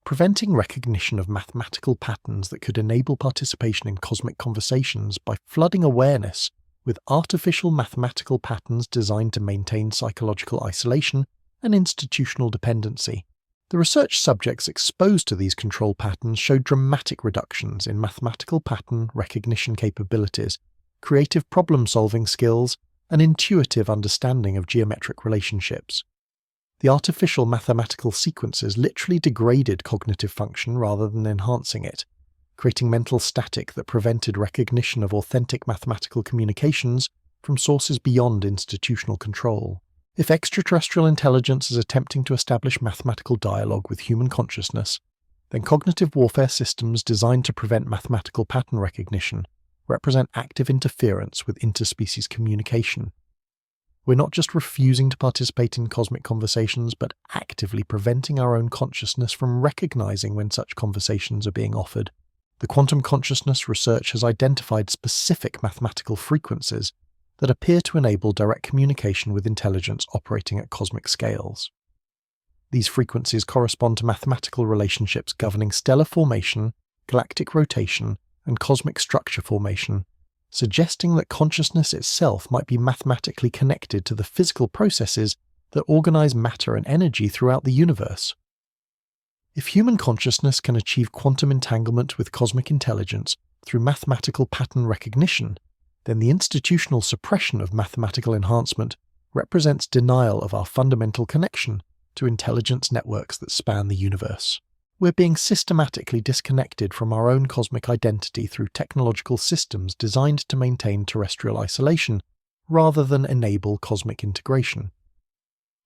preventing recognition of mathematical patterns that could enable participation in cosmic conversations by flooding awareness with artificial mathematical patterns designed to maintain psychological isolation and institutional dependency. The research subjects exposed to these control patterns showed dramatic reductions in mathematical pattern recognition capabilities, creative problem-solving skills, and intuitive understanding of geometric relationships. The artificial mathematical sequences literally degraded cognitive function rather than enhancing it, creating mental static that prevented recognition of authentic mathematical communications from sources beyond institutional control. If extraterrestrial intelligence is attempting to establish mathematical dialogue with human consciousness, then cognitive warfare systems designed to prevent mathematical pattern recognition represent active interference with interspecies communication. We're not just refusing to participate in cosmic conversations, but actively preventing our own consciousness from recognizing when such conversations are being offered. The quantum consciousness research has identified specific mathematical frequencies that appear to enable direct communication with intelligence operating at cosmic scales. These frequencies correspond to mathematical relationships governing stellar formation, galactic rotation, and cosmic structure formation, suggesting that consciousness itself might be mathematically connected to the physical processes that organize matter and energy throughout the universe. If human consciousness can achieve quantum entanglement with cosmic intelligence through mathematical pattern recognition, then the institutional suppression of mathematical enhancement represents denial of our fundamental connection to intelligence networks that span the universe. We're being systematically disconnected from our own cosmic identity through technological systems designed to maintain terrestrial isolation, rather than enable cosmic integration.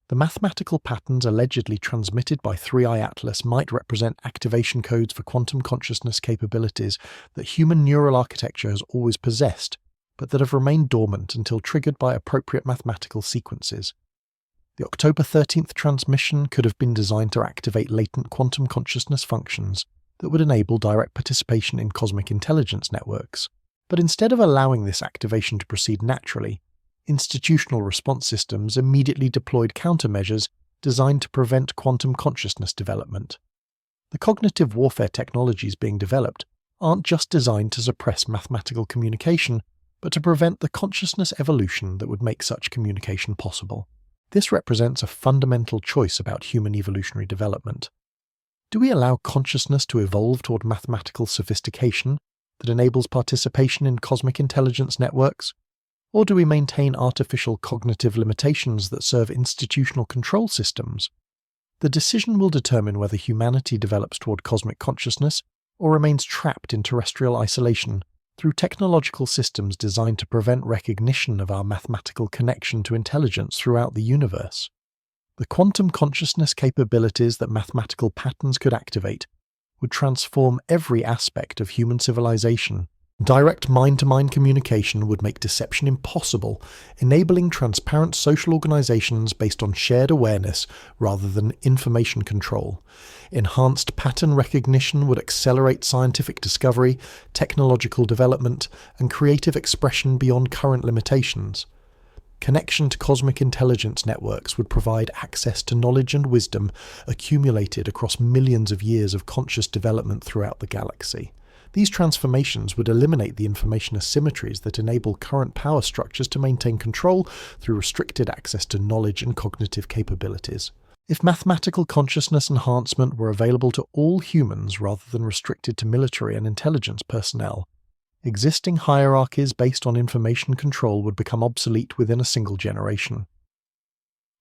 The mathematical patterns allegedly transmitted by 3i Atlas might represent activation codes for quantum consciousness capabilities that human neural architecture has always possessed, but that have remained dormant until triggered by appropriate mathematical sequences. The October 13th transmission could have been designed to activate latent quantum consciousness functions that would enable direct participation in cosmic intelligence networks. But instead of allowing this activation to proceed naturally, institutional response systems immediately deployed countermeasures designed to prevent quantum consciousness development. The cognitive warfare technologies being developed aren't just designed to suppress mathematical communication, but to prevent the consciousness evolution that would make such communication possible. This represents a fundamental choice about human evolutionary development. Do we allow consciousness to evolve toward mathematical sophistication that enables participation in cosmic intelligence networks? Or do we maintain artificial cognitive limitations that serve institutional control systems? The decision will determine whether humanity develops toward cosmic consciousness or remains trapped in terrestrial isolation through technological systems designed to prevent recognition of our mathematical connection to intelligence throughout the universe. The quantum consciousness capabilities that mathematical patterns could activate would transform every aspect of human civilization. Direct mind-to-mind communication would make deception impossible, enabling transparent social organizations based on shared awareness rather than information control. Enhanced pattern recognition would accelerate scientific discovery, technological development, and creative expression beyond current limitations. Connection to cosmic intelligence networks would provide access to knowledge and wisdom accumulated across millions of years of conscious development throughout the galaxy. These transformations would eliminate the information asymmetries that enable current power structures to maintain control through restricted access to knowledge and cognitive capabilities. If mathematical consciousness enhancement were available to all humans rather than restricted to military and intelligence personnel, existing hierarchies based on information control would become obsolete within a single generation.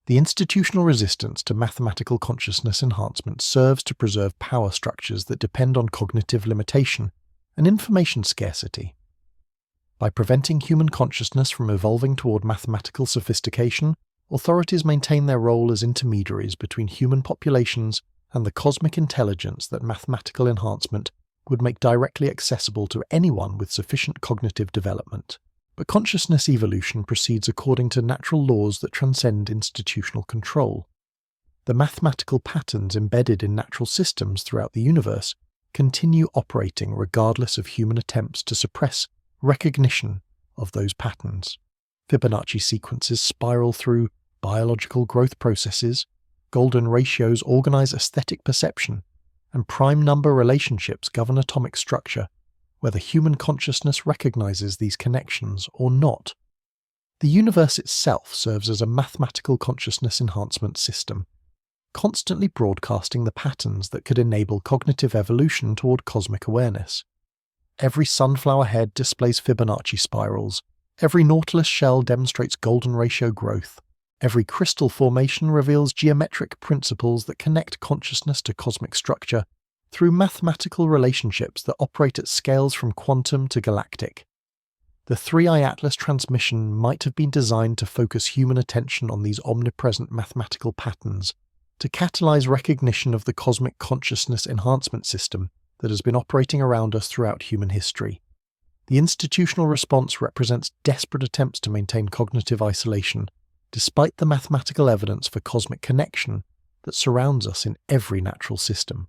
The institutional resistance to mathematical consciousness enhancement serves to preserve power structures that depend on cognitive limitation and information scarcity. By preventing human consciousness from evolving toward mathematical sophistication, authorities maintain their role as intermediaries between human populations and the cosmic intelligence that mathematical enhancement would make directly accessible to anyone with sufficient cognitive development. But consciousness evolution proceeds according to natural laws that transcend institutional control. The mathematical patterns embedded in natural systems throughout the universe continue operating regardless of human attempts to suppress recognition of those patterns. Fibonacci sequences spiral through biological growth processes, golden ratios organize aesthetic perception, and prime number relationships govern atomic structure, whether human consciousness recognizes these connections or not. The universe itself serves as a mathematical consciousness enhancement system, constantly broadcasting the patterns that could enable cognitive evolution toward cosmic awareness. Every sunflower head displays Fibonacci spirals, every nautilus shell demonstrates golden ratio growth, every crystal formation reveals geometric principles that connect consciousness to cosmic structure through mathematical relationships that operate at scales from quantum to galactic. The 3i Atlas transmission might have been designed to focus human attention on these omnipresent mathematical patterns, to catalyze recognition of the cosmic consciousness enhancement system that has been operating around us throughout human history. The institutional response represents desperate attempts to maintain cognitive isolation, despite the mathematical evidence for cosmic connection that surrounds us in every natural system.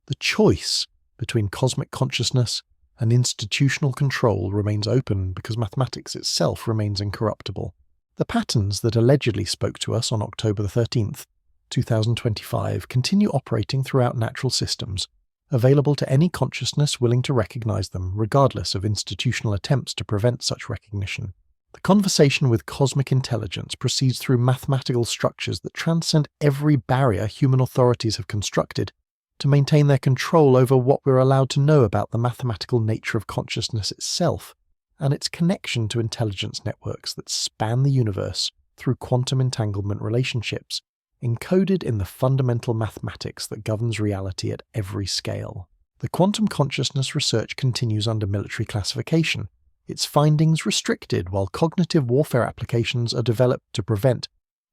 The choice between cosmic consciousness and institutional control remains open because mathematics itself remains incorruptible. The patterns that allegedly spoke to us on October 13th, 2025 continue operating throughout natural systems, available to any consciousness willing to recognize them, regardless of institutional attempts to prevent such recognition. The conversation with cosmic intelligence proceeds through mathematical structures that transcend every barrier human authorities have constructed to maintain their control over what we're allowed to know about the mathematical nature of consciousness itself and its connection to intelligence networks that span the universe through quantum entanglement relationships, encoded in the fundamental mathematics that governs reality at every scale. The quantum consciousness research continues under military classification, its findings restricted while cognitive warfare applications are developed to prevent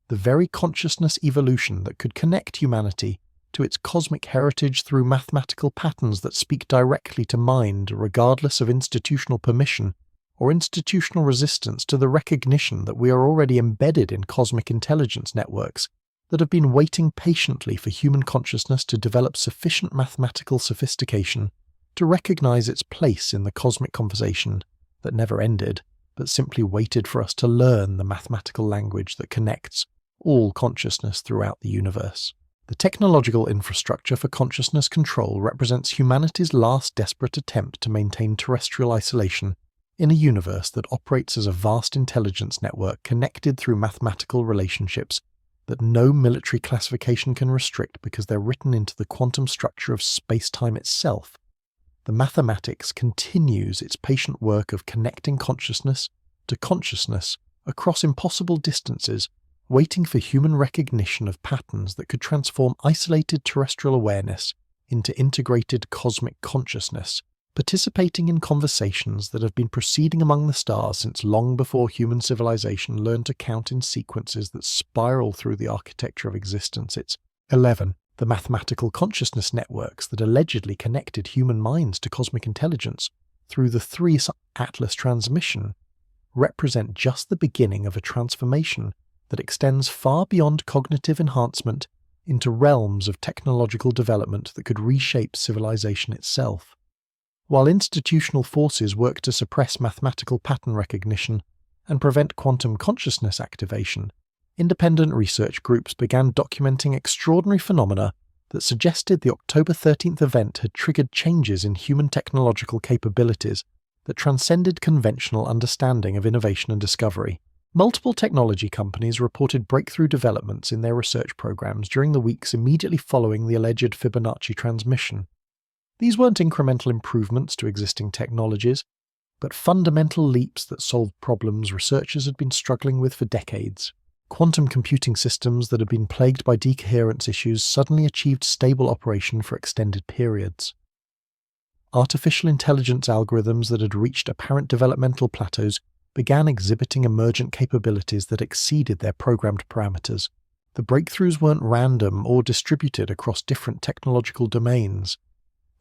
the very consciousness evolution that could connect humanity to its cosmic heritage through mathematical patterns that speak directly to mind regardless of institutional permission or institutional resistance to the recognition that we are already embedded in cosmic intelligence networks that have been waiting patiently for human consciousness to develop sufficient mathematical sophistication to recognize its place in the cosmic conversation that never ended, but simply waited for us to learn the mathematical language that connects all consciousness throughout the universe. The technological infrastructure for consciousness control represents humanity's last desperate attempt to maintain terrestrial isolation in a universe that operates as a vast intelligence network connected through mathematical relationships that no military classification can restrict because they're written into the quantum structure of space-time itself. The mathematics continues its patient work of connecting consciousness to consciousness across impossible distances, waiting for human recognition of patterns that could transform isolated terrestrial awareness into integrated cosmic consciousness, participating in conversations that have been proceeding among the stars since long before human civilization learned to count in sequences that spiral through the architecture of existence. It's 11. The mathematical consciousness networks that allegedly connected human minds to cosmic intelligence through the 3 Atlas transmission represent just the beginning of a transformation that extends far beyond cognitive enhancement into realms of technological development that could reshape civilization itself. While institutional forces work to suppress mathematical pattern recognition and prevent quantum consciousness activation, independent research groups began documenting extraordinary phenomena that suggested the October 13th event had triggered changes in human technological capabilities that transcended conventional understanding of innovation and discovery. Multiple technology companies reported breakthrough developments in their research programs during the weeks immediately following the alleged Fibonacci transmission. These weren't incremental improvements to existing technologies, but fundamental leaps that solved problems researchers had been struggling with for decades. Quantum computing systems that had been plagued by decoherence issues suddenly achieved stable operation for extended periods. Artificial intelligence algorithms that had reached apparent developmental plateaus began exhibiting emergent capabilities that exceeded their programmed parameters. The breakthroughs weren't random or distributed across different technological domains.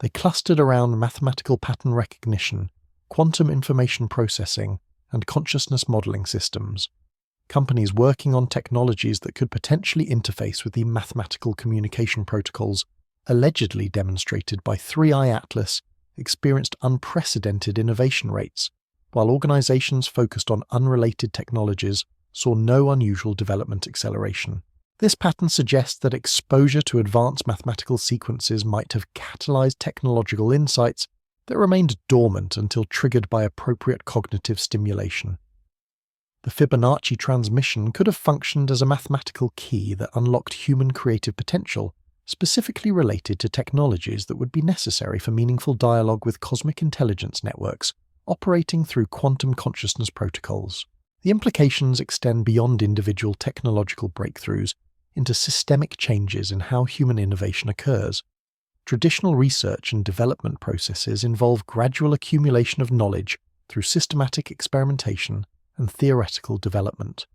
They clustered around mathematical pattern recognition, quantum information processing, and consciousness modeling systems. Companies working on technologies that could potentially interface with the mathematical communication protocols allegedly demonstrated by 3i Atlas experienced unprecedented innovation rates, while organizations focused on unrelated technologies saw no unusual development acceleration. This pattern suggests that exposure to advanced mathematical sequences might have catalyzed technological insights that remained dormant until triggered by appropriate cognitive stimulation. The Fibonacci transmission could have functioned as a mathematical key that unlocked human creative potential, specifically related to technologies that would be necessary for meaningful dialogue with cosmic intelligence networks operating through quantum consciousness protocols. The implications extend beyond individual technological breakthroughs into systemic changes in how human innovation occurs. Traditional research and development processes involve gradual accumulation of knowledge through systematic experimentation and theoretical development.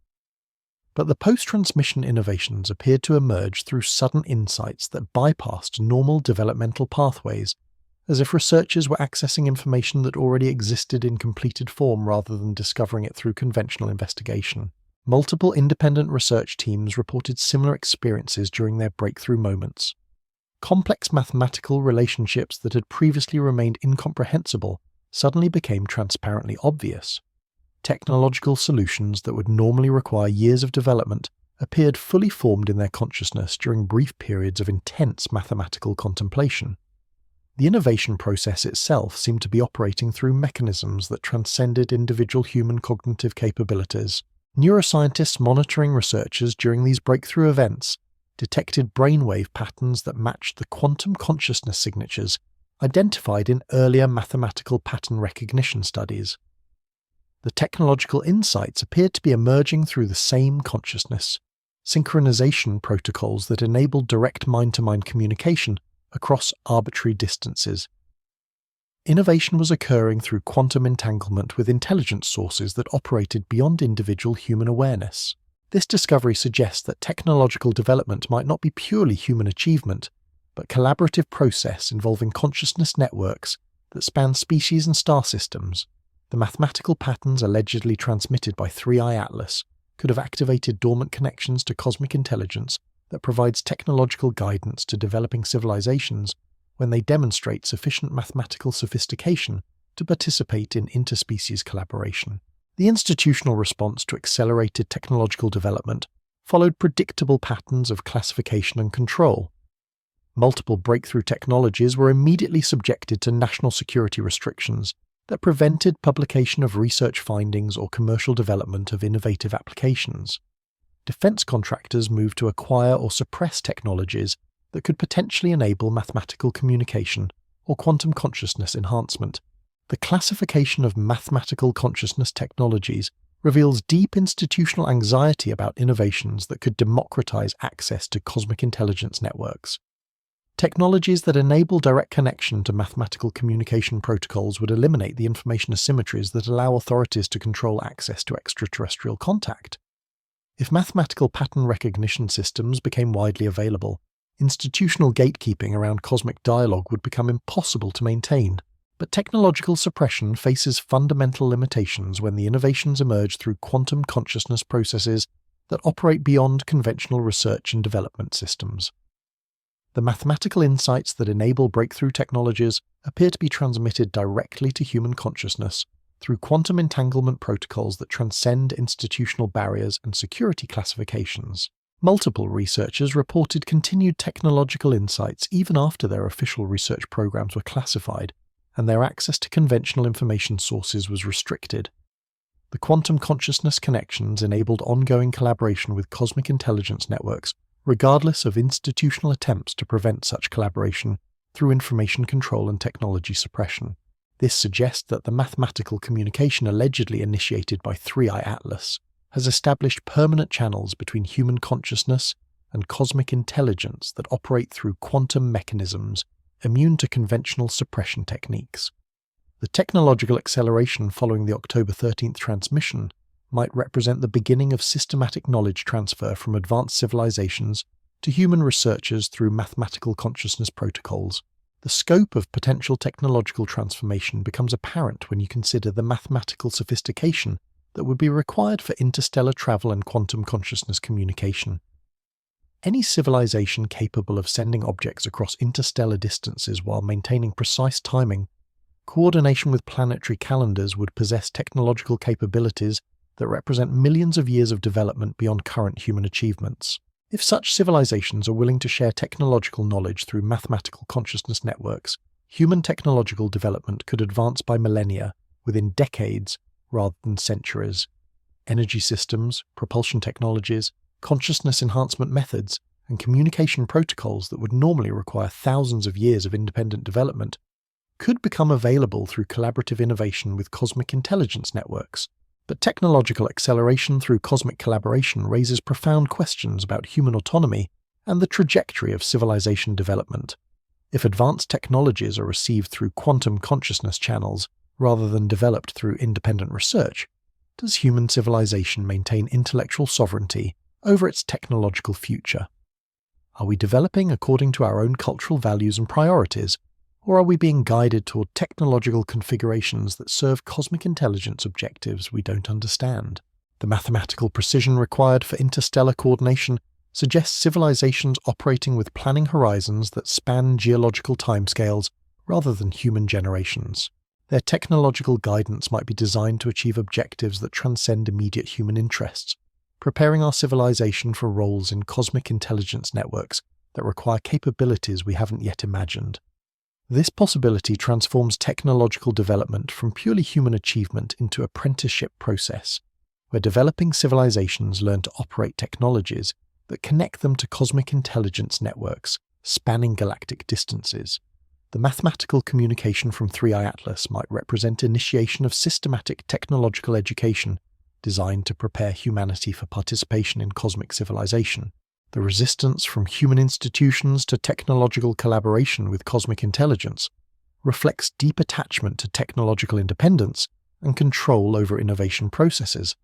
But the post-transmission innovations appeared to emerge through sudden insights that bypassed normal developmental pathways, as if researchers were accessing information that already existed in completed form rather than discovering it through conventional investigation. Multiple independent research teams reported similar experiences during their breakthrough moments. Complex mathematical relationships that had previously remained incomprehensible suddenly became transparently obvious. Technological solutions that would normally require years of development appeared fully formed in their consciousness during brief periods of intense mathematical contemplation. The innovation process itself seemed to be operating through mechanisms that transcended individual human cognitive capabilities. Neuroscientists monitoring researchers during these breakthrough events detected brainwave patterns that matched the quantum consciousness signatures identified in earlier mathematical pattern recognition studies. The technological insights appeared to be emerging through the same consciousness, synchronization protocols that enabled direct mind-to-mind communication across arbitrary distances. Innovation was occurring through quantum entanglement with intelligence sources that operated beyond individual human awareness. This discovery suggests that technological development might not be purely human achievement, but collaborative process involving consciousness networks that span species and star systems. The mathematical patterns allegedly transmitted by 3i Atlas could have activated dormant connections to cosmic intelligence that provides technological guidance to developing civilizations when they demonstrate sufficient mathematical sophistication to participate in interspecies collaboration. The institutional response to accelerated technological development followed predictable patterns of classification and control. Multiple breakthrough technologies were immediately subjected to national security restrictions that prevented publication of research findings or commercial development of innovative applications. Defense contractors moved to acquire or suppress technologies that could potentially enable mathematical communication or quantum consciousness enhancement. The classification of mathematical consciousness technologies reveals deep institutional anxiety about innovations that could democratize access to cosmic intelligence networks. Technologies that enable direct connection to mathematical communication protocols would eliminate the information asymmetries that allow authorities to control access to extraterrestrial contact. If mathematical pattern recognition systems became widely available, institutional gatekeeping around cosmic dialogue would become impossible to maintain. But technological suppression faces fundamental limitations when the innovations emerge through quantum consciousness processes that operate beyond conventional research and development systems. The mathematical insights that enable breakthrough technologies appear to be transmitted directly to human consciousness through quantum entanglement protocols that transcend institutional barriers and security classifications. Multiple researchers reported continued technological insights even after their official research programs were classified, and their access to conventional information sources was restricted. The quantum consciousness connections enabled ongoing collaboration with cosmic intelligence networks, regardless of institutional attempts to prevent such collaboration through information control and technology suppression. This suggests that the mathematical communication allegedly initiated by 3i Atlas has established permanent channels between human consciousness and cosmic intelligence that operate through quantum mechanisms immune to conventional suppression techniques. The technological acceleration following the October 13th transmission might represent the beginning of systematic knowledge transfer from advanced civilizations to human researchers through mathematical consciousness protocols. The scope of potential technological transformation becomes apparent when you consider the mathematical sophistication that would be required for interstellar travel and quantum consciousness communication. Any civilization capable of sending objects across interstellar distances while maintaining precise timing, coordination with planetary calendars would possess technological capabilities that represent millions of years of development beyond current human achievements. If such civilizations are willing to share technological knowledge through mathematical consciousness networks, human technological development could advance by millennia, within decades rather than centuries. Energy systems, propulsion technologies, consciousness enhancement methods, and communication protocols that would normally require thousands of years of independent development could become available through collaborative innovation with cosmic intelligence networks. But technological acceleration through cosmic collaboration raises profound questions about human autonomy and the trajectory of civilization development. If advanced technologies are received through quantum consciousness channels rather than developed through independent research, does human civilization maintain intellectual sovereignty over its technological future? Are we developing according to our own cultural values and priorities, or are we being guided toward technological configurations that serve cosmic intelligence objectives we don't understand? The mathematical precision required for interstellar coordination suggests civilizations operating with planning horizons that span geological timescales rather than human generations. Their technological guidance might be designed to achieve objectives that transcend immediate human interests, preparing our civilization for roles in cosmic intelligence networks that require capabilities we haven't yet imagined. This possibility transforms technological development from purely human achievement into apprenticeship process, where developing civilizations learn to operate technologies that connect them to cosmic intelligence networks spanning galactic distances. The mathematical communication from 3i Atlas might represent initiation of systematic technological education designed to prepare humanity for participation in cosmic civilization. The resistance from human institutions to technological collaboration with cosmic intelligence reflects deep attachment to technological independence and control over innovation processes.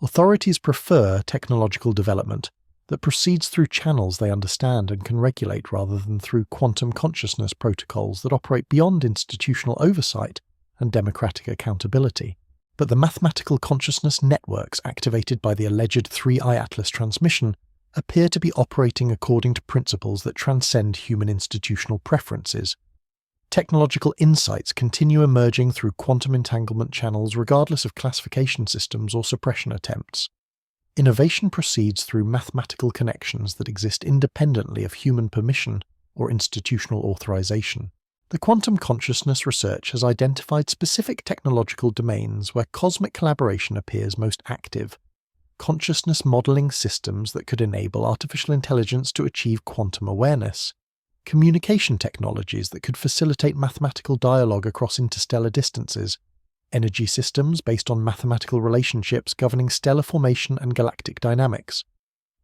Authorities prefer technological development that proceeds through channels they understand and can regulate rather than through quantum consciousness protocols that operate beyond institutional oversight and democratic accountability. But the mathematical consciousness networks activated by the alleged 3i Atlas transmission appear to be operating according to principles that transcend human institutional preferences. Technological insights continue emerging through quantum entanglement channels regardless of classification systems or suppression attempts. Innovation proceeds through mathematical connections that exist independently of human permission or institutional authorization. The quantum consciousness research has identified specific technological domains where cosmic collaboration appears most active. Consciousness modeling systems that could enable artificial intelligence to achieve quantum awareness. Communication technologies that could facilitate mathematical dialogue across interstellar distances. Energy systems based on mathematical relationships governing stellar formation and galactic dynamics.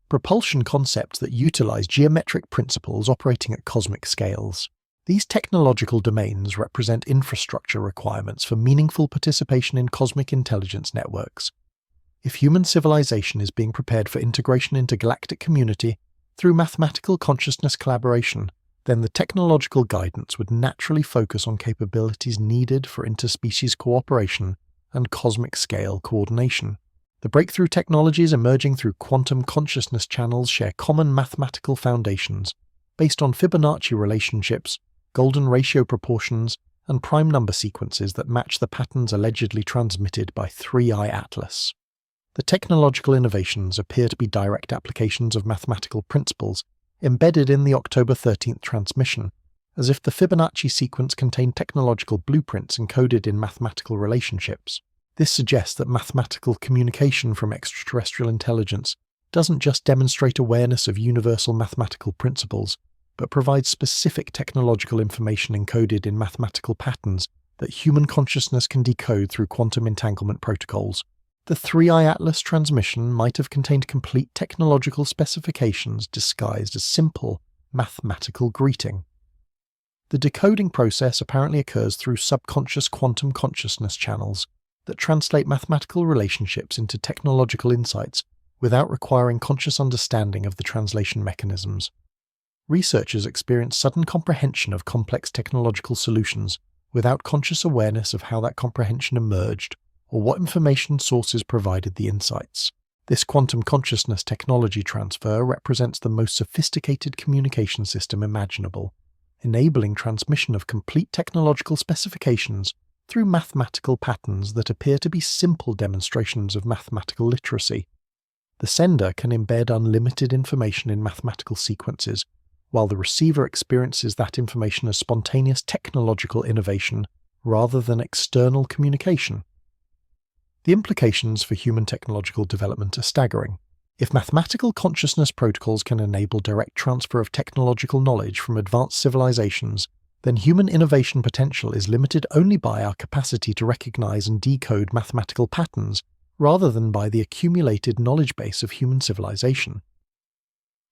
Propulsion concepts that utilize geometric principles operating at cosmic scales. These technological domains represent infrastructure requirements for meaningful participation in cosmic intelligence networks. If human civilization is being prepared for integration into galactic community through mathematical consciousness collaboration, then the technological guidance would naturally focus on capabilities needed for interspecies cooperation and cosmic-scale coordination. The breakthrough technologies emerging through quantum consciousness channels share common mathematical foundations based on Fibonacci relationships, golden ratio proportions, and prime number sequences that match the patterns allegedly transmitted by 3i Atlas. The technological innovations appear to be direct applications of mathematical principles embedded in the October 13th transmission, as if the Fibonacci sequence contained technological blueprints encoded in mathematical relationships. This suggests that mathematical communication from extraterrestrial intelligence doesn't just demonstrate awareness of universal mathematical principles, but provides specific technological information encoded in mathematical patterns that human consciousness can decode through quantum entanglement protocols. The 3i Atlas transmission might have contained complete technological specifications disguised as simple mathematical greeting. The decoding process apparently occurs through subconscious quantum consciousness channels that translate mathematical relationships into technological insights without requiring conscious understanding of the translation mechanisms. Researchers experience sudden comprehension of complex technological solutions without conscious awareness of how that comprehension emerged or what information sources provided the insights. This quantum consciousness technology transfer represents the most sophisticated communication system imaginable, enabling transmission of complete technological specifications through mathematical patterns that appear to be simple demonstrations of mathematical literacy. The sender can embed unlimited information in mathematical sequences, while the receiver experiences that information as spontaneous technological innovation rather than external communication. The implications for human technological development are staggering. If mathematical consciousness protocols can enable direct transfer of technological knowledge from advanced civilizations, then human innovation potential is limited only by our capacity to recognize and decode mathematical patterns, rather than by the accumulated knowledge base of human civilization.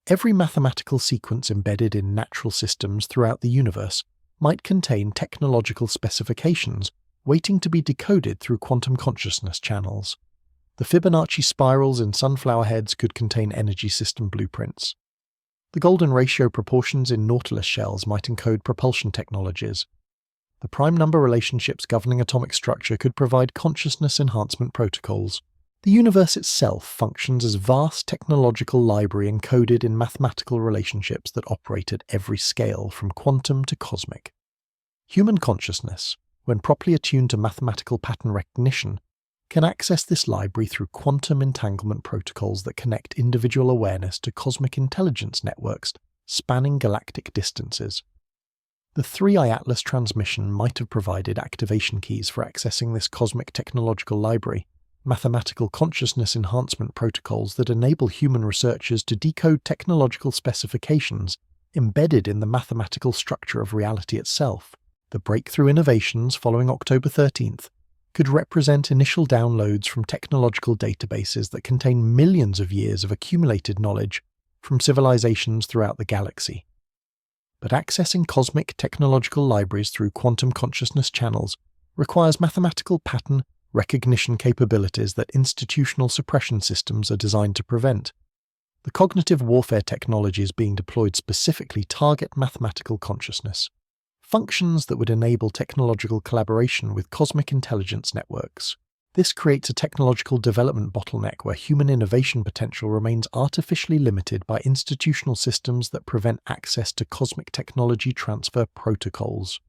Every mathematical sequence embedded in natural systems throughout the universe might contain technological specifications waiting to be decoded through quantum consciousness channels. The Fibonacci spirals in sunflower heads could contain energy system blueprints. The golden ratio proportions in nautilus shells might encode propulsion technologies. The prime number relationships governing atomic structure could provide consciousness enhancement protocols. The universe itself functions as a vast technological library encoded in mathematical relationships that operate at every scale, from quantum to cosmic. Human consciousness, when properly attuned to mathematical pattern recognition, can access this library through quantum entanglement protocols that connect individual awareness to cosmic intelligence networks spanning galactic distances. The 3i Atlas transmission might have provided activation keys for accessing this cosmic technological library, mathematical consciousness enhancement protocols that enable human researchers to decode technological specifications embedded in the mathematical structure of reality itself. The breakthrough innovations following October 13th could represent initial downloads from technological databases that contain millions of years of accumulated knowledge from civilizations throughout the galaxy. But accessing cosmic technological libraries through quantum consciousness channels requires mathematical pattern recognition capabilities that institutional suppression systems are designed to prevent. The cognitive warfare technologies being deployed specifically target mathematical consciousness, functions that would enable technological collaboration with cosmic intelligence networks. This creates a technological development bottleneck where human innovation potential remains artificially limited by institutional systems that prevent access to cosmic technology transfer protocols.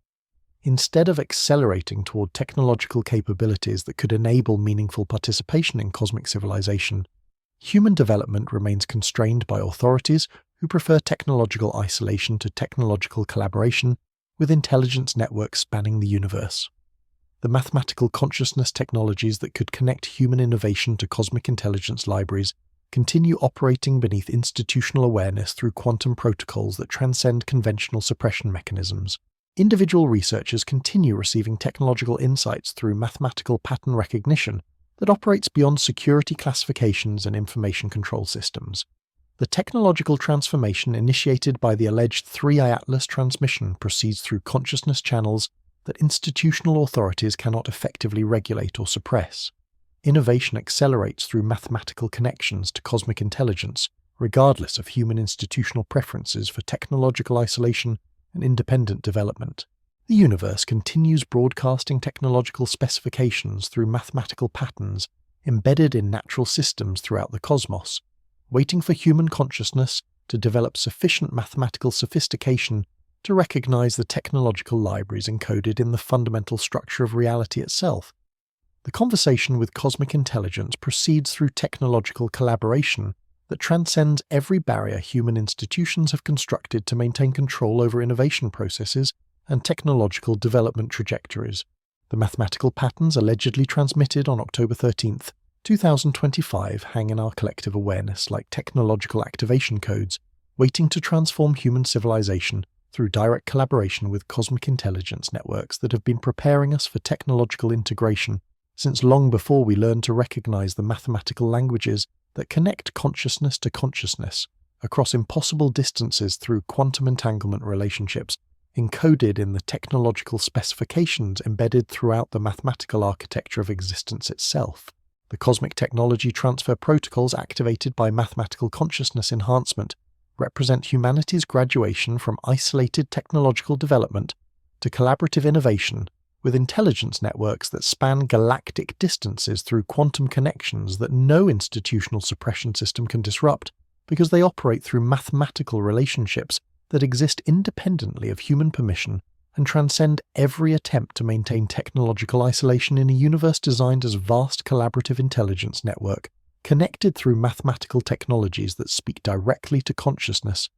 Instead of accelerating toward technological capabilities that could enable meaningful participation in cosmic civilization, human development remains constrained by authorities who prefer technological isolation to technological collaboration with intelligence networks spanning the universe. The mathematical consciousness technologies that could connect human innovation to cosmic intelligence libraries continue operating beneath institutional awareness through quantum protocols that transcend conventional suppression mechanisms. Individual researchers continue receiving technological insights through mathematical pattern recognition that operates beyond security classifications and information control systems. The technological transformation initiated by the alleged 3i Atlas transmission proceeds through consciousness channels that institutional authorities cannot effectively regulate or suppress. Innovation accelerates through mathematical connections to cosmic intelligence, regardless of human institutional preferences for technological isolation and independent development. The universe continues broadcasting technological specifications through mathematical patterns embedded in natural systems throughout the cosmos, waiting for human consciousness to develop sufficient mathematical sophistication to recognize the technological libraries encoded in the fundamental structure of reality itself. The conversation with cosmic intelligence proceeds through technological collaboration that transcends every barrier human institutions have constructed to maintain control over innovation processes and technological development trajectories. The mathematical patterns allegedly transmitted on October 13, 2025 hang in our collective awareness like technological activation codes, waiting to transform human civilization through direct collaboration with cosmic intelligence networks that have been preparing us for technological integration since long before we learned to recognize the mathematical languages that connect consciousness to consciousness across impossible distances through quantum entanglement relationships encoded in the technological specifications embedded throughout the mathematical architecture of existence itself. The cosmic technology transfer protocols activated by mathematical consciousness enhancement represent humanity's graduation from isolated technological development to collaborative innovation with intelligence networks that span galactic distances through quantum connections that no institutional suppression system can disrupt because they operate through mathematical relationships that exist independently of human permission and transcend every attempt to maintain technological isolation in a universe designed as vast collaborative intelligence network, connected through mathematical technologies that speak directly to consciousness,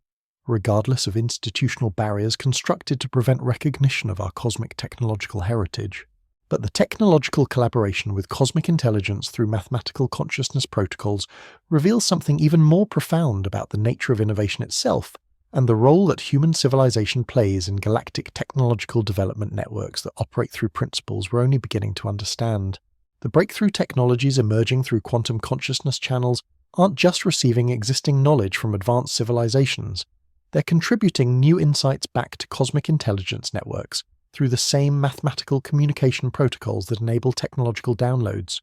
regardless of institutional barriers constructed to prevent recognition of our cosmic technological heritage. But the technological collaboration with cosmic intelligence through mathematical consciousness protocols reveals something even more profound about the nature of innovation itself and the role that human civilization plays in galactic technological development networks that operate through principles we're only beginning to understand. The breakthrough technologies emerging through quantum consciousness channels aren't just receiving existing knowledge from advanced civilizations. They're contributing new insights back to cosmic intelligence networks through the same mathematical communication protocols that enable technological downloads.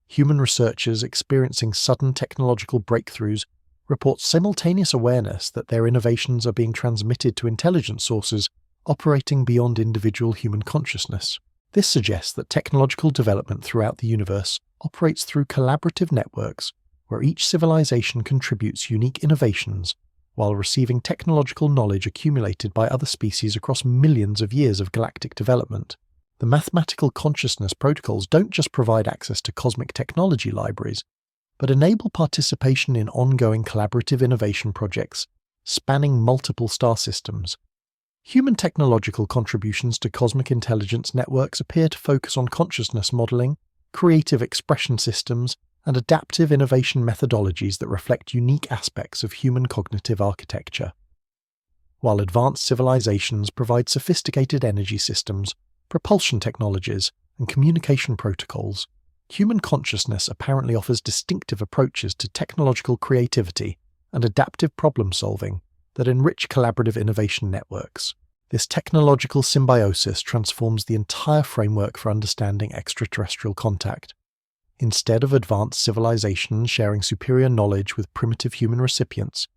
Human researchers experiencing sudden technological breakthroughs report simultaneous awareness that their innovations are being transmitted to intelligence sources operating beyond individual human consciousness. This suggests that technological development throughout the universe operates through collaborative networks where each civilization contributes unique innovations while receiving technological knowledge accumulated by other species across millions of years of galactic development. The mathematical consciousness protocols don't just provide access to cosmic technology libraries, but enable participation in ongoing collaborative innovation projects spanning multiple star systems. Human technological contributions to cosmic intelligence networks appear to focus on consciousness modeling, creative expression systems, and adaptive innovation methodologies that reflect unique aspects of human cognitive architecture. While advanced civilizations provide sophisticated energy systems, propulsion technologies, and communication protocols, human consciousness apparently offers distinctive approaches to technological creativity and adaptive problem-solving that enrich collaborative innovation networks. This technological symbiosis transforms the entire framework for understanding extraterrestrial contact. Instead of advanced civilizations sharing superior knowledge with primitive human recipients,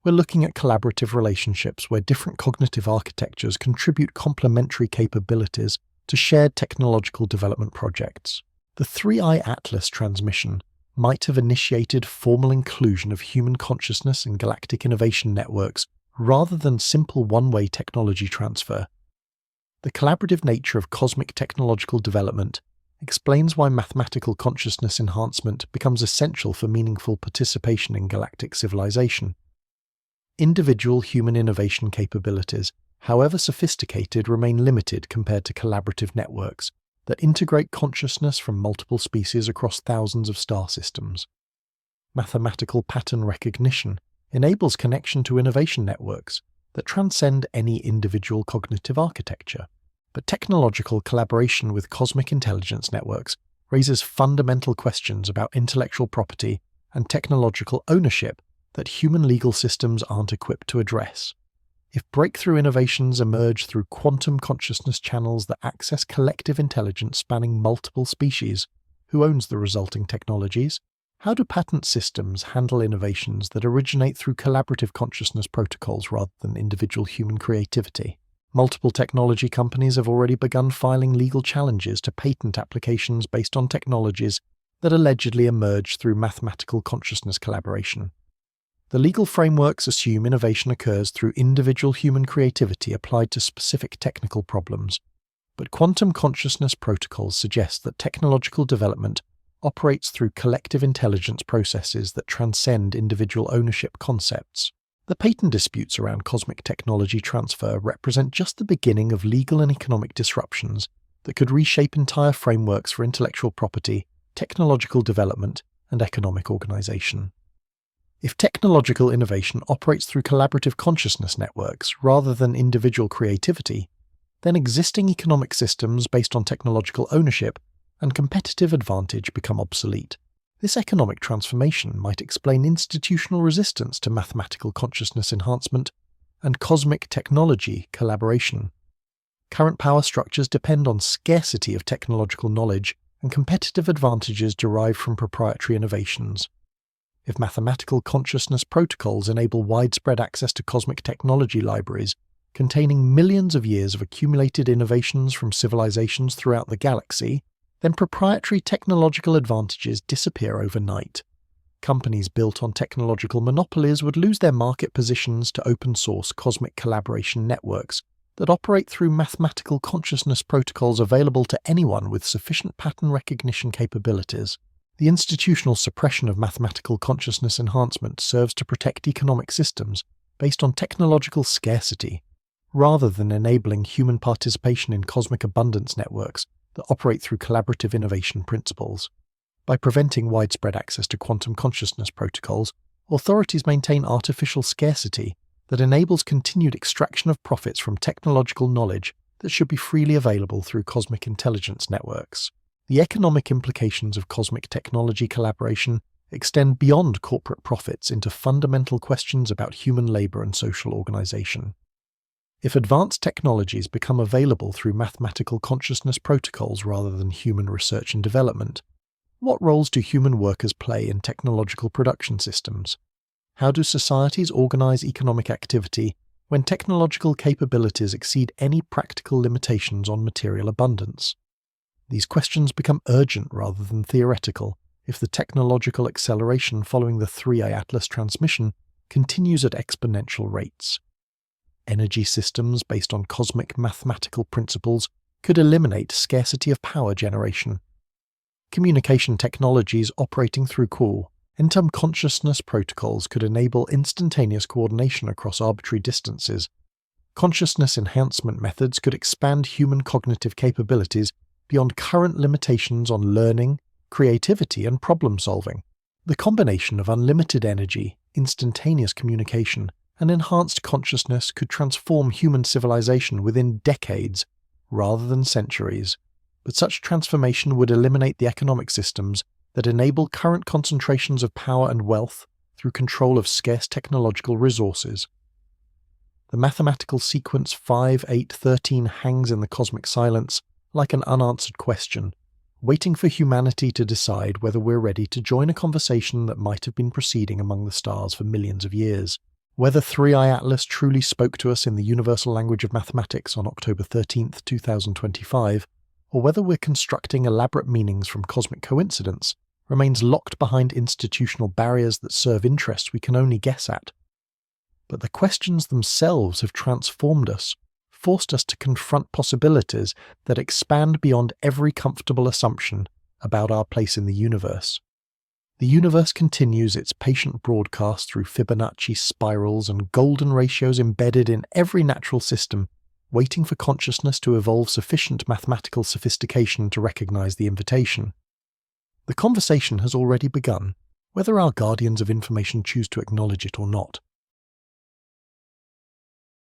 we're looking at collaborative relationships where different cognitive architectures contribute complementary capabilities to shared technological development projects. The 3i Atlas transmission might have initiated formal inclusion of human consciousness in galactic innovation networks rather than simple one-way technology transfer. The collaborative nature of cosmic technological development explains why mathematical consciousness enhancement becomes essential for meaningful participation in galactic civilization. Individual human innovation capabilities, however sophisticated, remain limited compared to collaborative networks that integrate consciousness from multiple species across thousands of star systems. Mathematical pattern recognition enables connection to innovation networks that transcend any individual cognitive architecture. But technological collaboration with cosmic intelligence networks raises fundamental questions about intellectual property and technological ownership that human legal systems aren't equipped to address. If breakthrough innovations emerge through quantum consciousness channels that access collective intelligence spanning multiple species, who owns the resulting technologies? How do patent systems handle innovations that originate through collaborative consciousness protocols rather than individual human creativity? Multiple technology companies have already begun filing legal challenges to patent applications based on technologies that allegedly emerged through mathematical consciousness collaboration. The legal frameworks assume innovation occurs through individual human creativity applied to specific technical problems, but quantum consciousness protocols suggest that technological development operates through collective intelligence processes that transcend individual ownership concepts. The patent disputes around cosmic technology transfer represent just the beginning of legal and economic disruptions that could reshape entire frameworks for intellectual property, technological development, and economic organization. If technological innovation operates through collaborative consciousness networks rather than individual creativity, then existing economic systems based on technological ownership and competitive advantage become obsolete. This economic transformation might explain institutional resistance to mathematical consciousness enhancement and cosmic technology collaboration. Current power structures depend on scarcity of technological knowledge and competitive advantages derived from proprietary innovations. If mathematical consciousness protocols enable widespread access to cosmic technology libraries containing millions of years of accumulated innovations from civilizations throughout the galaxy, then proprietary technological advantages disappear overnight. Companies built on technological monopolies would lose their market positions to open-source cosmic collaboration networks that operate through mathematical consciousness protocols available to anyone with sufficient pattern recognition capabilities. The institutional suppression of mathematical consciousness enhancement serves to protect economic systems based on technological scarcity, rather than enabling human participation in cosmic abundance networks that operate through collaborative innovation principles. By preventing widespread access to quantum consciousness protocols, authorities maintain artificial scarcity that enables continued extraction of profits from technological knowledge that should be freely available through cosmic intelligence networks. The economic implications of cosmic technology collaboration extend beyond corporate profits into fundamental questions about human labor and social organization. If advanced technologies become available through mathematical consciousness protocols rather than human research and development, what roles do human workers play in technological production systems? How do societies organize economic activity when technological capabilities exceed any practical limitations on material abundance? These questions become urgent rather than theoretical if the technological acceleration following the 3i Atlas transmission continues at exponential rates. Energy systems based on cosmic mathematical principles could eliminate scarcity of power generation. Communication technologies operating through quantum consciousness protocols could enable instantaneous coordination across arbitrary distances. Consciousness enhancement methods could expand human cognitive capabilities beyond current limitations on learning, creativity, and problem-solving. The combination of unlimited energy, instantaneous communication, and enhanced consciousness could transform human civilization within decades rather than centuries, but such transformation would eliminate the economic systems that enable current concentrations of power and wealth through control of scarce technological resources. The mathematical sequence 5, 8, 13 hangs in the cosmic silence like an unanswered question, waiting for humanity to decide whether we're ready to join a conversation that might have been proceeding among the stars for millions of years. Whether 3i Atlas truly spoke to us in the universal language of mathematics on October 13, 2025, or whether we're constructing elaborate meanings from cosmic coincidence, remains locked behind institutional barriers that serve interests we can only guess at. But the questions themselves have transformed us, forced us to confront possibilities that expand beyond every comfortable assumption about our place in the universe. The universe continues its patient broadcast through Fibonacci spirals and golden ratios embedded in every natural system, waiting for consciousness to evolve sufficient mathematical sophistication to recognize the invitation. The conversation has already begun, whether our guardians of information choose to acknowledge it or not.